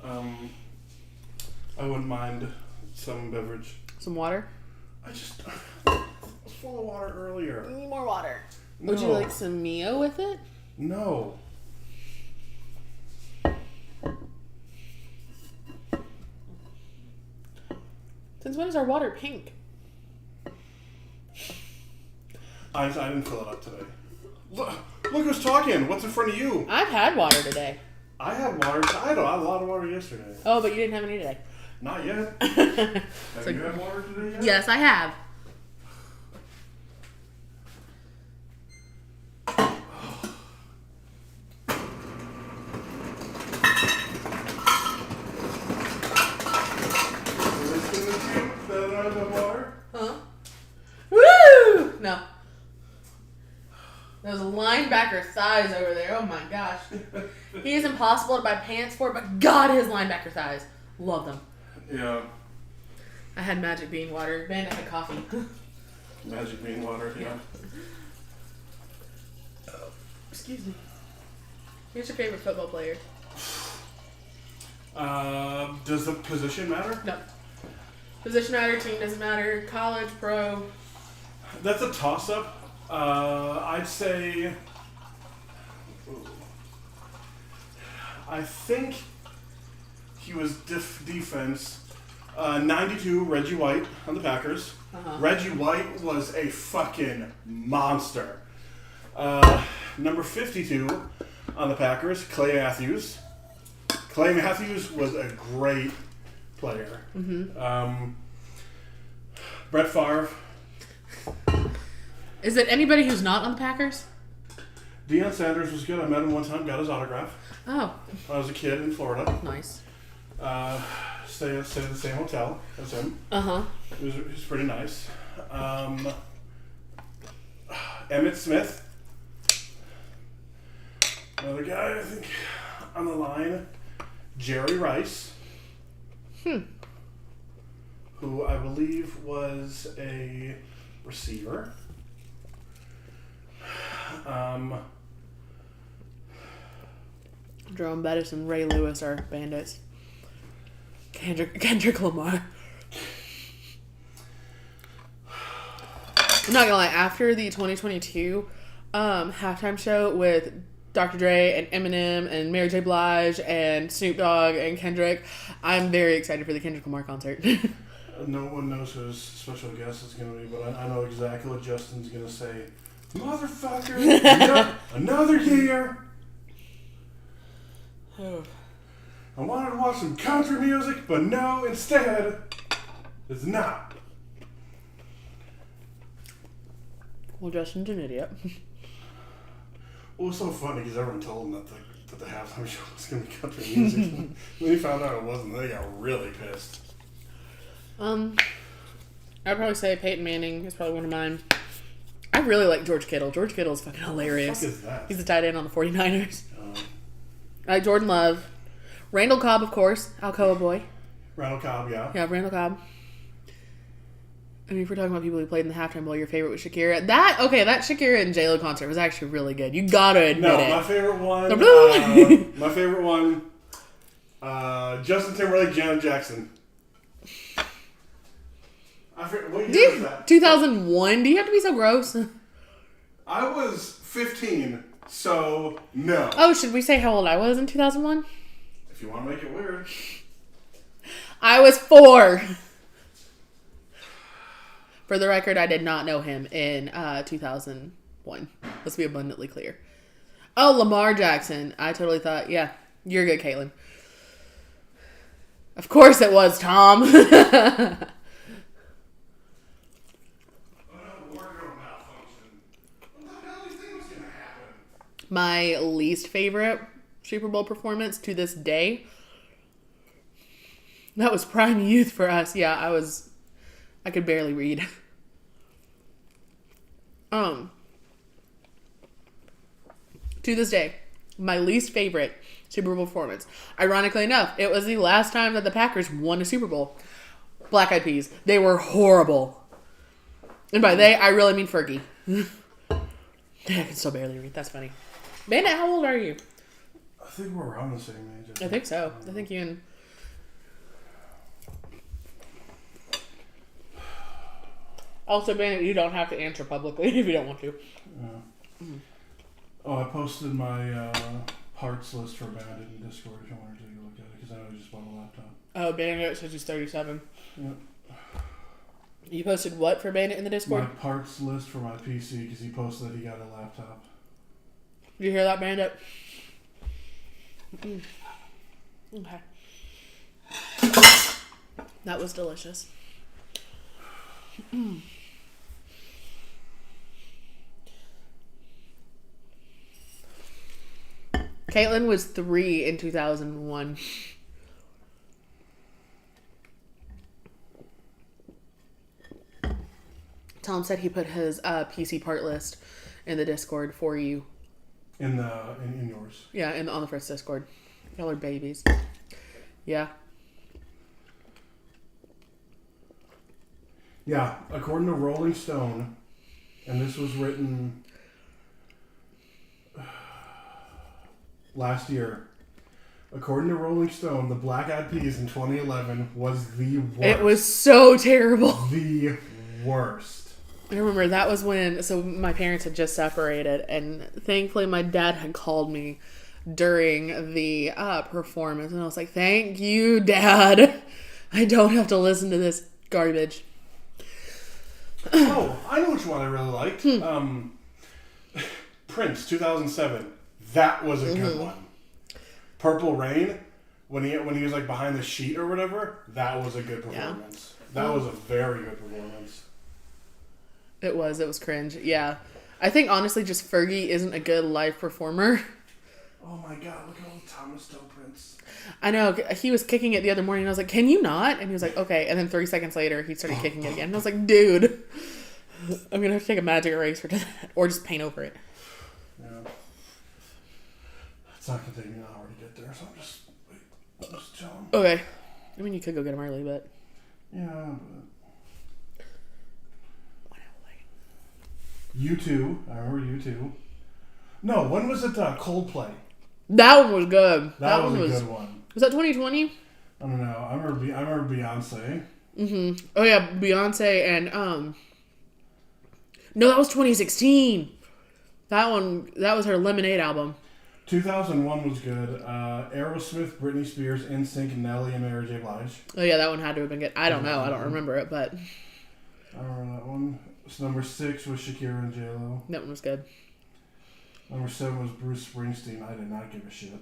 [SPEAKER 2] I wouldn't mind some beverage.
[SPEAKER 1] Some water?
[SPEAKER 2] I was full of water earlier.
[SPEAKER 1] You need more water.
[SPEAKER 2] No.
[SPEAKER 1] Would you like some Mio with it?
[SPEAKER 2] No.
[SPEAKER 1] Since when is our water pink?
[SPEAKER 2] I didn't fill it up today. Look who's talking. What's in front of you?
[SPEAKER 1] I've had water today.
[SPEAKER 2] I had water. I had a lot of water yesterday.
[SPEAKER 1] Oh, but you didn't have any today.
[SPEAKER 2] Not yet. Have you had water today yet?
[SPEAKER 1] Yes, I have. Huh? Woo! No. Those linebacker thighs over there. Oh my gosh. He is impossible to buy pants for, but God, his linebacker thighs. Love them.
[SPEAKER 2] Yeah.
[SPEAKER 1] I had Magic Bean water. Ben, I had coffee.
[SPEAKER 2] Magic Bean water, yeah.
[SPEAKER 1] Excuse me. Who's your favorite football player?
[SPEAKER 2] Does the position matter?
[SPEAKER 1] No. Position matter, team doesn't matter, college, pro.
[SPEAKER 2] That's a toss-up. I'd say... I think he was defense. 92, Reggie White on the Packers.
[SPEAKER 1] Uh-huh.
[SPEAKER 2] Reggie White was a fucking monster. Number 52 on the Packers, Clay Matthews. Clay Matthews was a great player.
[SPEAKER 1] Mm-hmm.
[SPEAKER 2] Brett Favre.
[SPEAKER 1] Is it anybody who's not on the Packers?
[SPEAKER 2] Deion Sanders was good. I met him one time, got his autograph.
[SPEAKER 1] Oh,
[SPEAKER 2] When I was a kid in Florida.
[SPEAKER 1] nice.
[SPEAKER 2] Stayed at the same hotel as him.
[SPEAKER 1] Uh-huh.
[SPEAKER 2] He was pretty nice. Emmitt Smith. Another guy, I think, on the line. Jerry Rice. Who I believe was a receiver.
[SPEAKER 1] Jerome Bettis and Ray Lewis are bandits. Kendrick Lamar. I'm not gonna lie, after the 2022 halftime show with Dr. Dre and Eminem and Mary J. Blige and Snoop Dogg and Kendrick, I'm very excited for the Kendrick Lamar concert.
[SPEAKER 2] No one knows who his special guest is going to be, but I know exactly what Justin's going to say. Motherfucker, another year. I wanted to watch some country music, but no, instead, it's not.
[SPEAKER 1] Well, Justin's an idiot.
[SPEAKER 2] Well, it was so funny because everyone told him that the halftime show was going to be country music. When he found out it wasn't, they got really pissed.
[SPEAKER 1] I'd probably say Peyton Manning is probably one of mine. I really like George Kittle. George Kittle is fucking hilarious.
[SPEAKER 2] What the fuck is that?
[SPEAKER 1] He's the tight end on the 49ers. I like Jordan Love. Randall Cobb, of course. Alcoa boy.
[SPEAKER 2] Randall Cobb, yeah.
[SPEAKER 1] Yeah, Randall Cobb. I mean, if we're talking about people who played in the halftime bowl, your favorite was Shakira. That Shakira and J-Lo concert was actually really good. You gotta admit it.
[SPEAKER 2] My favorite one. My favorite one. Justin Timberlake, Janet Jackson. I forget, what year was that?
[SPEAKER 1] 2001. Do you have to be so gross?
[SPEAKER 2] I was 15, so no.
[SPEAKER 1] Oh, should we say how old I was in 2001?
[SPEAKER 2] If you want to make it weird.
[SPEAKER 1] I was 4. For the record, I did not know him in 2001. Let's be abundantly clear. Oh, Lamar Jackson. I totally thought, yeah, you're good, Caitlin. Of course it was, Tom. My least favorite Super Bowl performance to this day. That was prime youth for us. Yeah, I could barely read. To this day, my least favorite Super Bowl performance. Ironically enough, it was the last time that the Packers won a Super Bowl. Black Eyed Peas. They were horrible. And by they, I really mean Fergie. I can still barely read. That's funny. Bandit, how old are you?
[SPEAKER 2] I think we're around the same age.
[SPEAKER 1] I think so. I think you and... Also, Bandit, you don't have to answer publicly if you don't want to.
[SPEAKER 2] Oh, I posted my parts list for Bandit in Discord if you want to take a look at it, because I know I just bought a laptop.
[SPEAKER 1] Oh, Bandit says he's 37.
[SPEAKER 2] Yep.
[SPEAKER 1] You posted what for Bandit in the Discord?
[SPEAKER 2] My parts list for my PC, because he posted that he got a laptop.
[SPEAKER 1] Did you hear that, Bandit? Okay. That was delicious. Caitlin was 3 in 2001. Tom said he put his PC part list in the Discord for you.
[SPEAKER 2] In yours.
[SPEAKER 1] Yeah, on the first Discord. Y'all are babies. Yeah.
[SPEAKER 2] Yeah, according to Rolling Stone, and this was written last year. According to Rolling Stone, the Black Eyed Peas in 2011 was the worst.
[SPEAKER 1] It was so terrible.
[SPEAKER 2] The worst.
[SPEAKER 1] I remember that was when, so my parents had just separated, and thankfully my dad had called me during the performance, and I was like, thank you, Dad. I don't have to listen to this garbage.
[SPEAKER 2] Oh, I know which one I really liked. Prince, 2007. That was a good one. Purple Rain, when he was like behind the sheet or whatever, that was a good performance. That was a very good performance.
[SPEAKER 1] It was cringe. Yeah. I think honestly just Fergie isn't a good live performer.
[SPEAKER 2] Oh my god, look at all Thomas Doe Prince.
[SPEAKER 1] I know, he was kicking it the other morning and I was like, can you not? And he was like, okay. And then 30 seconds later, he started kicking it again. And I was like, dude, I'm going to have to take a magic eraser to that. Or just paint over it.
[SPEAKER 2] Yeah. It's not going to take me an hour to get there, so I'm just chilling.
[SPEAKER 1] Okay. I mean, you could go get them early, but...
[SPEAKER 2] Yeah, but... U2. I remember U2. No, when was it Coldplay?
[SPEAKER 1] That one was good.
[SPEAKER 2] That was a good one.
[SPEAKER 1] Was that 2020?
[SPEAKER 2] I don't know. I remember Beyonce.
[SPEAKER 1] Mm-hmm. Oh, yeah, Beyonce and... No, that was 2016. That was her Lemonade album.
[SPEAKER 2] 2001 was good. Aerosmith, Britney Spears, NSYNC, Nelly, and Mary J. Blige.
[SPEAKER 1] Oh, yeah, that one had to have been good. I don't know. I don't remember it, but...
[SPEAKER 2] I remember that one. So number 6 was Shakira and J-Lo.
[SPEAKER 1] That one was good.
[SPEAKER 2] Number 7 was Bruce Springsteen. I did not give a shit.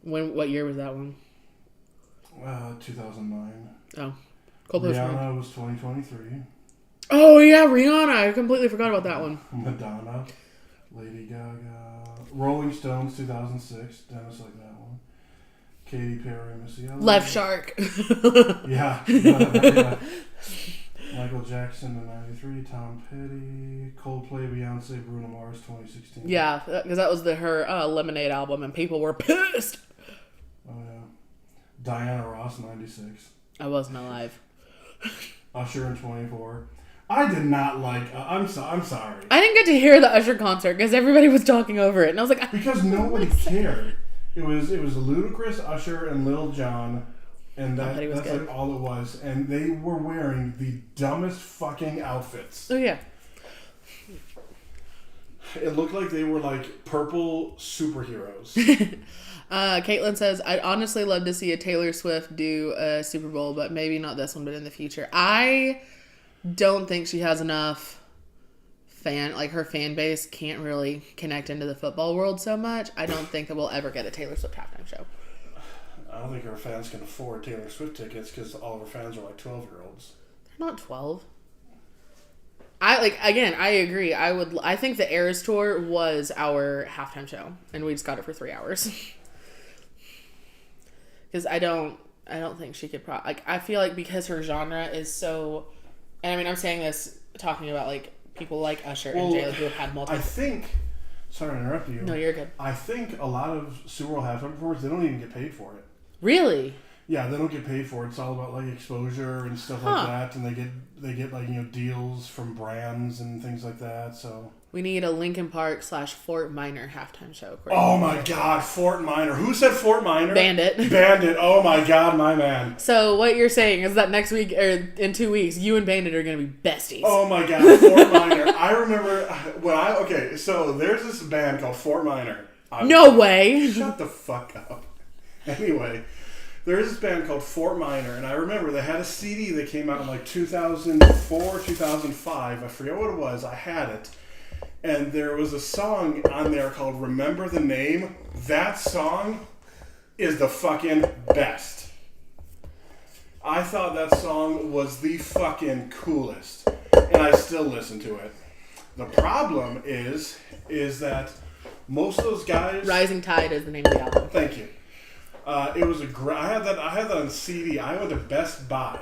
[SPEAKER 1] What year was that one?
[SPEAKER 2] 2009.
[SPEAKER 1] Oh. Coldplay
[SPEAKER 2] Rihanna was 2023.
[SPEAKER 1] Oh, yeah, Rihanna. I completely forgot about that one.
[SPEAKER 2] Madonna. Lady Gaga. Rolling Stones, 2006. Dennis liked that one. Katy Perry, Missy Elliott.
[SPEAKER 1] Left Shark.
[SPEAKER 2] Yeah. Yeah. Michael Jackson in 93. Tom Petty. Coldplay, Beyonce, Bruno Mars, 2016.
[SPEAKER 1] Yeah, because that was her Lemonade album, and people were pissed.
[SPEAKER 2] Oh, yeah. Diana Ross, 96.
[SPEAKER 1] I wasn't alive.
[SPEAKER 2] Usher in 24. I did not like... I'm sorry.
[SPEAKER 1] I didn't get to hear the Usher concert because everybody was talking over it, and I was like...
[SPEAKER 2] Because nobody cared. It was Ludacris, Usher, and Lil Jon, and that's like all it was. And they were wearing the dumbest fucking outfits.
[SPEAKER 1] Oh, yeah.
[SPEAKER 2] It looked like they were like purple superheroes.
[SPEAKER 1] Caitlin says, I'd honestly love to see a Taylor Swift do a Super Bowl, but maybe not this one, but in the future. I don't think she has enough her fan base can't really connect into the football world so much. I don't think that we'll ever get a Taylor Swift halftime show.
[SPEAKER 2] I don't think our fans can afford Taylor Swift tickets because all of our fans are like 12-year-olds.
[SPEAKER 1] They're not 12. I agree. I think the Eras Tour was our halftime show, and we just got it for 3 hours. Because I don't think she could I feel like because her genre is so, and I mean I'm saying this talking about like people like Usher and J-Lo who have had multiple.
[SPEAKER 2] Sorry to interrupt you.
[SPEAKER 1] No, you're good.
[SPEAKER 2] I think a lot of Super Bowl halftime performers, they don't even get paid for it.
[SPEAKER 1] Really?
[SPEAKER 2] Yeah, they don't get paid for it. It's all about like exposure and stuff like that, and they get like deals from brands and things like that. So
[SPEAKER 1] we need a Linkin Park / Fort Minor halftime show.
[SPEAKER 2] Oh my God, Fort Minor! Who said Fort Minor?
[SPEAKER 1] Bandit.
[SPEAKER 2] Oh my God, my man.
[SPEAKER 1] So what you're saying is that next week or in 2 weeks, you and Bandit are gonna be besties.
[SPEAKER 2] Oh my God, Fort Minor! I remember so there's this band called Fort Minor.
[SPEAKER 1] No way.
[SPEAKER 2] Shut the fuck up. Anyway. There is this band called Fort Minor, and I remember they had a CD that came out in like 2004, 2005. I forget what it was. I had it. And there was a song on there called Remember the Name. That song is the fucking best. I thought that song was the fucking coolest. And I still listen to it. The problem is that most of those guys...
[SPEAKER 1] Rising Tide is the name of the album.
[SPEAKER 2] Thank you. It was I had that on CD. I went to Best Buy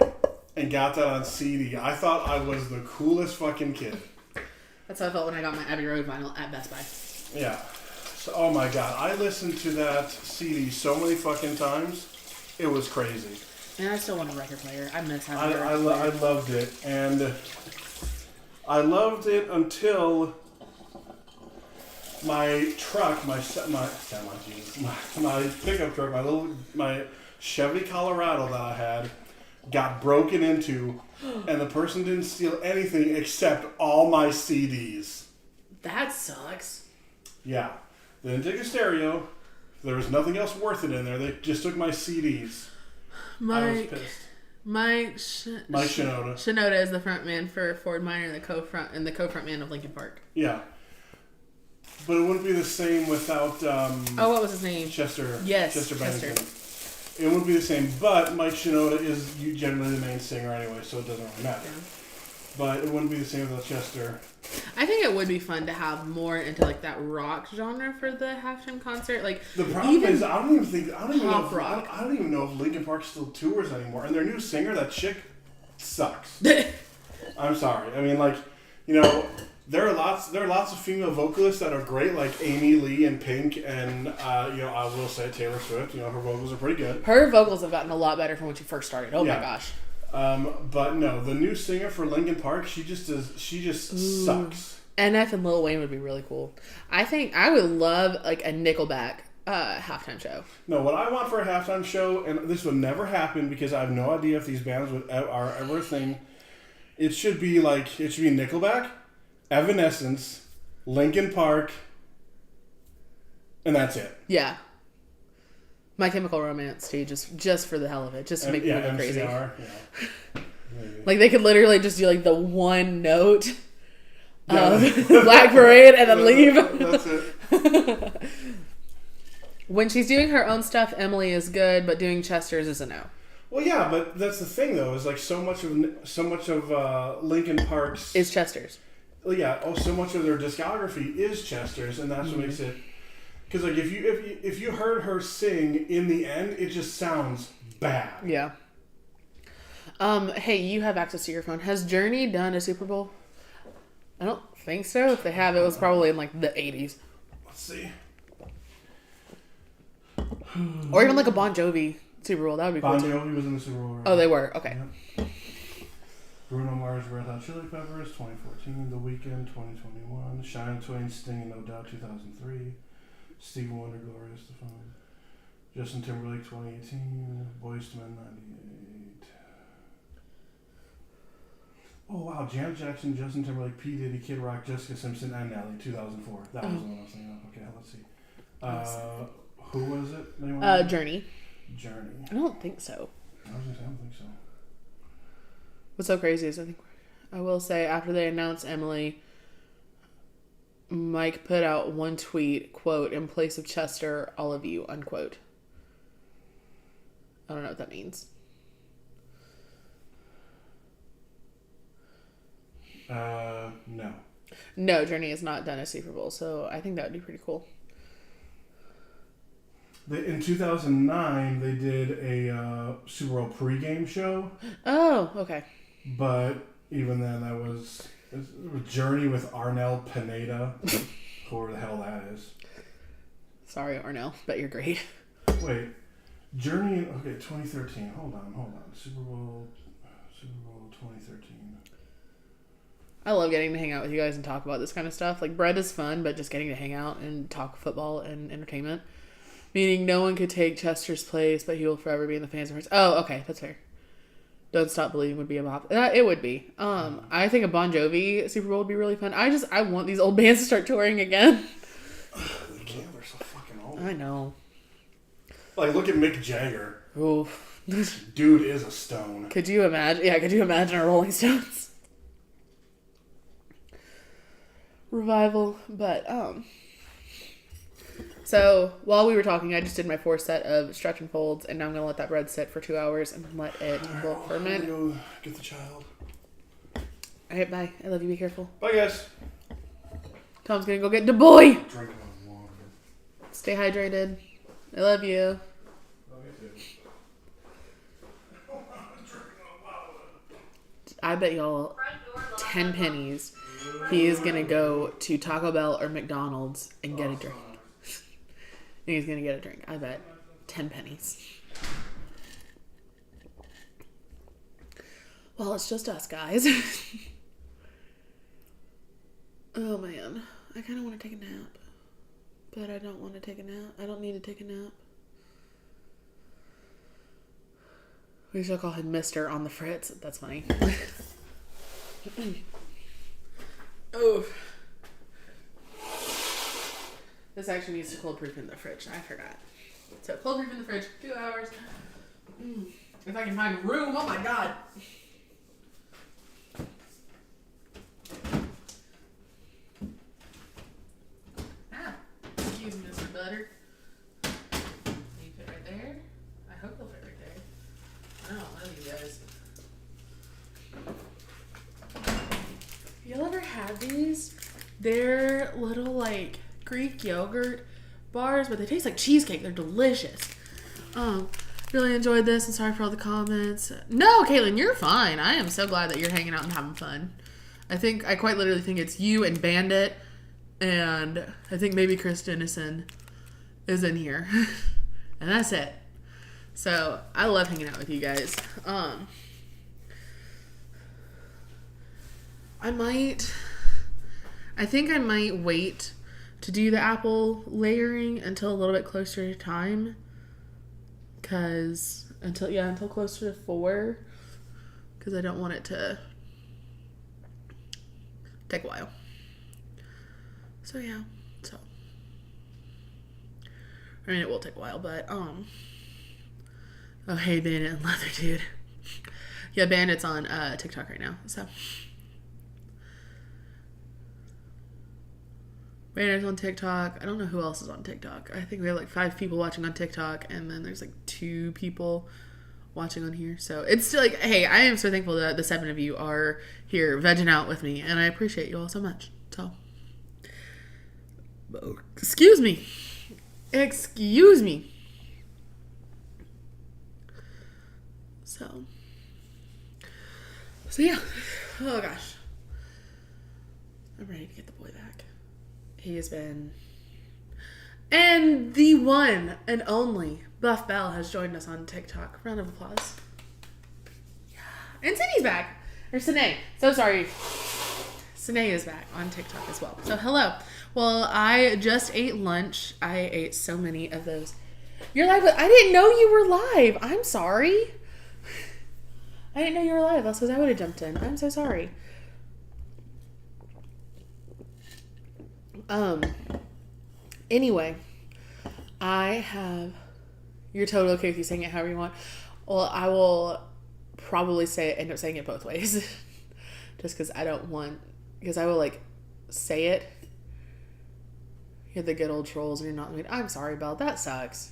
[SPEAKER 2] and got that on CD. I thought I was the coolest fucking kid.
[SPEAKER 1] That's how I felt when I got my Abbey Road vinyl at Best Buy.
[SPEAKER 2] Yeah. So, oh my God, I listened to that CD so many fucking times. It was crazy.
[SPEAKER 1] And I still want a record player. I miss having a
[SPEAKER 2] I
[SPEAKER 1] record player.
[SPEAKER 2] I loved it, and I loved it until my truck, my pickup truck, my Chevy Colorado that I had got broken into, and the person didn't steal anything except all my CDs.
[SPEAKER 1] That sucks.
[SPEAKER 2] Yeah. They didn't take a stereo. There was nothing else worth it in there. They just took my CDs. I was pissed.
[SPEAKER 1] Mike
[SPEAKER 2] Shinoda.
[SPEAKER 1] Shinoda is the front man for Ford Minor and the co-front man of Linkin Park.
[SPEAKER 2] Yeah. But it wouldn't be the same without
[SPEAKER 1] What was his name?
[SPEAKER 2] Chester.
[SPEAKER 1] Yes,
[SPEAKER 2] Chester Bennington.
[SPEAKER 1] Chester.
[SPEAKER 2] It wouldn't be the same, but Mike Shinoda is generally the main singer anyway, so it doesn't really matter.
[SPEAKER 1] Yeah.
[SPEAKER 2] But it wouldn't be the same without Chester.
[SPEAKER 1] I think it would be fun to have more into like that rock genre for the halftime concert. Like
[SPEAKER 2] The problem is, I don't even
[SPEAKER 1] pop rock.
[SPEAKER 2] I don't even know if Linkin Park still tours anymore. And their new singer, that chick, sucks. I'm sorry. I mean, like, you know, there are lots of female vocalists that are great, like Amy Lee and Pink, and you know, I will say Taylor Swift. You know, her vocals are pretty good.
[SPEAKER 1] Her vocals have gotten a lot better from when she first started. Oh
[SPEAKER 2] Yeah.
[SPEAKER 1] my gosh.
[SPEAKER 2] But no, the new singer for Linkin Park, she just sucks.
[SPEAKER 1] NF and Lil Wayne would be really cool. I think I would love like a Nickelback halftime show.
[SPEAKER 2] No, what I want for a halftime show, and this would never happen because I have no idea if these bands are ever a thing. It should be Nickelback, Evanescence, Linkin Park, and that's it.
[SPEAKER 1] Yeah. My Chemical Romance too, just for the hell of it, just to make me go crazy.
[SPEAKER 2] MCR, yeah. Maybe.
[SPEAKER 1] Like they could literally just do like the one note of Black Parade and then leave.
[SPEAKER 2] That's it.
[SPEAKER 1] When she's doing her own stuff, Emily is good, but doing Chester's is a no.
[SPEAKER 2] Well, yeah, but that's the thing though. Is like so much of Linkin Park's
[SPEAKER 1] Is Chester's.
[SPEAKER 2] Well, yeah. Oh, so much of their discography is Chester's, and that's what makes it. Because like if you heard her sing in the end, it just sounds bad.
[SPEAKER 1] Yeah. Hey, you have access to your phone. Has Journey done a Super Bowl? I don't think so. If they have, it was probably in like the 80s.
[SPEAKER 2] Let's see.
[SPEAKER 1] Or even like a Bon Jovi Super Bowl. That would be cool
[SPEAKER 2] Bon
[SPEAKER 1] too.
[SPEAKER 2] Jovi was in the Super Bowl. Right?
[SPEAKER 1] Oh, they were? Okay.
[SPEAKER 2] Yeah. Bruno Mars, Red Hot Chili Peppers, 2014. The Weeknd, 2021. Shania Twain, Sting, No Doubt, 2003. Stevie Wonder, Gloria Estefan. Justin Timberlake, 2018. Boyz II Men, 98. Oh wow, Janet Jackson, Justin Timberlake, P. Diddy, Kid Rock, Jessica Simpson, and Nelly, 2004. That was the one I was thinking of. Okay, let's see. Who was it? Anyone?
[SPEAKER 1] Journey.
[SPEAKER 2] Journey.
[SPEAKER 1] I don't think so.
[SPEAKER 2] I was gonna say, I don't think so.
[SPEAKER 1] What's so crazy is I will say after they announced Emily, Mike put out one tweet, quote, "In place of Chester, all of you," unquote. I don't know what that means.
[SPEAKER 2] No.
[SPEAKER 1] No, Journey has not done a Super Bowl, so I think that would be pretty cool.
[SPEAKER 2] In 2009, they did a Super Bowl pregame show,
[SPEAKER 1] Oh, okay.
[SPEAKER 2] but even then, it was Journey with Arnel Pineda, whoever the hell that is.
[SPEAKER 1] Sorry, Arnell, but you're great.
[SPEAKER 2] Wait, Journey. Okay, 2013. Hold on. Super Bowl 2013.
[SPEAKER 1] I love getting to hang out with you guys and talk about this kind of stuff. Like, bread is fun, but just getting to hang out and talk football and entertainment. Meaning no one could take Chester's place, but he will forever be in the fans' hearts. Oh, okay, that's fair. Don't Stop Believing would be a bop. It would be. I think a Bon Jovi Super Bowl would be really fun. I want these old bands to start touring again.
[SPEAKER 2] They can't. They're so fucking old.
[SPEAKER 1] I know.
[SPEAKER 2] Like, look at Mick Jagger.
[SPEAKER 1] Oof.
[SPEAKER 2] Dude is a stone.
[SPEAKER 1] Could you imagine? Yeah, could you imagine a Rolling Stones revival? But so while we were talking, I just did my 4 set of stretch and folds, and now I'm gonna let that bread sit for 2 hours and let it boil for a
[SPEAKER 2] I'm gonna
[SPEAKER 1] minute.
[SPEAKER 2] go get the child.
[SPEAKER 1] All right, bye. I love you. Be careful.
[SPEAKER 2] Bye, guys.
[SPEAKER 1] Tom's gonna go get the boy.
[SPEAKER 2] Drink my water.
[SPEAKER 1] Stay hydrated. I love you. I bet y'all
[SPEAKER 3] Front door locked
[SPEAKER 1] 10 pennies he is gonna go to Taco Bell or McDonald's and get a drink. And he's gonna get a drink. I bet 10 pennies. Well, it's just us, guys. Oh man, I kind of want to take a nap, but I don't want to take a nap. I don't need to take a nap. We should call him Mr. on the Fritz. That's funny. Oh. This actually needs to cold proof in the fridge. I forgot. So cold proof in the fridge, 2 hours. If I can find room, oh my god. Ah, excuse me, Mr. Butter. You fit right there? I hope they'll fit right there. I don't know you guys. Y'all ever had these? They're little like Greek yogurt bars, but they taste like cheesecake. They're delicious. Really enjoyed this and sorry for all the comments. No, Caitlin, you're fine. I am so glad that you're hanging out and having fun. I quite literally think it's you and Bandit, and I think maybe Chris Dennison is in here. And that's it. So I love hanging out with you guys. I think I might wait to do the apple layering until a little bit closer to time. Until closer to 4. Because I don't want it to take a while. So yeah. I mean, it will take a while, but oh hey, Bandit and Leather Dude. Yeah, Bandit's on TikTok right now. So Bandit's on TikTok. I don't know who else is on TikTok. I think we have like 5 people watching on TikTok, and then there's like 2 people watching on here. So it's still like, hey, I am so thankful that the 7 of you are here vegging out with me, and I appreciate you all so much. So, excuse me. So yeah. Oh gosh. I'm ready to get the boy back. He has been... And the one and only Buff Bell has joined us on TikTok. Round of applause. Yeah. And Sydney's back. Or Sine. So sorry. Sine is back on TikTok as well. So hello. Well, I just ate lunch. I ate so many of those. You're live, but I didn't know you were live. I'm sorry. I didn't know you were live. Else I would have jumped in. I'm so sorry. Anyway, I have... You're totally okay if you saying it however you want. Well, I will probably end up saying it both ways. Just because I don't want... Because I will, like, say it. You're the good old trolls and you're not... I'm sorry, Belle. That sucks.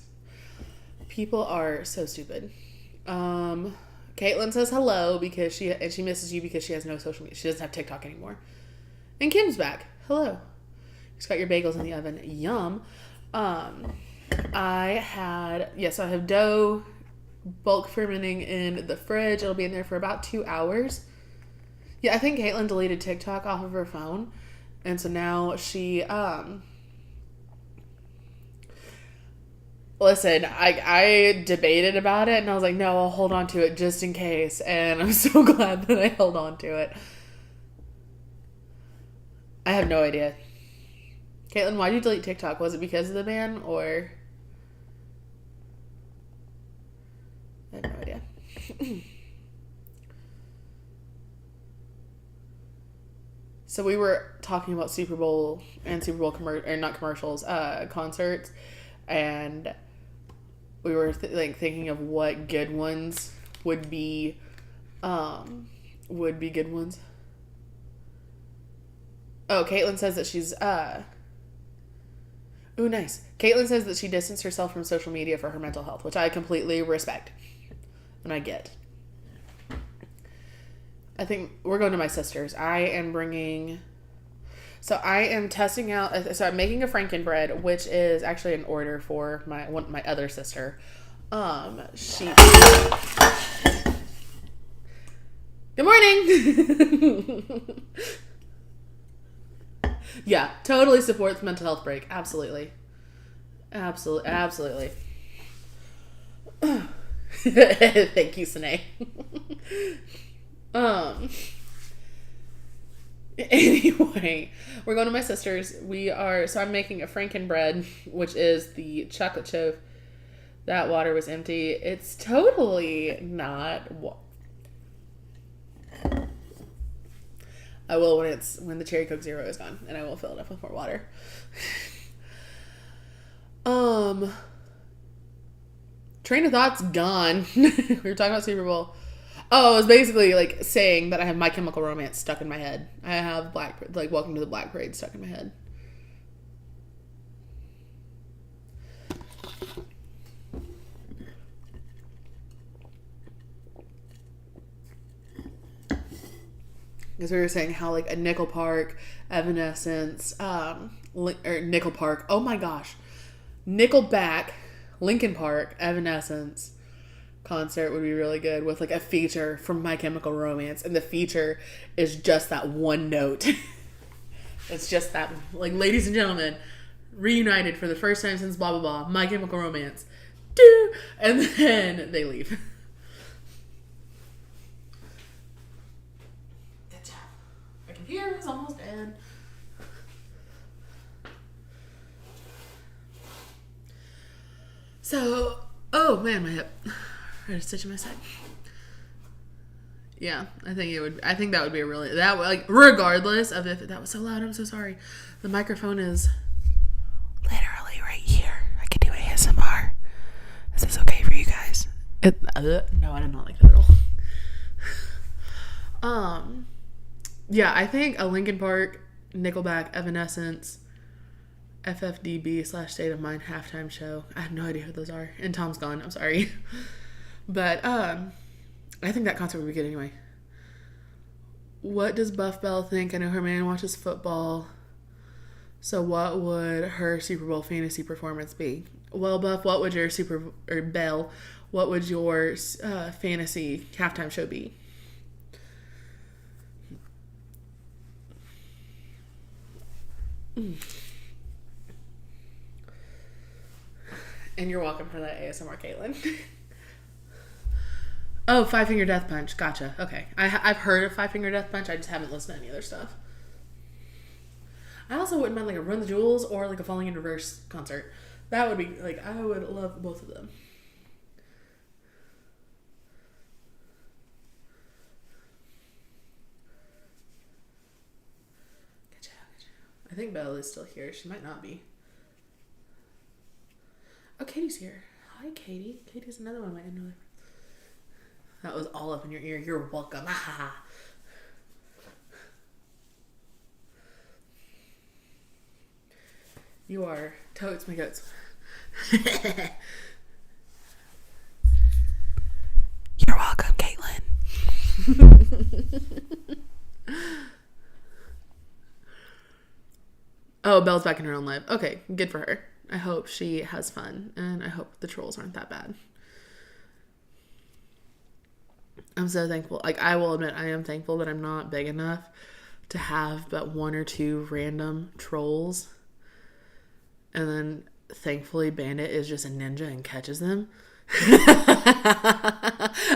[SPEAKER 1] People are so stupid. Caitlin says hello because she misses you because she has no social media. She doesn't have TikTok anymore. And Kim's back. Hello. Just got your bagels in the oven. Yum. I have dough bulk fermenting in the fridge. It'll be in there for about 2 hours. Yeah, I think Caitlin deleted TikTok off of her phone. And so now she, listen, I debated about it and I was like, no, I'll hold on to it just in case. And I'm so glad that I held on to it. I have no idea. Caitlin, why did you delete TikTok? Was it because of the ban or? I have no idea. So we were talking about Super Bowl and Super Bowl concerts, and we were thinking of what good ones would be good ones. Oh, Caitlin says that she's ooh, nice. Caitlin says that she distanced herself from social media for her mental health, which I completely respect and I get. I think we're going to my sister's. I am testing out. So I'm making a Frankenbread, which is actually an order for my other sister. Good morning. Yeah, totally supports mental health break. Absolutely. Absolutely. Thank you, Sine. Anyway, we're going to my sister's. So I'm making a Frankenbread, which is the chocolate chove. That water was empty. It's totally not. I will when the Cherry Coke Zero is gone, and I will fill it up with more water. Train of thought's gone. We were talking about Super Bowl. Oh, it was basically like saying that I have My Chemical Romance stuck in my head. I have Welcome to the Black Parade stuck in my head. Because we were saying how like a Nickel Park, Evanescence, or Nickel Park. Oh my gosh, Nickelback, Linkin Park, Evanescence concert would be really good with like a feature from My Chemical Romance, and the feature is just that one note. It's just that, like, ladies and gentlemen, reunited for the first time since blah blah blah, My Chemical Romance, and then they leave. Here is almost dead. So, oh man, my hip. I had a stitch in my side. Yeah, I think that would be a really, regardless of if that was so loud, I'm so sorry. The microphone is literally right here. I could do ASMR. Is this okay for you guys? No, I did not like that at all. Yeah, I think a Linkin Park, Nickelback, Evanescence, FFDB / State of Mind halftime show. I have no idea who those are. And Tom's gone. I'm sorry. But I think that concert would be good anyway. What does Buff Bell think? I know her man watches football. So what would her Super Bowl fantasy performance be? Well, Buff, what would your Bell, what would your fantasy halftime show be? And you're welcome for that ASMR, Caitlin. Oh, Five Finger Death Punch. Gotcha. Okay. I've heard of Five Finger Death Punch. I just haven't listened to any other stuff. I also wouldn't mind like a Run the Jewels or like a Falling in Reverse concert. That would be like, I would love both of them. I think Belle is still here. She might not be. Oh, Katie's here. Hi, Katie. Katie's another one of my annual. That was all up in your ear. You're welcome. You are totes my goats. You're welcome, Caitlin. Oh, Belle's back in her own life. Okay, good for her. I hope she has fun, and I hope the trolls aren't that bad. I'm so thankful. Like, I will admit, I am thankful that I'm not big enough to have but one or two random trolls. And then, thankfully, Bandit is just a ninja and catches them.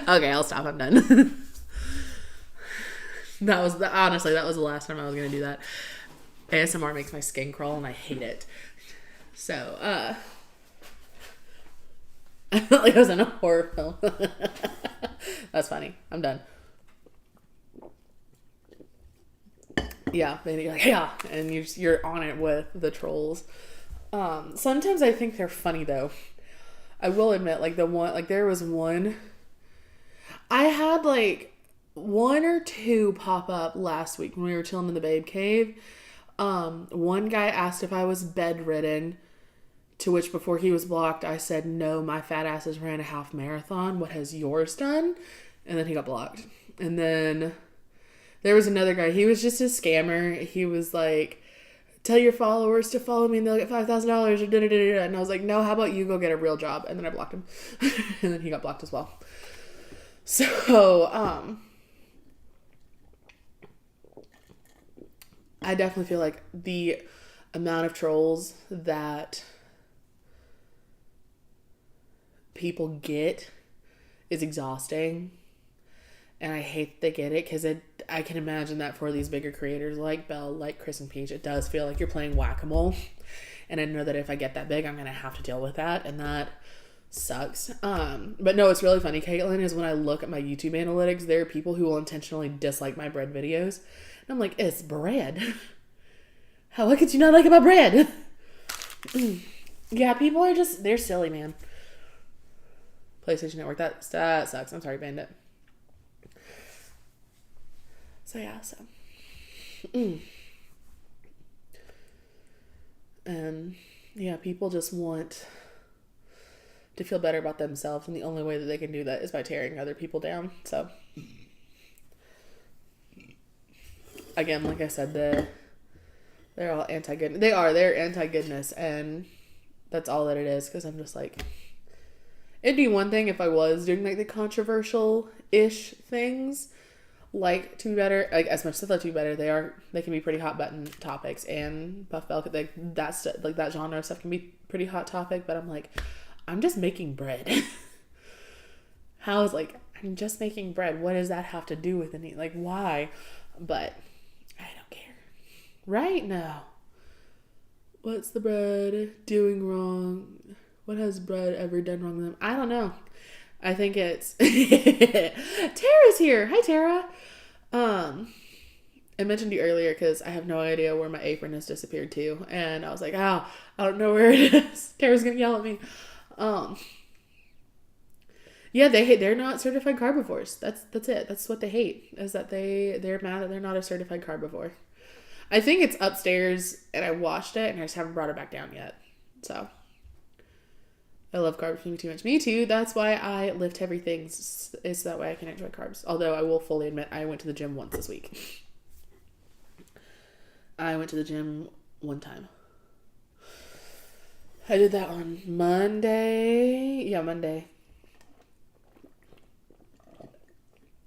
[SPEAKER 1] Okay, I'll stop. I'm done. Honestly, that was the last time I was going to do that. ASMR makes my skin crawl and I hate it. So, I felt like I was in a horror film. That's funny. I'm done. Yeah, then you're like, yeah, and you're on it with the trolls. Sometimes I think they're funny though. I will admit, there was one. I had like one or two pop up last week when we were chilling in the Babe Cave. One guy asked if I was bedridden, to which before he was blocked, I said, no, my fat ass has ran a half marathon. What has yours done? And then he got blocked. And then there was another guy. He was just a scammer. He was like, tell your followers to follow me and they'll get $5,000 or da-da-da-da. And I was like, no, how about you go get a real job? And then I blocked him. And then he got blocked as well. So, I definitely feel like the amount of trolls that people get is exhausting. And I hate that they get it because I can imagine that for these bigger creators like Belle, like Chris and Peach, it does feel like you're playing whack-a-mole. And I know that if I get that big, I'm going to have to deal with that. And that sucks. But no, it's really funny, Caitlin, is when I look at my YouTube analytics, there are people who will intentionally dislike my bread videos. And I'm like, it's bread. How could you not like about bread? Yeah, people are they're silly, man. PlayStation Network. That sucks. I'm sorry, Bandit. So yeah, and yeah, people just want to feel better about themselves, and the only way that they can do that is by tearing other people down. So again, like I said, they're all anti-goodness. They're anti-goodness, and that's all that it is. Because I'm just like, it'd be one thing if I was doing like the controversial-ish things, like To Be Better, like as much as I love To Be Better, they can be pretty hot button topics, and Puff Bell, like that genre of stuff can be pretty hot topic. But I'm like, I'm just making bread. How is like, I'm just making bread. What does that have to do with any, like, why? But I don't care. Right now, what's the bread doing wrong? What has bread ever done wrong with them? I don't know. I think it's Tara's here. Hi, Tara. I mentioned to you earlier because I have no idea where my apron has disappeared to, and I was like, I don't know where it is. Tara's gonna yell at me. Yeah, they're not certified carbivores. That's it. That's what they hate, is that they're mad that they're not a certified carbivore. I think it's upstairs, and I washed it, and I just haven't brought it back down yet. So I love carbs too much. Me too. That's why I lift heavy things, is that way I can enjoy carbs. Although I will fully admit, I went to the gym once this week. I went to the gym one time. I did that on Monday. Yeah, Monday.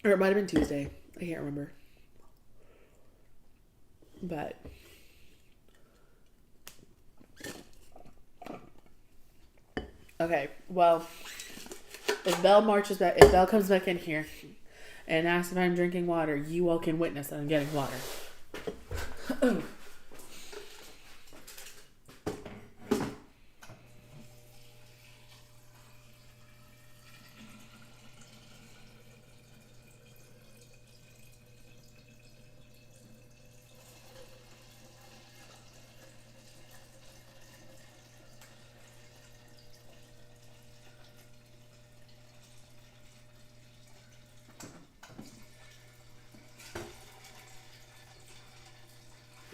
[SPEAKER 1] Or it might have been Tuesday. I can't remember. But okay, well, if Belle comes back in here and asks if I'm drinking water, you all can witness that I'm getting water.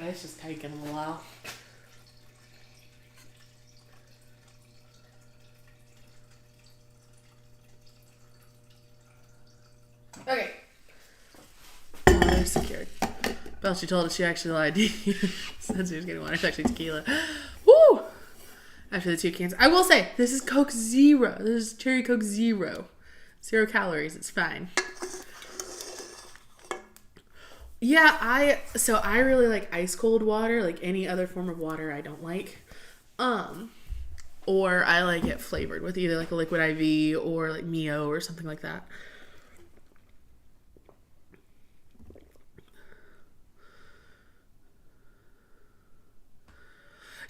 [SPEAKER 1] It's just taking a while. Okay. Water secured. Well, she told us she actually lied. Said she was getting water. It's actually tequila. Woo! After the 2 cans. I will say, this is Coke Zero. This is Cherry Coke Zero. 0 calories. It's fine. Yeah, I really like ice cold water. Like any other form of water I don't like. Or I like it flavored with either like a liquid IV or like Mio or something like that.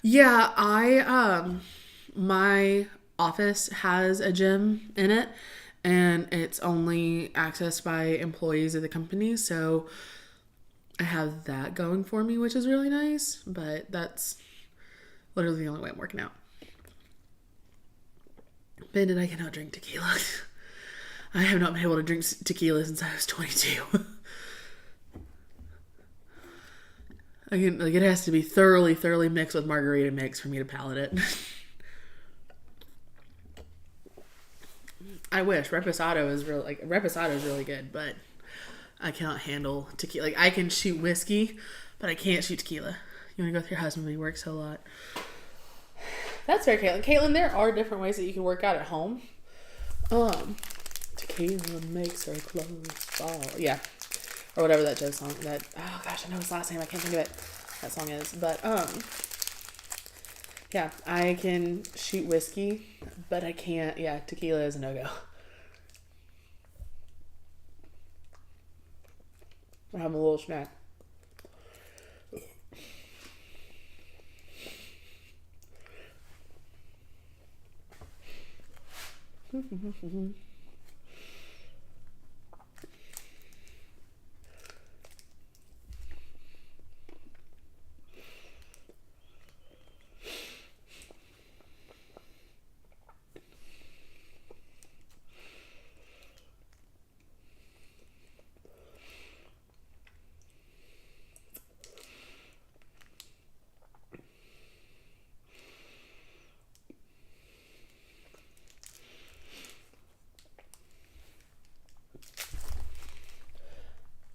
[SPEAKER 1] Yeah, my office has a gym in it, and it's only accessed by employees of the company, so I have that going for me, which is really nice, but that's literally the only way I'm working out. Bandit, I cannot drink tequila. I have not been able to drink tequila since I was 22. It has to be thoroughly mixed with margarita mix for me to palate it. I wish. Reposado is really good, but I cannot handle tequila. Like, I can shoot whiskey, but I can't shoot tequila. You want to go with your husband, but he works a lot. That's fair, Caitlin. Caitlin, there are different ways that you can work out at home. Tequila makes her clothes fall. Yeah. Or whatever that Joe song, I know his last name, I can't think of it, that song is, but, yeah, I can shoot whiskey, but I can't, tequila is a no-go. I have a little snack.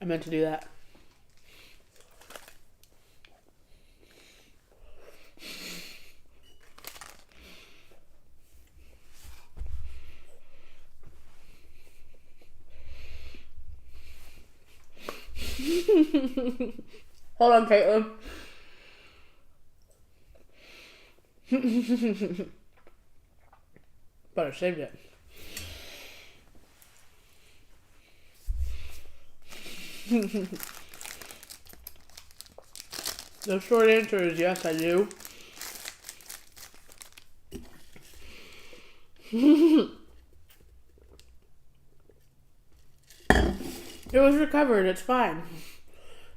[SPEAKER 1] meant to do that. Hold on, Caitlin. But I saved it. The short answer is yes, I do. It was recovered. It's fine.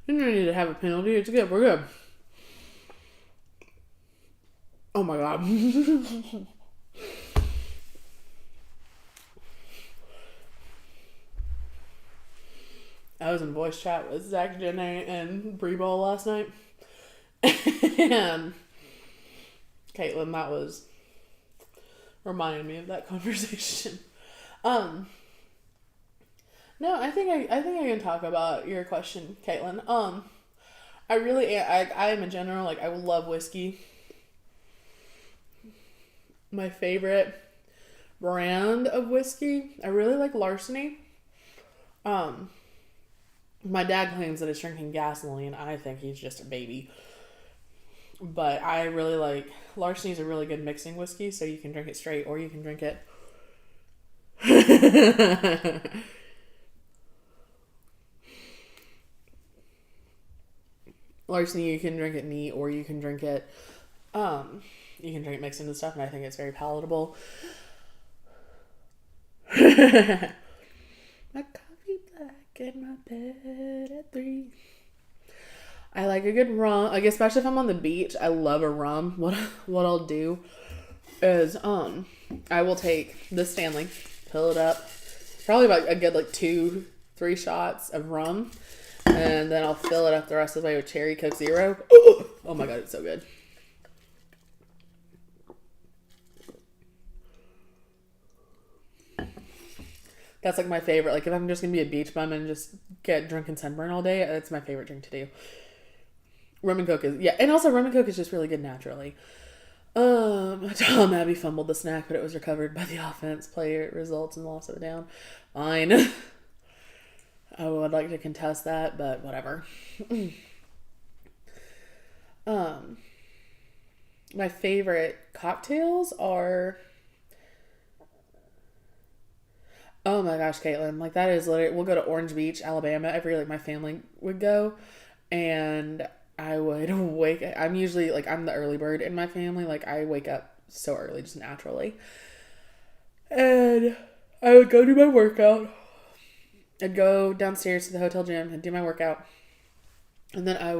[SPEAKER 1] You don't need to have a penalty. It's good. We're good. Oh my god. I was in voice chat with Zach, Jenna, and Bree Ball last night. And Caitlin, that was reminding me of that conversation. No, I think I can talk about your question, Caitlin. I really am in general, like, I love whiskey. My favorite brand of whiskey, I really like Larceny. My dad claims that it's drinking gasoline. I think he's just a baby. But I really like, Larceny's a really good mixing whiskey, so you can drink it straight or you can drink it. Larceny, you can drink it neat or you can drink it, you can drink it mixed into stuff, and I think it's very palatable. My coffee black in my bed at 3. I like a good rum. Like, especially if I'm on the beach, I love a rum. What I'll do is I will take the Stanley, fill it up, probably about a good 2-3 shots of rum, and then I'll fill it up the rest of the way with cherry Coke Zero. Oh my god, it's so good. That's like my favorite. Like, if I'm just gonna be a beach bum and just get drunk and sunburn all day, that's my favorite drink to do. Rum and Coke is, yeah, and also rum and Coke is just really good naturally. Tom Abbey fumbled the snack, but it was recovered by the offense. Player results in loss of a down. Fine. I would like to contest that, but whatever. My favorite cocktails are, oh my gosh, Caitlin, like, that is literally, we'll go to Orange Beach, Alabama, every, my family would go, and I would I'm usually, I'm the early bird in my family, I wake up so early, just naturally, and I would go do my workout. I'd go downstairs to the hotel gym and do my workout, and then I'd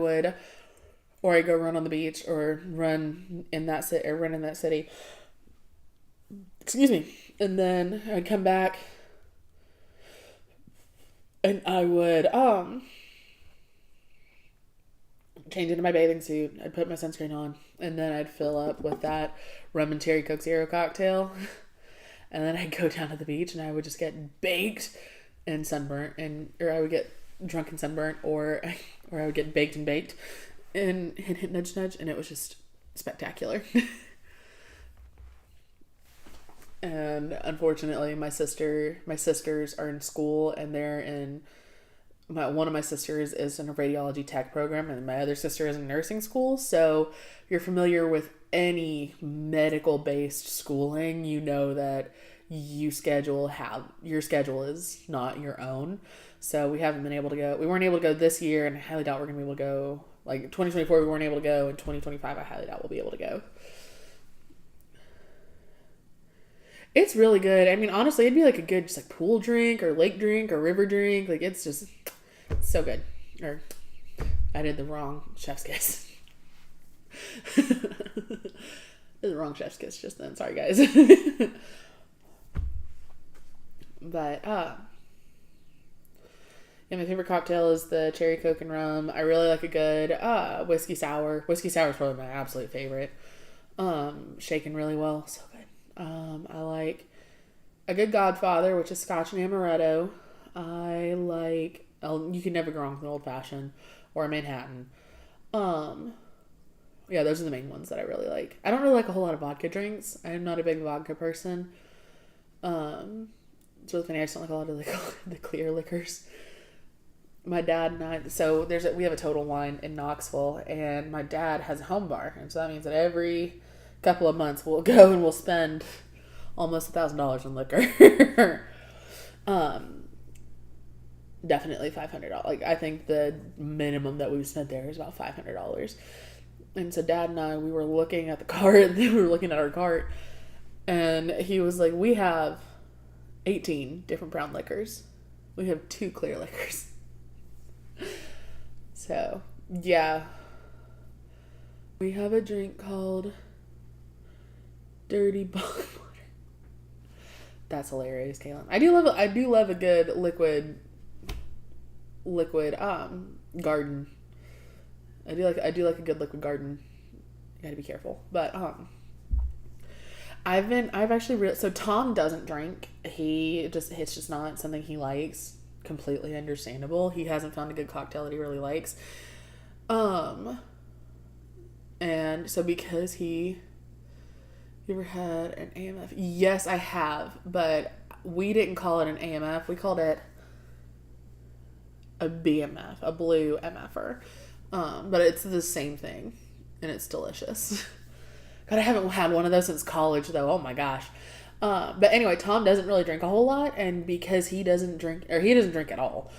[SPEAKER 1] go run on the beach or run in that city. Excuse me. And then I'd come back and I would change into my bathing suit. I'd put my sunscreen on, and then I'd fill up with that rum and cherry Coke Zero cocktail, and then I'd go down to the beach and I would just get baked and sunburnt, or I would get drunk and sunburnt, or I would get baked and hit nudge nudge, and it was just spectacular. And unfortunately, my sisters are in school, and one of my sisters is in a radiology tech program, and my other sister is in nursing school. So if you're familiar with any medical based schooling, you know that your schedule is not your own. So we weren't able to go this year, and I highly doubt we're going to be able to go. 2024 we weren't able to go, and 2025 I highly doubt we'll be able to go. It's really good. I mean, honestly, it'd be a good just pool drink or lake drink or river drink. It's just so good. Or I did the wrong chef's kiss. Did the wrong chef's kiss just then. Sorry, guys. But yeah, my favorite cocktail is the cherry Coke and rum. I really like a good whiskey sour. Whiskey sour is probably my absolute favorite. Shaken really well, so good. I like a good Godfather, which is Scotch and Amaretto. I like You can never go wrong with an old fashioned or a Manhattan. Yeah, those are the main ones that I really like. I don't really like a whole lot of vodka drinks. I'm not a big vodka person. It's really funny. I just don't like a lot of the clear liquors. My dad and I, so we have a Total Wine in Knoxville, and my dad has a home bar, and so that means that every couple of months we'll go and we'll spend almost $1,000 on liquor. Definitely $500. Like, I think the minimum that we've spent there is about $500. And so Dad and I, we were looking at the cart. We were looking at our cart, and he was like, "We have 18 different brown liquors. We have 2 clear liquors." So, yeah. We have a drink called Dirty Bong Water. That's hilarious, Kaylin. I do love a good liquid garden. I do like a good liquid garden. You gotta be careful. But so Tom doesn't drink. It's just not something he likes. Completely understandable. He hasn't found a good cocktail that he really likes. And so because you ever had an AMF? Yes, I have, but we didn't call it an AMF. We called it a BMF, a blue MFer. But it's the same thing, and it's delicious. God, I haven't had one of those since college, though. Oh my gosh. But anyway, Tom doesn't really drink a whole lot, and because he doesn't drink at all.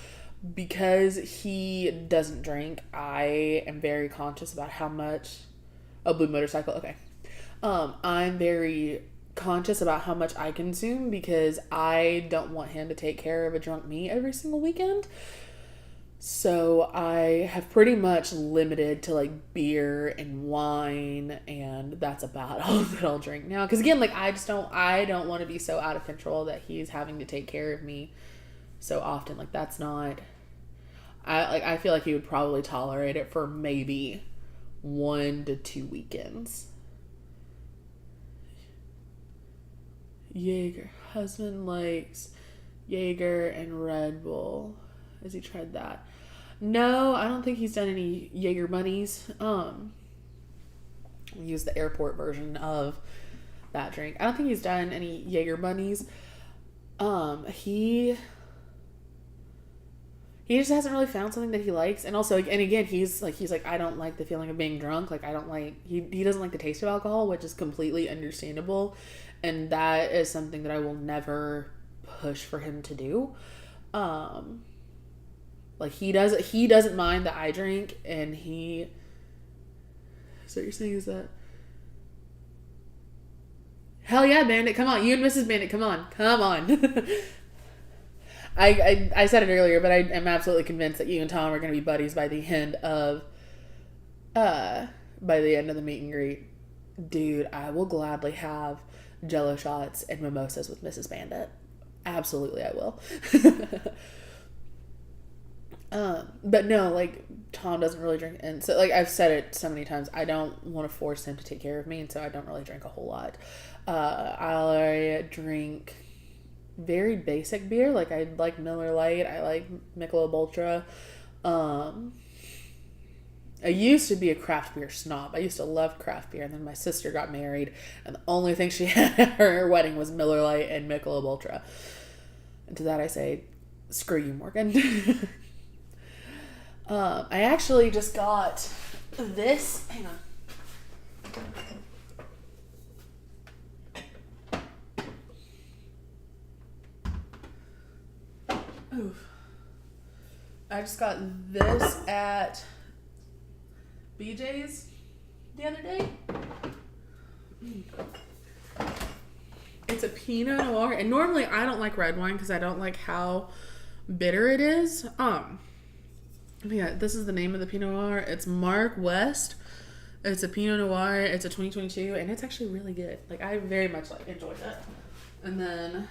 [SPEAKER 1] Because he doesn't drink, I am very conscious about how much... Oh, Blue Motorcycle, okay. I'm very conscious about how much I consume, because I don't want him to take care of a drunk me every single weekend. So I have pretty much limited to like beer and wine, and that's about all that I'll drink now. Because again, like I don't want to be so out of control that he's having to take care of me so often. Like that's not. I feel like he would probably tolerate it for maybe 1 to 2 weekends. Jaeger. Husband likes Jaeger and Red Bull. Has he tried that? No, I don't think he's done any Jaeger bunnies. We use the airport version of that drink. I don't think he's done any Jaeger bunnies. He just hasn't really found something that he likes. And also, and again, he's like, I don't like the feeling of being drunk. Like, I don't like, he doesn't like the taste of alcohol, which is completely understandable. And that is something that I will never push for him to do. Like he doesn't mind that I drink, and so what you're saying is that, hell yeah, Bandit, come on, you and Mrs. Bandit, come on. I said it earlier, but I am absolutely convinced that you and Tom are going to be buddies by the end of the meet and greet. Dude, I will gladly have Jello shots and mimosas with Mrs. Bandit. Absolutely, I will. But no, like, Tom doesn't really drink, and so, like, I've said it so many times, I don't want to force him to take care of me, and so I don't really drink a whole lot. I drink very basic beer, like, I like Miller Lite, I like Michelob Ultra. I used to be a craft beer snob. I used to love craft beer, and then my sister got married, and the only thing she had at her wedding was Miller Lite and Michelob Ultra. And to that I say, screw you, Morgan. I actually just got this. Hang on. Oof. I just got this at BJ's the other day. It's a Pinot Noir, and normally I don't like red wine because I don't like how bitter it is. Yeah, this is the name of the Pinot Noir. It's Mark West. It's a Pinot Noir. It's a 2022, and it's actually really good. Like, I very much enjoyed it. And then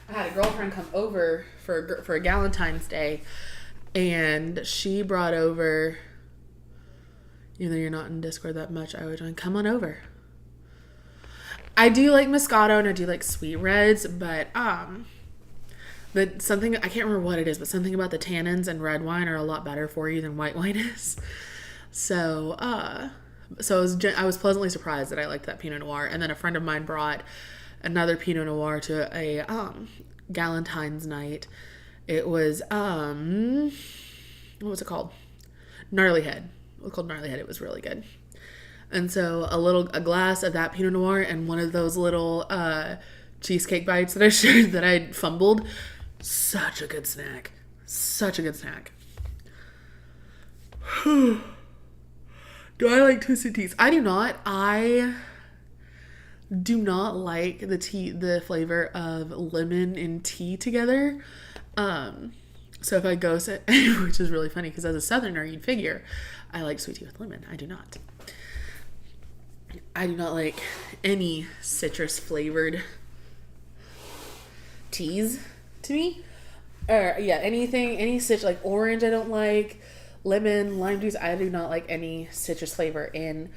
[SPEAKER 1] I had a girlfriend come over for a Galentine's Day, and she brought over, even though you're not in Discord that much, I would join. Come on over. I do like Moscato, and I do like sweet reds, but But something, I can't remember what it is, but something about the tannins in red wine are a lot better for you than white wine is. So, I was pleasantly surprised that I liked that Pinot Noir. And then a friend of mine brought another Pinot Noir to a Galentine's night. It was what was it called? Gnarly Head. It was called Gnarly Head. It was really good. And so a glass of that Pinot Noir and one of those little cheesecake bites that I shared that I fumbled. Such a good snack. Such a good snack. Do I like twisted teas? I do not. I do not like the flavor of lemon and tea together. So if I go, which is really funny because as a Southerner, you'd figure I like sweet tea with lemon. I do not. I do not like any citrus flavored teas to me. Or any citrus, like orange I don't like, lemon, lime juice, I do not like any citrus flavor in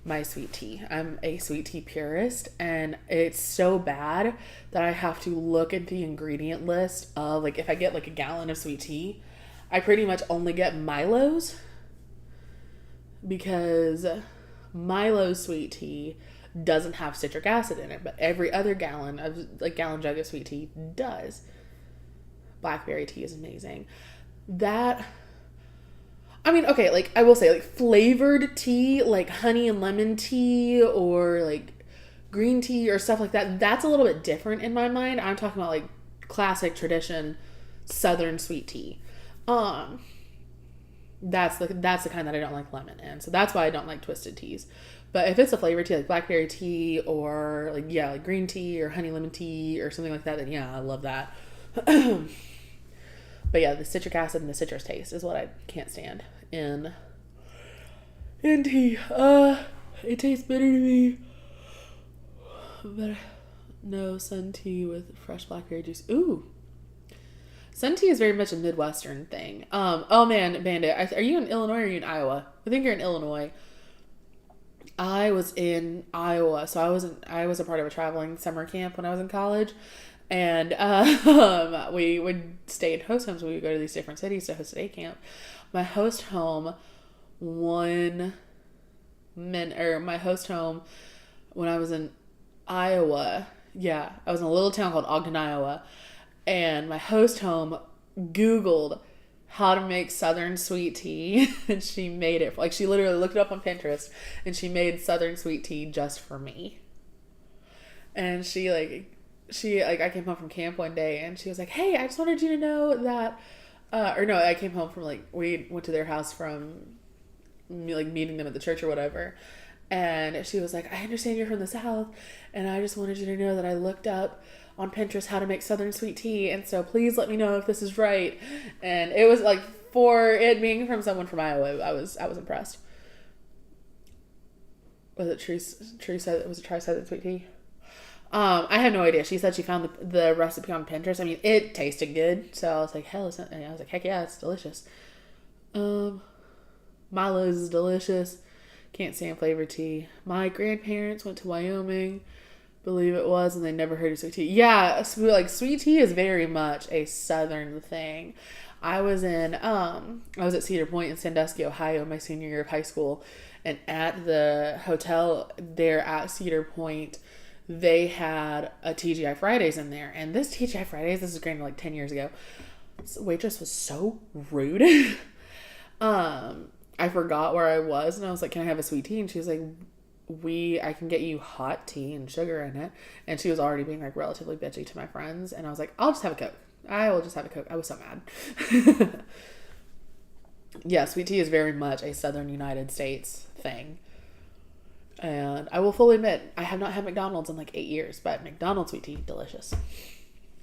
[SPEAKER 1] my sweet tea. I'm a sweet tea purist, and it's so bad that I have to look at the ingredient list of, like, if I get like a gallon of sweet tea, I pretty much only get Milo's, because Milo's sweet tea doesn't have citric acid in it, but every other gallon jug of sweet tea does. Blackberry tea is amazing. Okay, like, I will say, like, flavored tea, like honey and lemon tea, or like green tea or stuff like that, that's a little bit different in my mind. I'm talking about like classic tradition Southern sweet tea. That's the kind that I don't like lemon in. So that's why I don't like twisted teas. But if it's a flavored tea, like blackberry tea, or like green tea or honey lemon tea or something like that, then yeah, I love that. But yeah, the citric acid and the citrus taste is what I can't stand in tea. It tastes bitter to me. But no, sun tea with fresh blackberry juice. Ooh. Sun tea is very much a Midwestern thing. Oh man, Bandit, are you in Illinois or are you in Iowa? I think you're in Illinois. I was in Iowa, so I was a part of a traveling summer camp when I was in college. And we would stay in host homes. We would go to these different cities to host a day camp. My host home when I was in Iowa, yeah, I was in a little town called Ogden, Iowa, and my host home Googled how to make Southern sweet tea, and she made it. Like, she literally looked it up on Pinterest, and she made Southern sweet tea just for me. And I came home from camp one day, and she was like, "Hey, I just wanted you to know that," I came home from, like, we went to their house from, like, meeting them at the church or whatever, and she was like, "I understand you're from the South, and I just wanted you to know that I looked up on Pinterest how to make Southern sweet tea, and so please let me know if this is right." And it was, like, for it being from someone from Iowa, I was impressed. Was it True said, was it True said sweet tea? I have no idea. She said she found the recipe on Pinterest. I mean, it tasted good, so I was like, heck yeah, it's delicious. Milo's is delicious. Can't stand flavored tea. My grandparents went to Wyoming, believe it was, and they never heard of sweet tea. Yeah, like, sweet tea is very much a Southern thing. I was at Cedar Point in Sandusky, Ohio, my senior year of high school, and at the hotel there at Cedar Point, they had a TGI Fridays in there. And this TGI Fridays, this is granted like 10 years ago, this waitress was so rude. I forgot where I was, and I was like, "Can I have a sweet tea?" And she was like, I can get you hot tea and sugar in it. And she was already being, like, relatively bitchy to my friends. And I was like, "I'll just have a Coke. I will just have a Coke." I was so mad. Yeah, sweet tea is very much a Southern United States thing. And I will fully admit, I have not had McDonald's in like 8 years, but McDonald's sweet tea, delicious.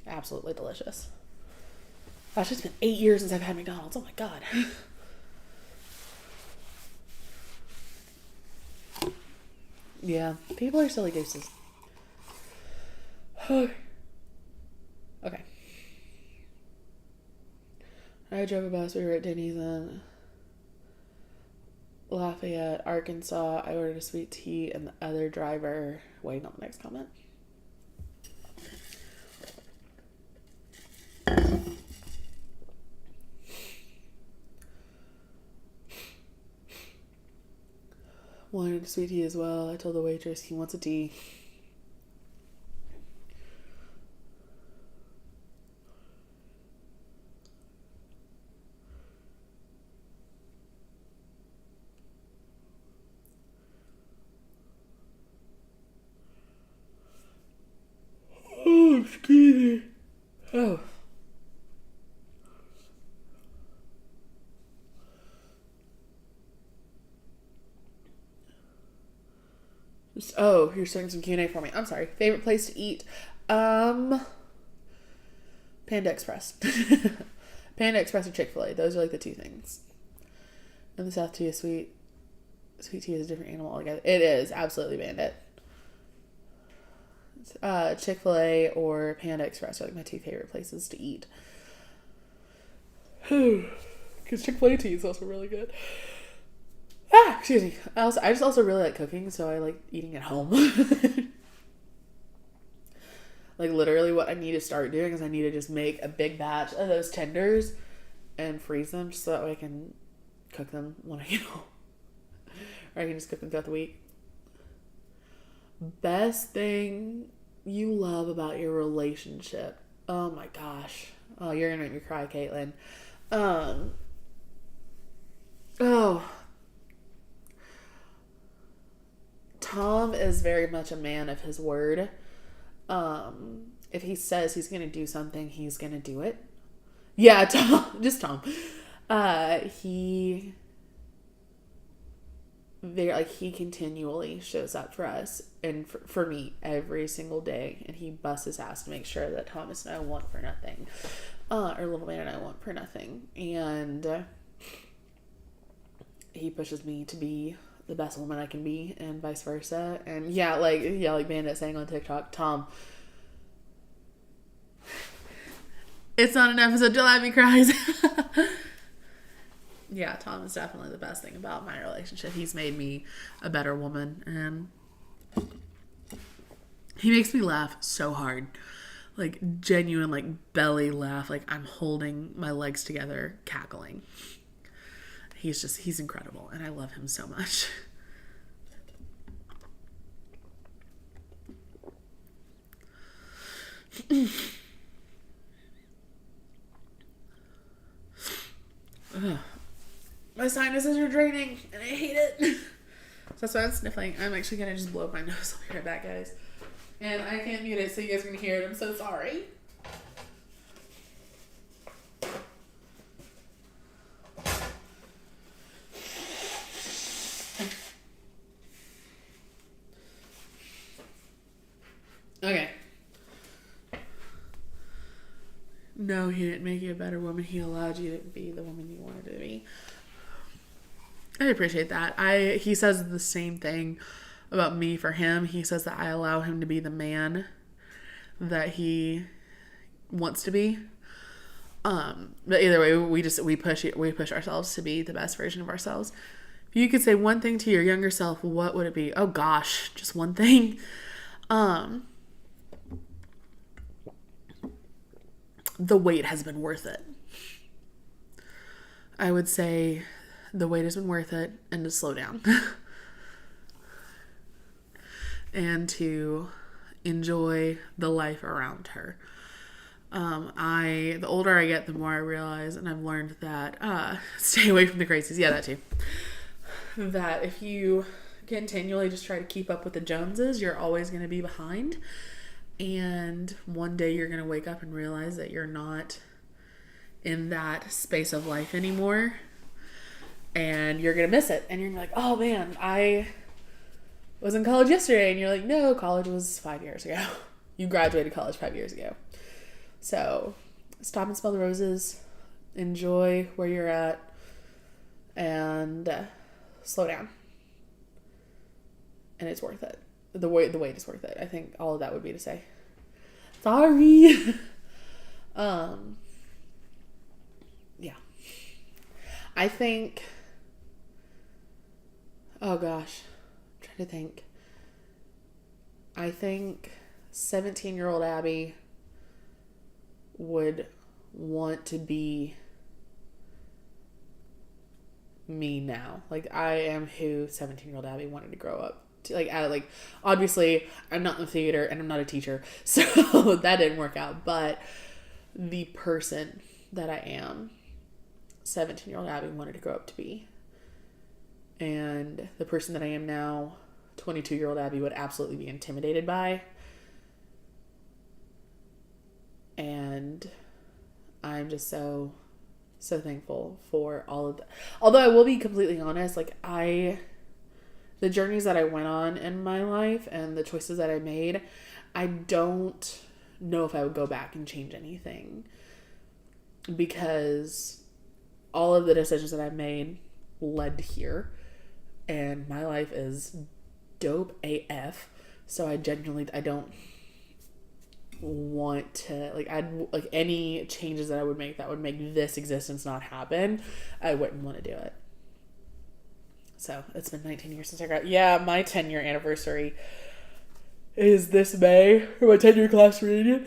[SPEAKER 1] Absolutely delicious. Gosh, it's been 8 years since I've had McDonald's. Oh my God. Yeah, people are silly gooses. Okay. I drove a bus. We were at Denny's in Lafayette, Arkansas. I ordered a sweet tea, and the other driver waiting on the next comment. wanted sweet tea as well. I told the waitress he wants a tea. Oh, excuse me. Oh. Oh, you're starting some Q&A for me. I'm sorry. Favorite place to eat? Panda Express. Panda Express or Chick-fil-A. Those are like the two things. In the South tea is sweet. Sweet tea is a different animal altogether. It is. Absolutely Bandit. Chick-fil-A or Panda Express are like my two favorite places to eat. Because Chick-fil-A tea is also really good. Excuse me. I just also really like cooking, so I like eating at home. Like literally what I need to start doing is I need to just make a big batch of those tenders and freeze them just so that way I can cook them when I get home. Or I can just cook them throughout the week. Best thing you love about your relationship? Oh my gosh. Oh, you're gonna make me cry, Caitlin. Tom is very much a man of his word. If he says he's gonna do something, he's gonna do it. Yeah, Tom, just Tom. He continually shows up for us and for me every single day, and he busts his ass to make sure that Thomas and I want for nothing, or little man and I want for nothing, and he pushes me to be the best woman I can be, and vice versa. And like Bandit saying on TikTok, Tom, it's not an episode to let me cry. Yeah, Tom is definitely the best thing about my relationship. He's made me a better woman, and he makes me laugh so hard. Like, genuine, like, belly laugh. Like, I'm holding my legs together, cackling. He's incredible, and I love him so much. My sinuses are draining, and I hate it. So that's why I'm sniffling. I'm actually going to just blow up my nose. I'll be right back, guys. And I can't mute it, so you guys are going to hear it. I'm so sorry. Okay. No, he didn't make you a better woman. He allowed you to be the woman you wanted to be. I appreciate that. He says the same thing about me for him. He says that I allow him to be the man that he wants to be. But either way, we push ourselves to be the best version of ourselves. If you could say one thing to your younger self, what would it be? Oh gosh, just one thing. The wait has been worth it. I would say the wait has been worth it, and to slow down. And to enjoy the life around her. The older I get, the more I realize, and I've learned that stay away from the crazies. Yeah, that too. That if you continually just try to keep up with the Joneses, you're always going to be behind. And one day you're going to wake up and realize that you're not in that space of life anymore. And you're going to miss it. And you're like, oh man, I was in college yesterday. And you're like, no, college was 5 years ago. You graduated college 5 years ago. So stop and smell the roses. Enjoy where you're at. And slow down. And it's worth it. The wait is worth it. I think all of that would be to say. Sorry. Yeah. I think, oh gosh, I'm trying to think. I think 17-year-old Abby would want to be me now. Like, I am who 17-year-old Abby wanted to grow up to. Like, obviously, I'm not in the theater and I'm not a teacher, so that didn't work out. But the person that I am, 17-year-old Abby wanted to grow up to be. And the person that I am now, 22-year-old Abby would absolutely be intimidated by. And I'm just so thankful for all of that. Although I will be completely honest, like, the journeys that I went on in my life and the choices that I made, I don't know if I would go back and change anything, because all of the decisions that I've made led to here, and my life is dope AF. So I don't want to, like, any changes that I would make that would make this existence not happen, I wouldn't want to do it. So it's been 19 years since I got, my 10-year anniversary is this May, or my 10-year class reunion.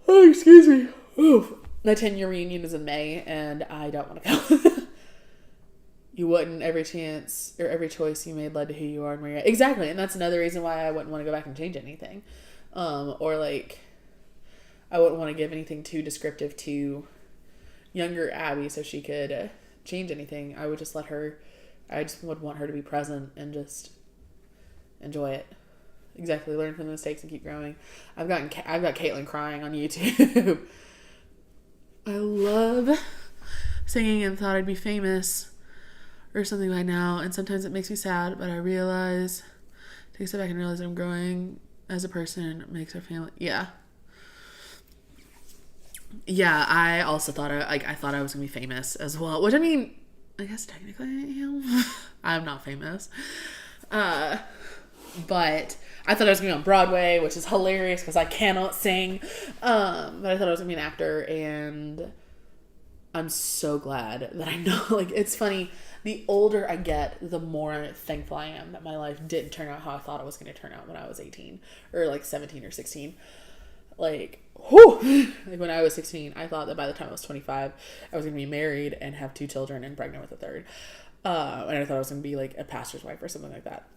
[SPEAKER 1] Oh, excuse me. Oof. My 10-year reunion is in May, and I don't want to go. You wouldn't. Every chance or every choice you made led to who you are and where you're at. Exactly. And that's another reason why I wouldn't want to go back and change anything. Or like, I wouldn't want to give anything too descriptive to younger Abby so she could change anything. I would just I just would want her to be present and just enjoy it. Exactly. Learn from the mistakes and keep growing. I've got Caitlin crying on YouTube. I love singing and thought I'd be famous or something by now, and sometimes it makes me sad, but I take a step back and realize I'm growing as a person. It makes our family, I also thought I thought I was gonna be famous as well, which, I mean, I guess technically I am. I'm not famous, but I thought I was gonna be on Broadway, which is hilarious because I cannot sing, but I thought I was gonna be an actor, and I'm so glad that I know. Like, it's funny, the older I get, the more thankful I am that my life didn't turn out how I thought it was going to turn out when I was 18 or like 17 or 16. Like, whew! Like, when I was 16, I thought that by the time I was 25, I was going to be married and have 2 children and pregnant with a third. And I thought I was going to be like a pastor's wife or something like that.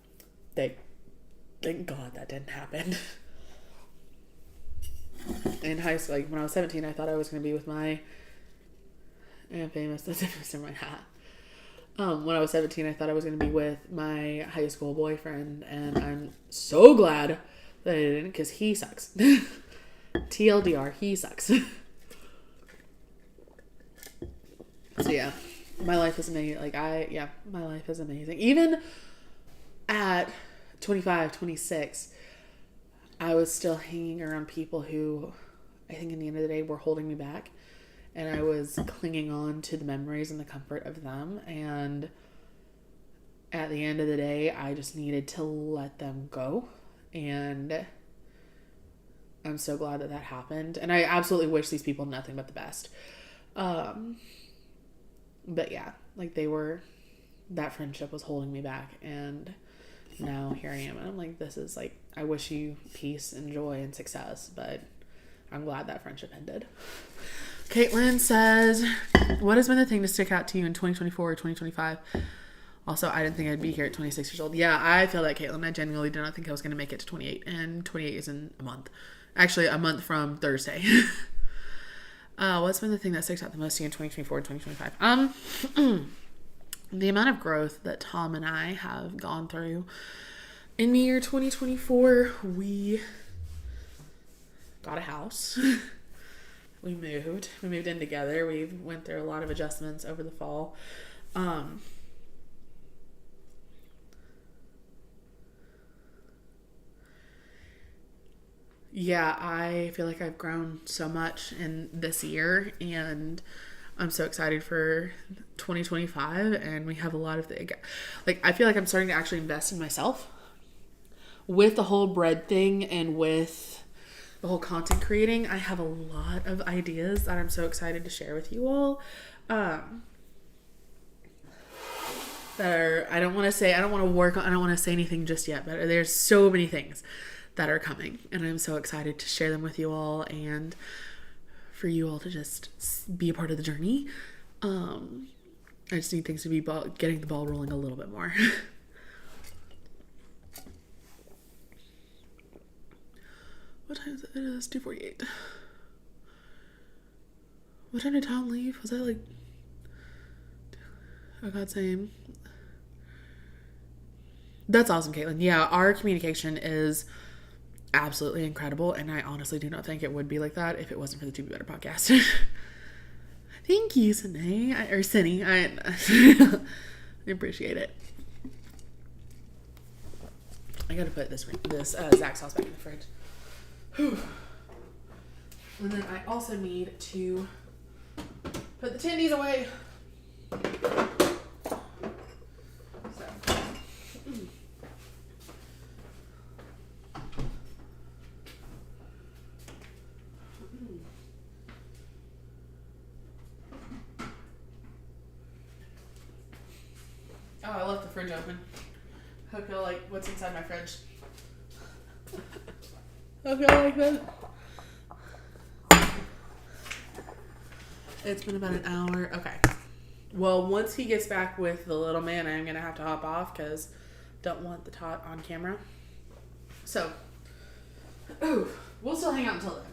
[SPEAKER 1] Thank God that didn't happen. In high school, like when I was 17, I thought I was going to be with my famous. That's in my hat. When I was 17, I thought I was going to be with my high school boyfriend, and I'm so glad that I didn't, because he sucks. TLDR, he sucks. So yeah, my life is amazing. My life is amazing. Even at 25, 26, I was still hanging around people who, I think in the end of the day, were holding me back. And I was clinging on to the memories and the comfort of them. And at the end of the day, I just needed to let them go. And I'm so glad that happened. And I absolutely wish these people nothing but the best. But yeah, like, that friendship was holding me back. And now here I am. And I'm like, this is like, I wish you peace and joy and success. But I'm glad that friendship ended. Caitlin says, what has been the thing to stick out to you in 2024 or 2025? Also, I didn't think I'd be here at 26 years old. Yeah, I feel that, Caitlin. I genuinely did not think I was going to make it to 28. And 28 is in a month. Actually, a month from Thursday. What's been the thing that sticks out the most to you in 2024 and 2025? The amount of growth that Tom and I have gone through. In the year 2024, we got a house. We moved in together. We went through a lot of adjustments over the fall. Yeah, I feel like I've grown so much in this year, and I'm so excited for 2025, and we have a lot of things. Like, I feel like I'm starting to actually invest in myself with the whole bread thing and with the whole content creating. I have a lot of ideas that I'm so excited to share with you all. I don't want to say anything just yet, but there's so many things that are coming, and I'm so excited to share them with you all and for you all to just be a part of the journey. I just need things to be getting the ball rolling a little bit more. What time is it? It is 2:48. What time did Tom leave? Was that like... Oh God, same. That's awesome, Caitlin. Yeah, our communication is absolutely incredible, and I honestly do not think it would be like that if it wasn't for the To Be Better podcast. Thank you, Cindy. I appreciate it. I gotta put this Zach sauce back in the fridge. Whew. And then I also need to put the tendies away. Oh, I left the fridge open. Hope y'all like what's inside my fridge. Hope y'all like that. It's been about an hour. Okay. Well, once he gets back with the little man, I'm going to have to hop off because don't want the tot on camera. So, we'll still hang out until then.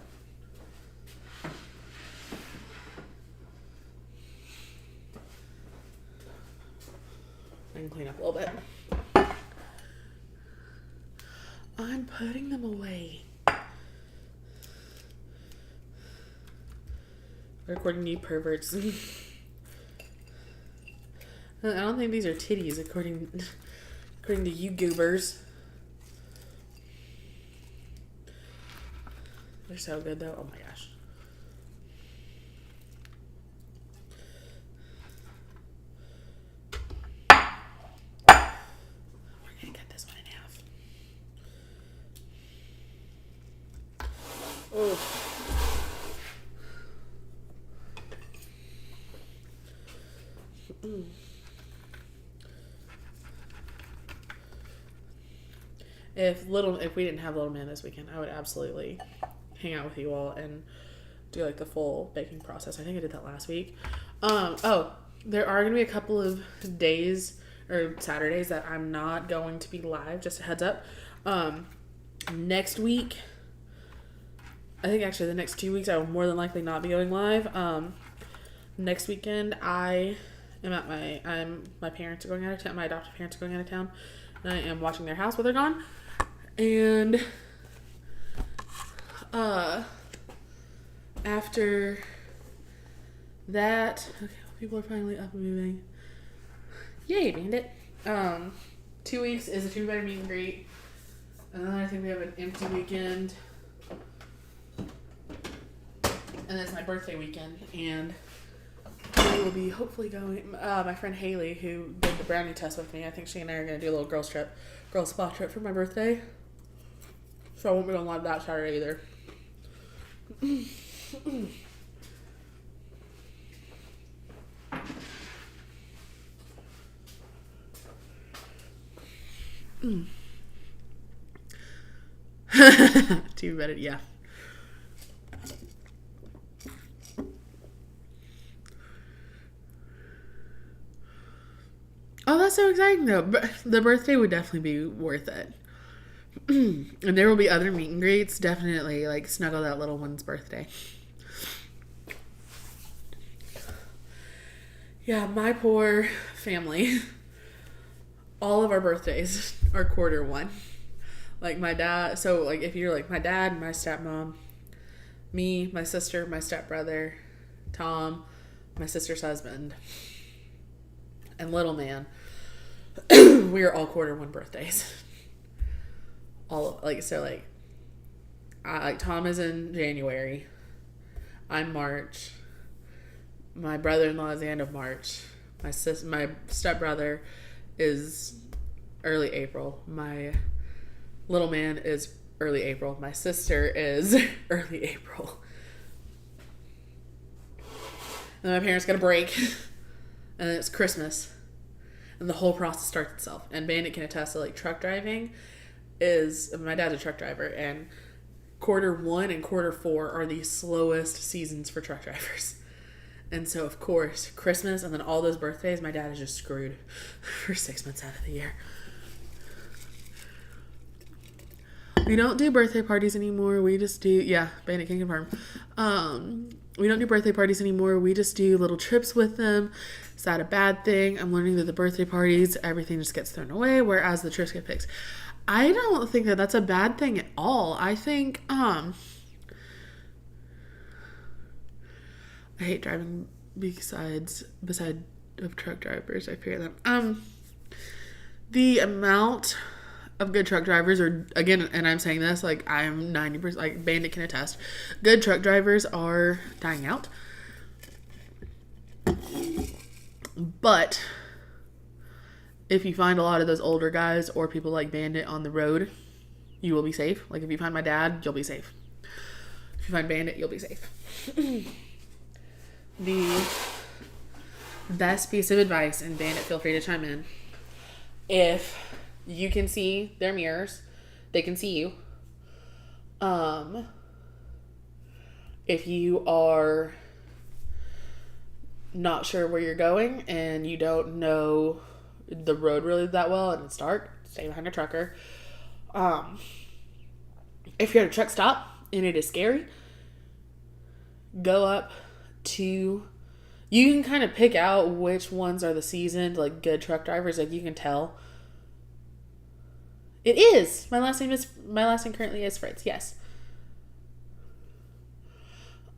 [SPEAKER 1] I can clean up a little bit. I'm putting them away. According to you perverts. I don't think these are titties according to you goobers. They're so good though. Oh my gosh. We're gonna cut this one in half. Oh. If we didn't have Little Man this weekend, I would absolutely hang out with you all and do like the full baking process. I think I did that last week. There are going to be a couple of days or Saturdays that I'm not going to be live, just a heads up. Next week, I think actually the next 2 weeks I will more than likely not be going live. Next weekend my parents are going out of town. My adopted parents are going out of town, and I am watching their house while they're gone. And after that, okay, people are finally up and moving. Yay, Bandit! 2 weeks is a To Be Better meet and greet, and then I think we have an empty weekend, and then it's my birthday weekend, and we will be hopefully going. My friend Haley, who did the brownie test with me, I think she and I are going to do a little girl spa trip for my birthday. So I won't be going live that Saturday either. Too bad, yeah. Oh, that's so exciting though. The birthday would definitely be worth it. And there will be other meet and greets. Definitely like snuggle that little one's birthday. Yeah, my poor family. All of our birthdays are Q1. Like my dad, so like if you're like my dad, my stepmom, me, my sister, my stepbrother, Tom, my sister's husband, and little man, we are all Q1 birthdays. All like so like Tom is in January. I'm March. My brother-in-law is the end of March. My stepbrother is early April. My little man is early April. My sister is early April. And my parents got a break. And then it's Christmas. And the whole process starts itself. And Bandit can attest to like truck driving my dad's a truck driver, and Q1 and Q4 are the slowest seasons for truck drivers. And so, of course, Christmas and then all those birthdays, my dad is just screwed for 6 months out of the year. We don't do birthday parties anymore. We just do, yeah, Bandit can confirm. We don't do birthday parties anymore. We just do little trips with them. Is that a bad thing? I'm learning that the birthday parties, everything just gets thrown away, whereas the trips get fixed. I don't think that that's a bad thing at all. I think, I hate driving beside of truck drivers. I fear them. The amount of good truck drivers are, again, and I'm saying this like I'm 90%, like Bandit can attest, good truck drivers are dying out. But if you find a lot of those older guys or people like Bandit on the road, you will be safe. Like if you find my dad, you'll be safe. If you find Bandit, you'll be safe. The best piece of advice, and Bandit, feel free to chime in. If you can see their mirrors, they can see you. If you are not sure where you're going and you don't know the road really that well and it's dark, stay behind a trucker. If you're at a truck stop and it is scary, go up to, you can kind of pick out which ones are the seasoned, like good truck drivers. Like you can tell. It is. My last name currently is Fritz. Yes.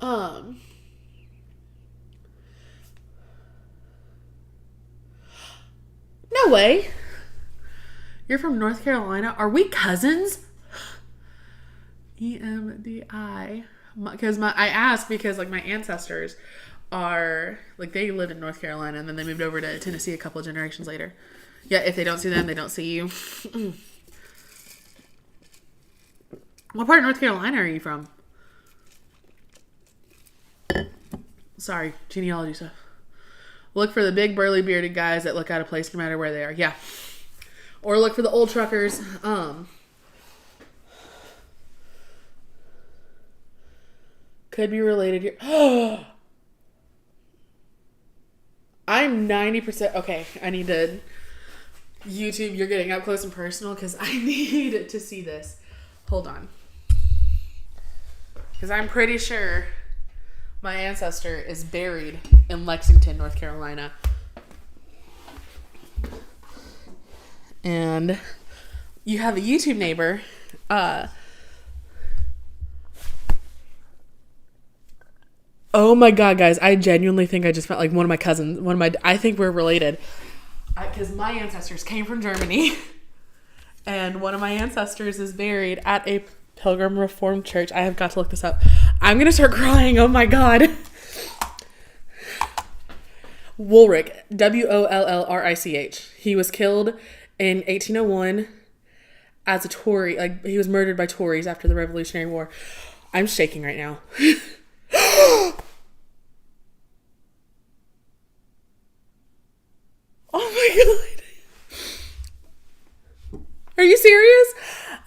[SPEAKER 1] No way. You're from North Carolina? Are we cousins? EMDI. Because I asked because like my ancestors are like, they lived in North Carolina and then they moved over to Tennessee a couple of generations later. Yeah, if they don't see them, they don't see you. What part of North Carolina are you from? Sorry, genealogy stuff. Look for the big burly bearded guys that look out of place no matter where they are. Yeah. Or look for the old truckers. Could be related here. I'm 90%. Okay, I need to YouTube. You're getting up close and personal because I need to see this. Hold on. Because I'm pretty sure my ancestor is buried in Lexington, North Carolina. And you have a YouTube neighbor. Oh my God, guys. I genuinely think I just met like one of my cousins. I think we're related. Because my ancestors came from Germany. And one of my ancestors is buried at a Pilgrim Reformed church. I have got to look this up. I'm going to start crying. Oh my God. Woolrich. Wollrich. He was killed in 1801 as a Tory. Like, he was murdered by Tories after the Revolutionary War. I'm shaking right now. Oh my God. Are you serious?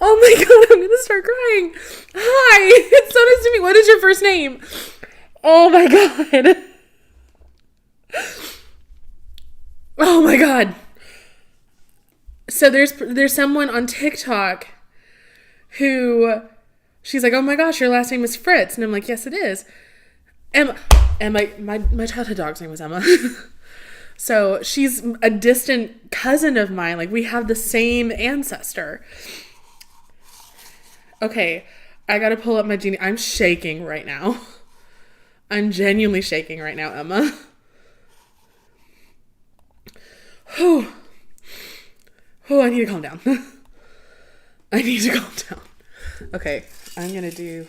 [SPEAKER 1] Oh my God, I'm gonna start crying. Hi, it's so nice to meet you. What is your first name? Oh my God. Oh my God. So there's someone on TikTok who, she's like, oh my gosh, your last name is Fritz. And I'm like, yes, it is. And my childhood dog's name was Emma. So she's a distant cousin of mine. Like, we have the same ancestor. Okay, I gotta pull up my genie. I'm shaking right now. I'm genuinely shaking right now, Emma. Oh, I need to calm down. I need to calm down. Okay, I'm gonna do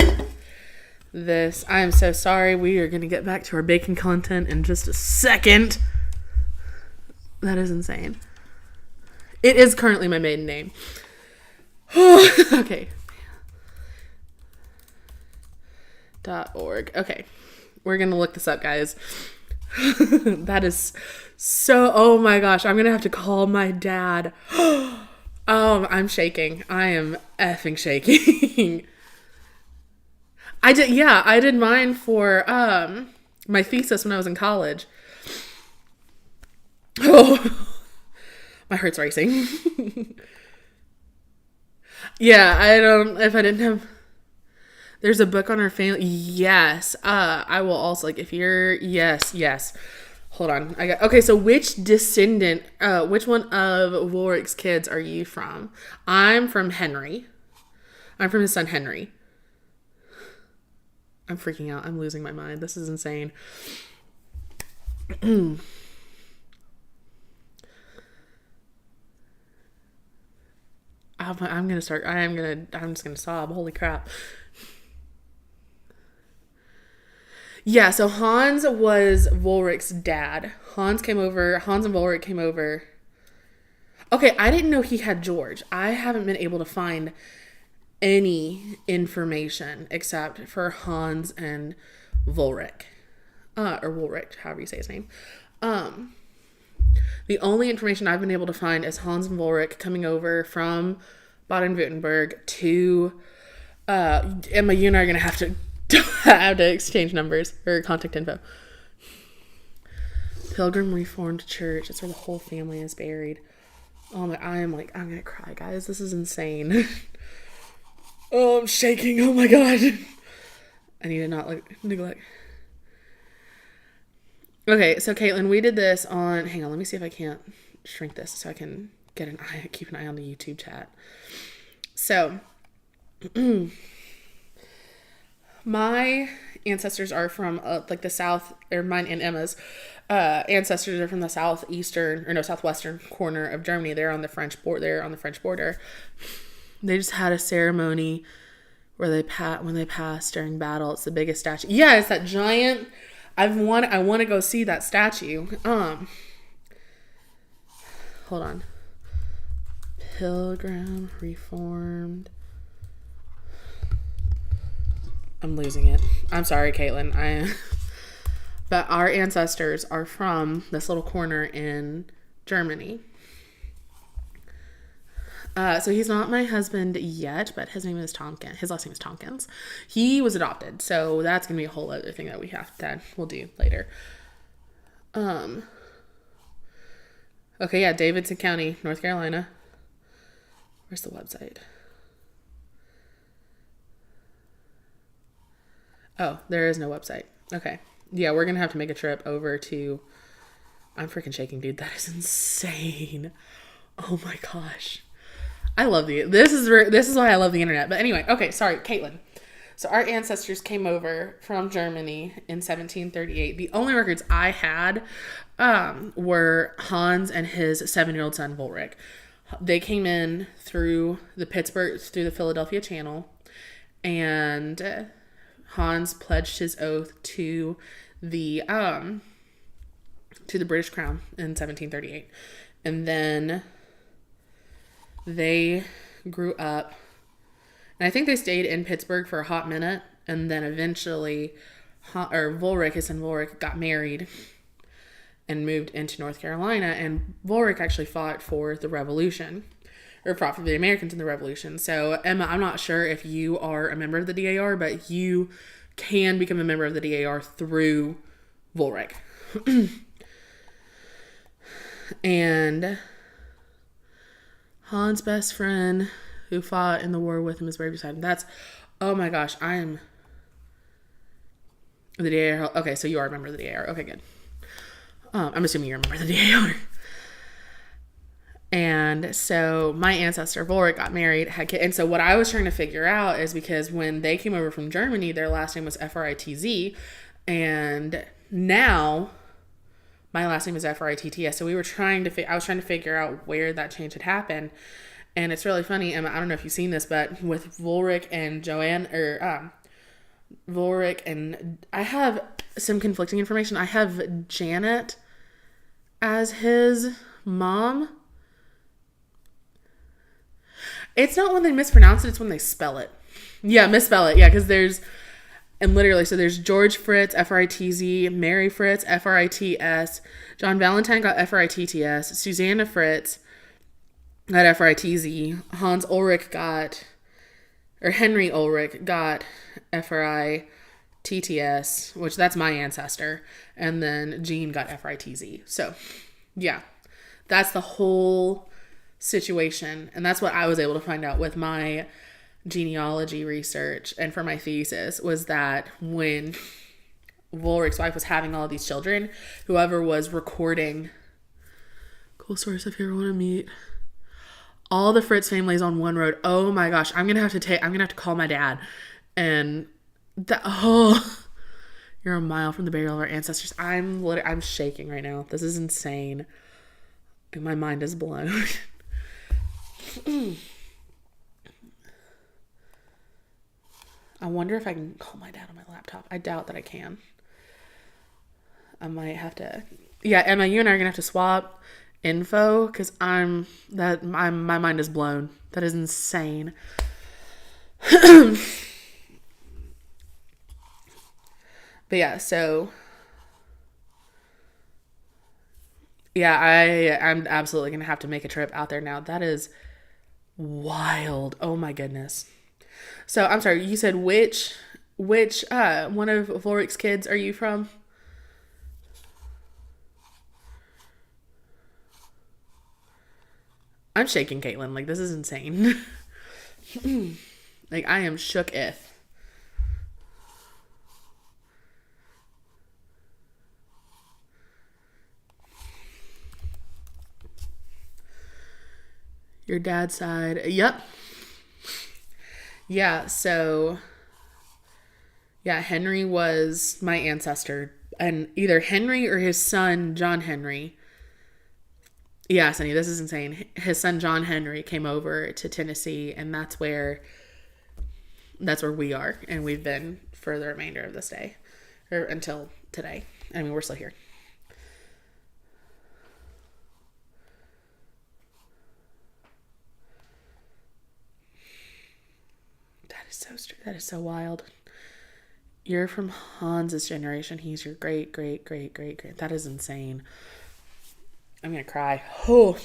[SPEAKER 1] this. I'm so sorry. We are gonna get back to our bacon content in just a second. That is insane. It is currently my maiden name. Okay. .org. Okay. We're going to look this up, guys. That is so... Oh my gosh. I'm going to have to call my dad. I'm shaking. I am effing shaking. I did mine for my thesis when I was in college. Oh, my heart's racing. Yeah, I don't, if I didn't have, there's a book on our family. Yes. I will also, like, if you're, yes. Hold on. Okay, so which descendant, which one of Ulrich's kids are you from? I'm from Henry. I'm from his son, Henry. I'm freaking out. I'm losing my mind. This is insane. I'm just gonna sob. Holy crap. Yeah, so Hans was Ulrich's dad. Hans and Ulrich came over. Okay, I didn't know he had George. I haven't been able to find any information except for Hans and Ulrich. Or Ulrich, however you say his name. The only information I've been able to find is Hans and Ulrich coming over from Baden-Württemberg to Emma, you and I are gonna have to exchange numbers or contact info. Pilgrim Reformed Church. It's where the whole family is buried. Oh my! I'm gonna cry, guys. This is insane. Oh, I'm shaking. Oh my god. I need to not neglect. Okay, so Caitlin, we did this on. Hang on, let me see if I can't shrink this so I can keep an eye on the YouTube chat. So, my ancestors are from the south, or mine and Emma's ancestors are from the southwestern corner of Germany. They're on the French border. They just had a ceremony where when they passed during battle. It's the biggest statue. Yeah, it's that giant. I want to go see that statue. Hold on. Pilgrim Reformed. I'm losing it. I'm sorry, Caitlin. But our ancestors are from this little corner in Germany. So he's not my husband yet, but his name is Tompkins. His last name is Tompkins. He was adopted, so that's gonna be a whole other thing that we'll do later. Okay, yeah, Davidson County, North Carolina. Where's the website? Oh, there is no website. Okay. Yeah, we're gonna have to make a trip over to. I'm freaking shaking, dude. That is insane. Oh my gosh. I love this is why I love the internet. But anyway, okay, sorry, Caitlin. So our ancestors came over from Germany in 1738. The only records I had were Hans and his 7-year-old son, Ulrich. They came in through the Philadelphia Channel, and Hans pledged his oath to the British Crown in 1738. And then they grew up, and I think they stayed in Pittsburgh for a hot minute, and then eventually his son Ulrich got married and moved into North Carolina, and Ulrich actually fought for the Revolution, or fought for the Americans in the Revolution. So Emma, I'm not sure if you are a member of the DAR, but you can become a member of the DAR through Ulrich. And Hans' best friend who fought in the war with him is buried beside him. Oh my gosh, I am the DAR. Okay, so you are a member of the DAR. Okay, good. I'm assuming you're a member of the DAR. And so my ancestor, Ulrich, got married, had kids. And so what I was trying to figure out is because when they came over from Germany, their last name was Fritz. And now my last name is Fritts. So I was trying to figure out where that change had happened. And it's really funny, Emma, I don't know if you've seen this, but with Ulrich and Joanne, Ulrich and I have some conflicting information. I have Janet as his mom. It's not when they mispronounce it, it's when they spell it. Yeah, misspell it. Yeah, because there's George Fritz, Fritz, Mary Fritz, Frits, John Valentine got Fritts, Susanna Fritz got Fritz, Henry Ulrich got Fritz, TTS, which that's my ancestor, and then Jean got FRITZ. So, yeah, that's the whole situation, and that's what I was able to find out with my genealogy research and for my thesis, was that when Volrick's wife was having all these children, whoever was recording, cool source if you ever want to meet, all the Fritz families on one road. Oh my gosh, I'm gonna have to call my dad, and you're a mile from the burial of our ancestors. I'm shaking right now. This is insane. My mind is blown. I wonder if I can call my dad on my laptop. I doubt that I can. I might have to. Yeah, Emma, you and I are gonna have to swap info, because my mind is blown. That is insane. But yeah, so yeah, I'm absolutely gonna have to make a trip out there now. That is wild. Oh my goodness. So I'm sorry, you said which one of Volrick's kids are you from? I'm shaking, Caitlin. Like, this is insane. Like, I am shooketh. Your dad's side. Yep. Yeah, so yeah, Henry was my ancestor, and either Henry or his son John Henry. Yeah, Sunny, this is insane. His son John Henry came over to Tennessee, and that's where we are, and we've been for the remainder of this day, or until today. I mean, we're still here. That is so wild. You're from Hans's generation. He's your great. That is insane. I'm gonna cry. Oh.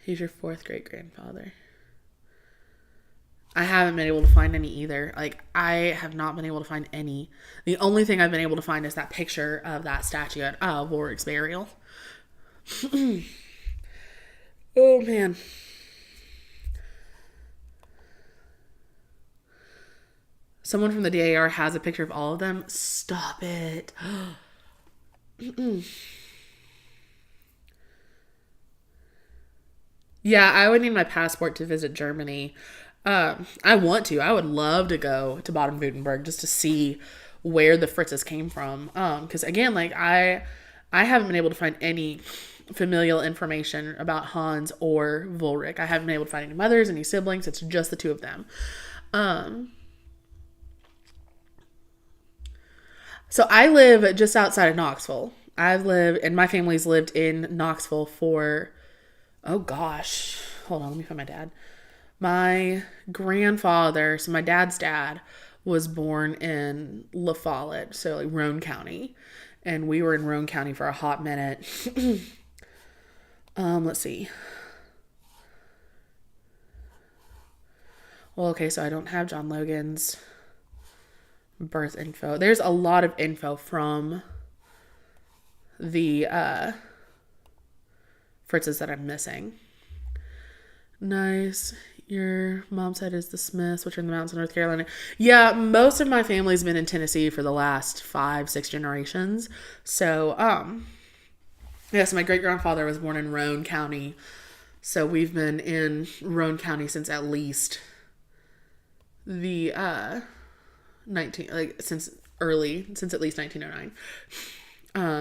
[SPEAKER 1] He's your 4th great grandfather. I haven't been able to find any either. Like, I have not been able to find any. The only thing I've been able to find is that picture of that statue at Volrick's burial. Oh man. Someone from the DAR has a picture of all of them. Stop it. Yeah, I would need my passport to visit Germany. I want to. I would love to go to Baden-Württemberg just to see where the Fritzes came from. Because again, like I haven't been able to find any familial information about Hans or Volrick. I haven't been able to find any mothers, any siblings. It's just the two of them. So I live just outside of Knoxville. And my family's lived in Knoxville for, oh gosh, hold on, let me find my dad. My grandfather, so my dad's dad, was born in La Follette, so like Roane County. And we were in Roane County for a hot minute. Let's see. Well, okay, so I don't have John Logan's birth info. There's a lot of info from the Fritzes that I'm missing. Nice. Your mom's side is the Smiths, which are in the mountains of North Carolina. Yeah, most of my family's been in Tennessee for the last 5-6 generations. So, yes, my great-grandfather was born in Roane County. So we've been in Roane County since at least the since at least 1909.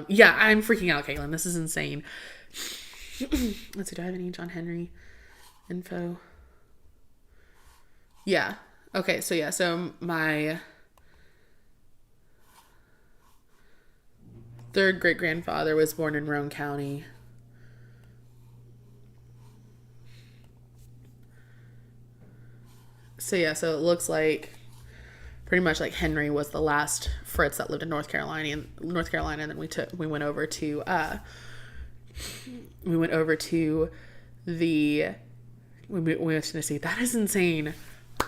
[SPEAKER 1] Yeah, I'm freaking out, Caitlin. This is insane. Let's see, do I have any John Henry info? Yeah. Okay, so yeah, so my 3rd great-grandfather was born in Roane County. So yeah, so it looks like pretty much like Henry was the last Fritz that lived in North Carolina, and then we went over to the We was gonna see. That is insane.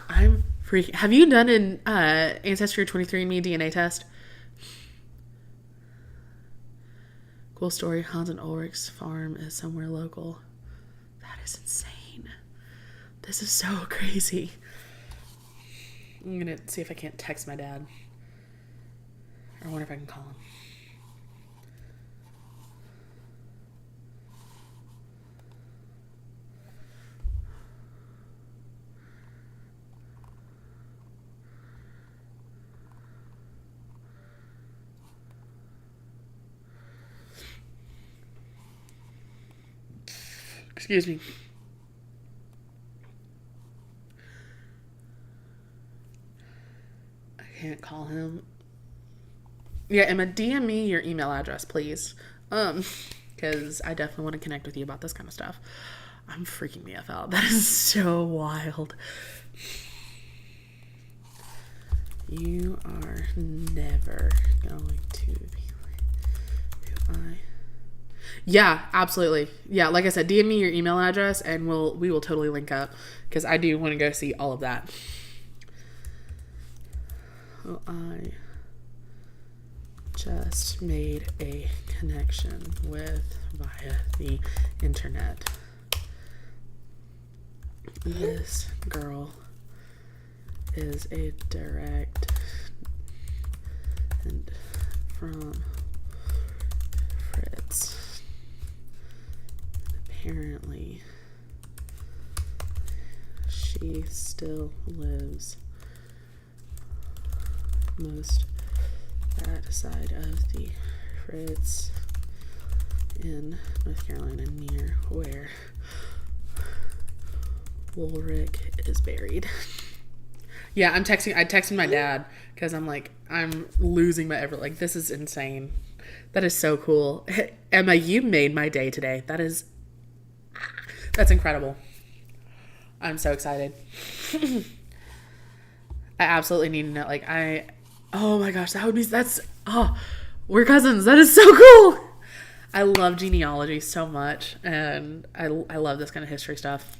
[SPEAKER 1] I'm freaking. Have you done an Ancestry 23andMe DNA test? Cool story. Hans and Ulrich's farm is somewhere local. That is insane. This is so crazy. I'm gonna see if I can't text my dad. I wonder if I can call him. Excuse me. I can't call him. Yeah, Emma, DM me your email address, please. Because I definitely want to connect with you about this kind of stuff. I'm freaking the F out. That is so wild. You are never going to be like, do I? Yeah, absolutely. Yeah, like I said, DM me your email address and we will totally link up because I do want to go see all of that. Well, I just made a connection via the internet. This girl is a direct and from Fritz. Apparently, she still lives most that side of the Fritz in North Carolina near where Ulrich is buried. Yeah, I texted my dad because I'm like, I'm losing my like, this is insane. That is so cool. Emma, you made my day today. That's incredible. I'm so excited. I absolutely need to know, like, oh my gosh, we're cousins. That is so cool. I love genealogy so much, and I love this kind of history stuff.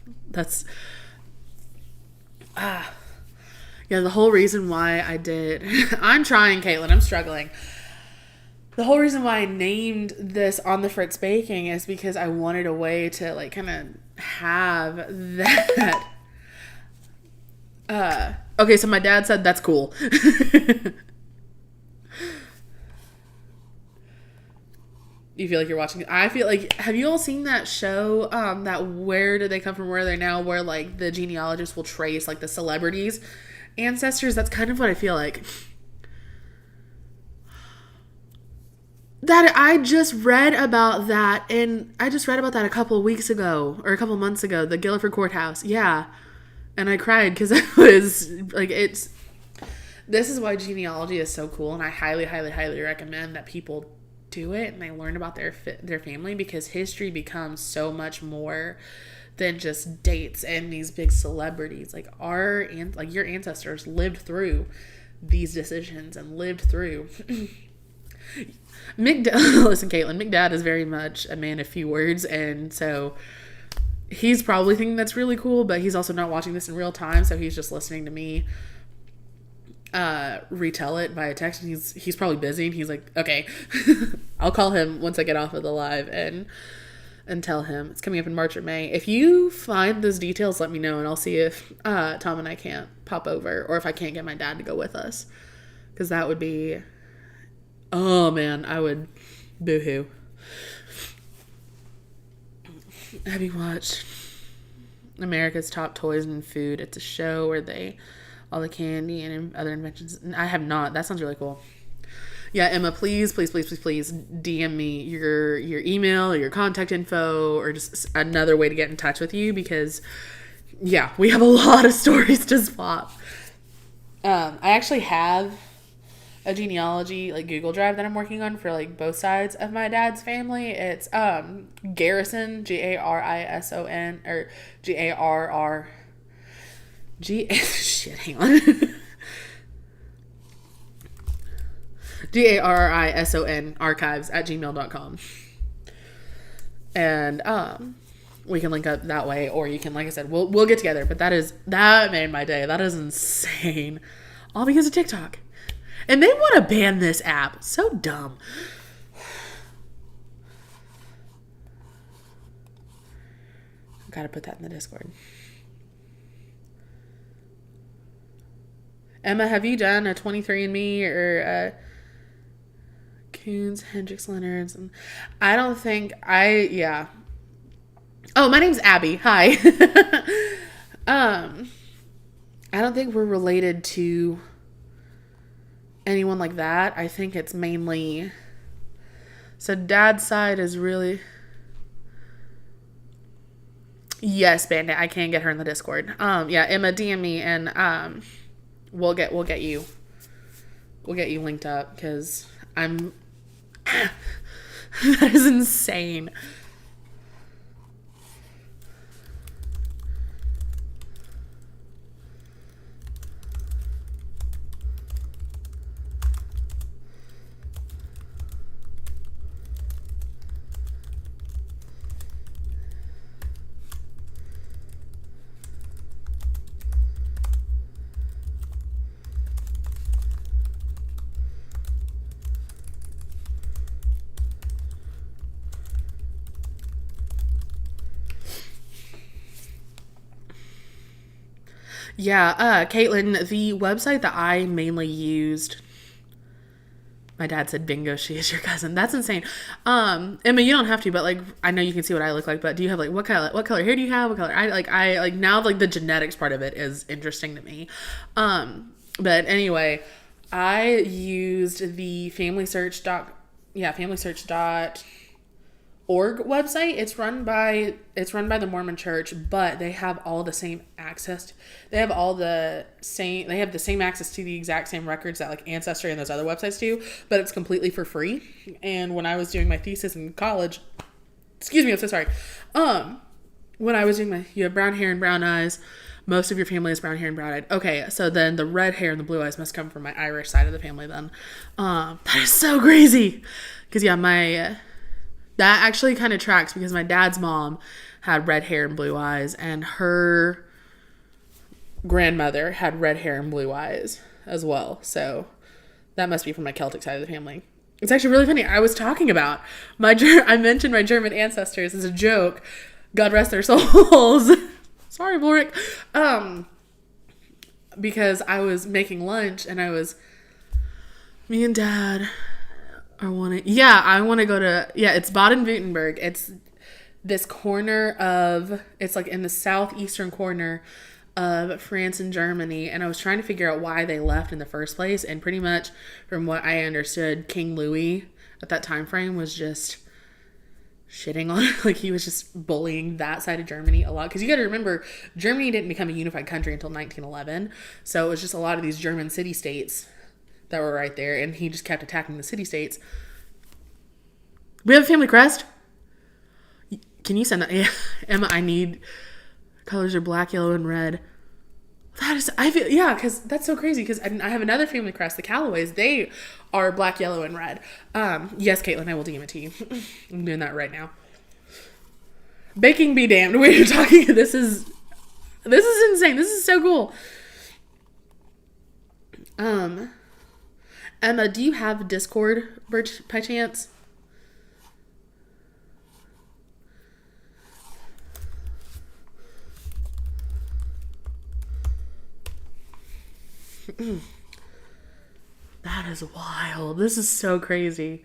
[SPEAKER 1] Yeah, the whole reason why I'm trying, Caitlin, I'm struggling. The whole reason why I named this On the Fritz Baking is because I wanted a way to, like, kind of have that. Okay, so my dad said that's cool. You feel like you're watching. I feel like, have you all seen that show, that Where Did They Come From, Where Are They Now, where, like, the genealogist will trace, like, the celebrities' ancestors? That's kind of what I feel like. That I just read about that, and I just read about that a couple of weeks ago, or a couple of months ago, the Guilford Courthouse. Yeah. And I cried because I was, like, this is why genealogy is so cool, and I highly, highly, highly recommend that people do it and they learn about their family, because history becomes so much more than just dates and these big celebrities. Like, your ancestors lived through these decisions and lived through. Listen, Caitlin, McDad is very much a man of few words, and so he's probably thinking that's really cool, but he's also not watching this in real time, so he's just listening to me retell it via text, and he's probably busy, and he's like, okay. I'll call him once I get off of the live and tell him it's coming up in March or May. If you find those details, let me know, and I'll see if Tom and I can't pop over, or if I can't get my dad to go with us, because that would be, oh man, I would boo-hoo. Have you watched America's Top Toys and Food? It's a show where all the candy and other inventions. I have not. That sounds really cool. Yeah, Emma, please DM me your email or your contact info, or just another way to get in touch with you, because yeah, we have a lot of stories to swap. I actually have a genealogy, like, Google Drive that I'm working on for, like, both sides of my dad's family. It's Garrison, Garrison, or Garr shit, hang on. Garrison archives@gmail.com. And we can link up that way, or you can, like I said, we'll get together. But that made my day. That is insane. All because of TikTok. And they want to ban this app. So dumb. Gotta put that in the Discord. Emma, have you done a 23andMe or Coons, Hendricks, Leonard's? I don't think yeah. Oh, my name's Abby. Hi. I don't think we're related to anyone like that. I think it's mainly, so dad's side is really, yes, Bandit. I can get her in the Discord. Yeah, Emma, DM me and we'll get you linked up because I'm that is insane. Yeah, Caitlin, the website that I mainly used, my dad said, bingo, she is your cousin. That's insane. Emma, you don't have to, but like, I know you can see what I look like, but do you have like, what color hair do you have? What color? I now like the genetics part of it is interesting to me. But anyway, I used the familysearch.org website. It's run by the Mormon Church, but they have all the same access. They have the same access to the exact same records that like Ancestry and those other websites do, but it's completely for free. And when I was doing my thesis in college, excuse me, I'm so sorry. When I was doing you have brown hair and brown eyes. Most of your family is brown hair and brown eyed. Okay, so then the red hair and the blue eyes must come from my Irish side of the family then. That is so crazy. Because yeah, that actually kind of tracks because my dad's mom had red hair and blue eyes, and her grandmother had red hair and blue eyes as well. So that must be from my Celtic side of the family. It's actually really funny. I was talking about I mentioned my German ancestors as a joke. God rest their souls. Sorry, Ulrich. Because I was making lunch and me and Dad I want to go to, it's Baden-Württemberg. It's this corner it's like in the southeastern corner of France and Germany. And I was trying to figure out why they left in the first place. And pretty much from what I understood, King Louis at that time frame was just shitting on it. Like he was just bullying that side of Germany a lot. Because you got to remember, Germany didn't become a unified country until 1911. So it was just a lot of these German city-states that were right there, and he just kept attacking the city-states. We have a family crest. Can you send that? Yeah. Emma, I need colors are black, yellow, and red. Because that's so crazy, because I have another family crest, the Callaways. They are black, yellow, and red. Yes, Caitlin, I will DM it to you. I'm doing that right now. Baking be damned. We're talking, this is insane. This is so cool. Emma, do you have Discord by chance? That is wild. This is so crazy.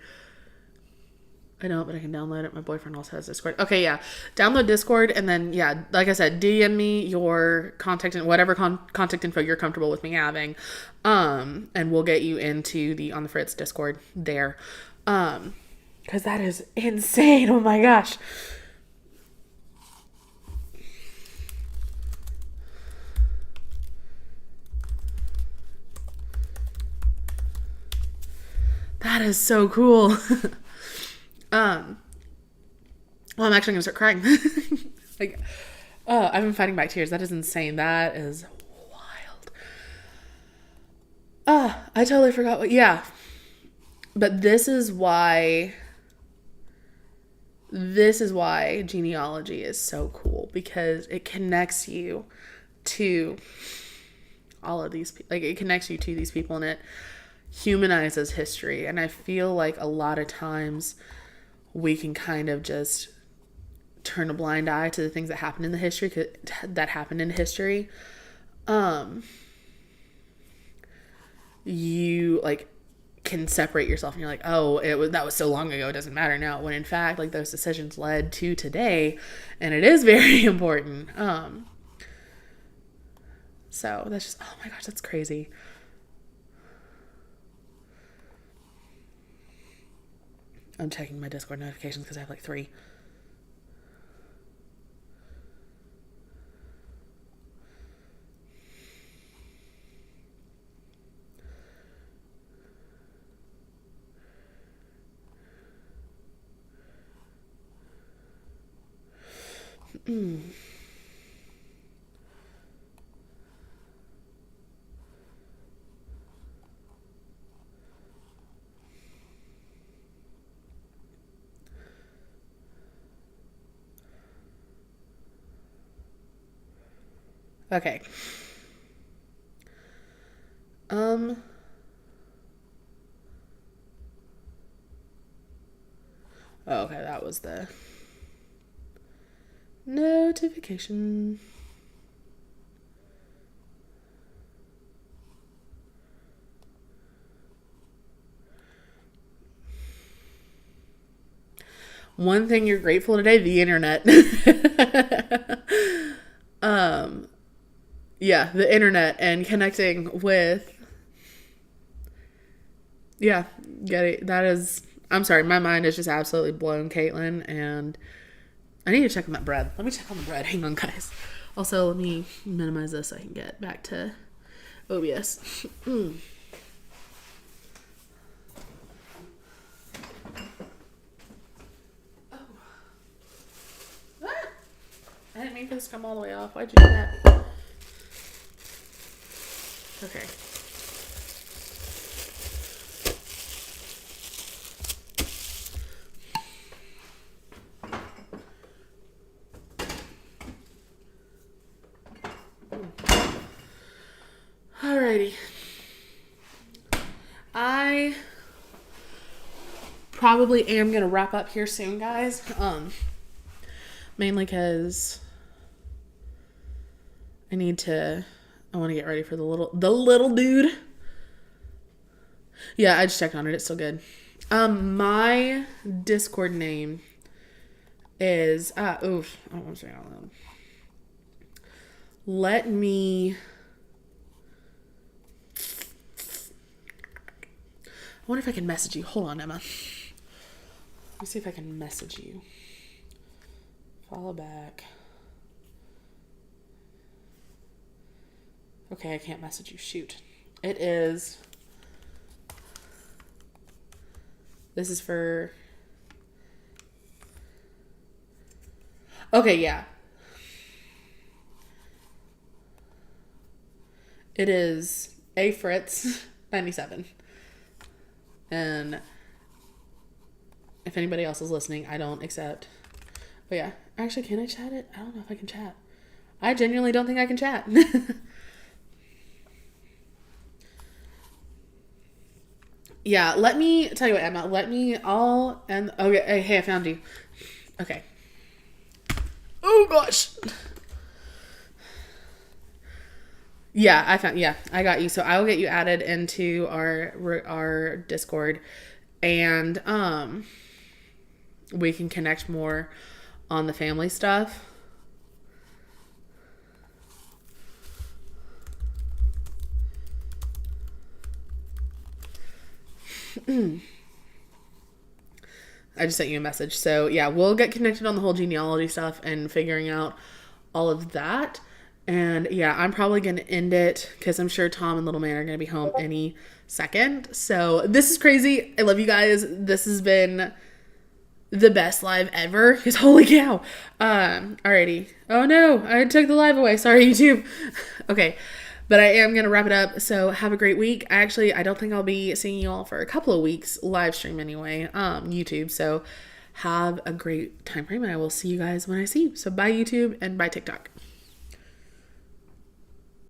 [SPEAKER 1] I know, but I can download it. My boyfriend also has Discord. Okay, yeah. Download Discord, and then, yeah, like I said, DM me your contact and whatever contact info you're comfortable with me having. And we'll get you into the On the Fritz Discord there. Because that is insane. Oh my gosh. That is so cool. Well, I'm actually gonna start crying. Like, I've been fighting back tears. That is insane. That is wild. I totally forgot yeah. But this is why this is why genealogy is so cool, because it connects you to all of these, like it connects you to these people, and it humanizes history. And I feel like a lot of times we can kind of just turn a blind eye to the things that happened in the history, you like can separate yourself and you're like, oh, that was so long ago, it doesn't matter now, when in fact like those decisions led to today, and it is very important. So that's just, oh my gosh, that's crazy. I'm checking my Discord notifications because I have like 3. Okay. Oh, okay, that was the notification. One thing you're grateful today, the internet. Yeah, the internet and connecting with, yeah, get it. That is, I'm sorry, my mind is just absolutely blown, Caitlin, and I need to check on that bread. Let me check on the bread. Hang on, guys. Also, let me minimize this so I can get back to OBS. I didn't mean for this to come all the way off. Why'd you do that? Okay. Alrighty. I probably am gonna wrap up here soon, guys. Mainly because I want to get ready for the little dude. Yeah, I just checked on it. It's still good. My Discord name is, I don't want to say it out loud. I wonder if I can message you. Hold on, Emma. Let me see if I can message you. Follow back. Okay, I can't message you. Shoot. It is. This is for. Okay, yeah. It is A Fritz 97. And if anybody else is listening, I don't accept. But yeah, actually, can I chat it? I don't know if I can chat. I genuinely don't think I can chat. Yeah, let me tell you what, Emma. Okay, hey, I found you. Okay. Oh gosh. Yeah, I got you. So I will get you added into our Discord, and we can connect more on the family stuff. I just sent you a message. So yeah, we'll get connected on the whole genealogy stuff and figuring out all of that. And yeah, I'm probably going to end it because I'm sure Tom and Little Man are going to be home any second. So this is crazy. I love you guys. This has been the best live ever. Because holy cow. Alrighty. Oh no, I took the live away. Sorry, YouTube. Okay. But I am going to wrap it up. So have a great week. I don't think I'll be seeing you all for a couple of weeks live stream anyway. YouTube. So have a great time frame, and I will see you guys when I see you. So bye YouTube and bye TikTok.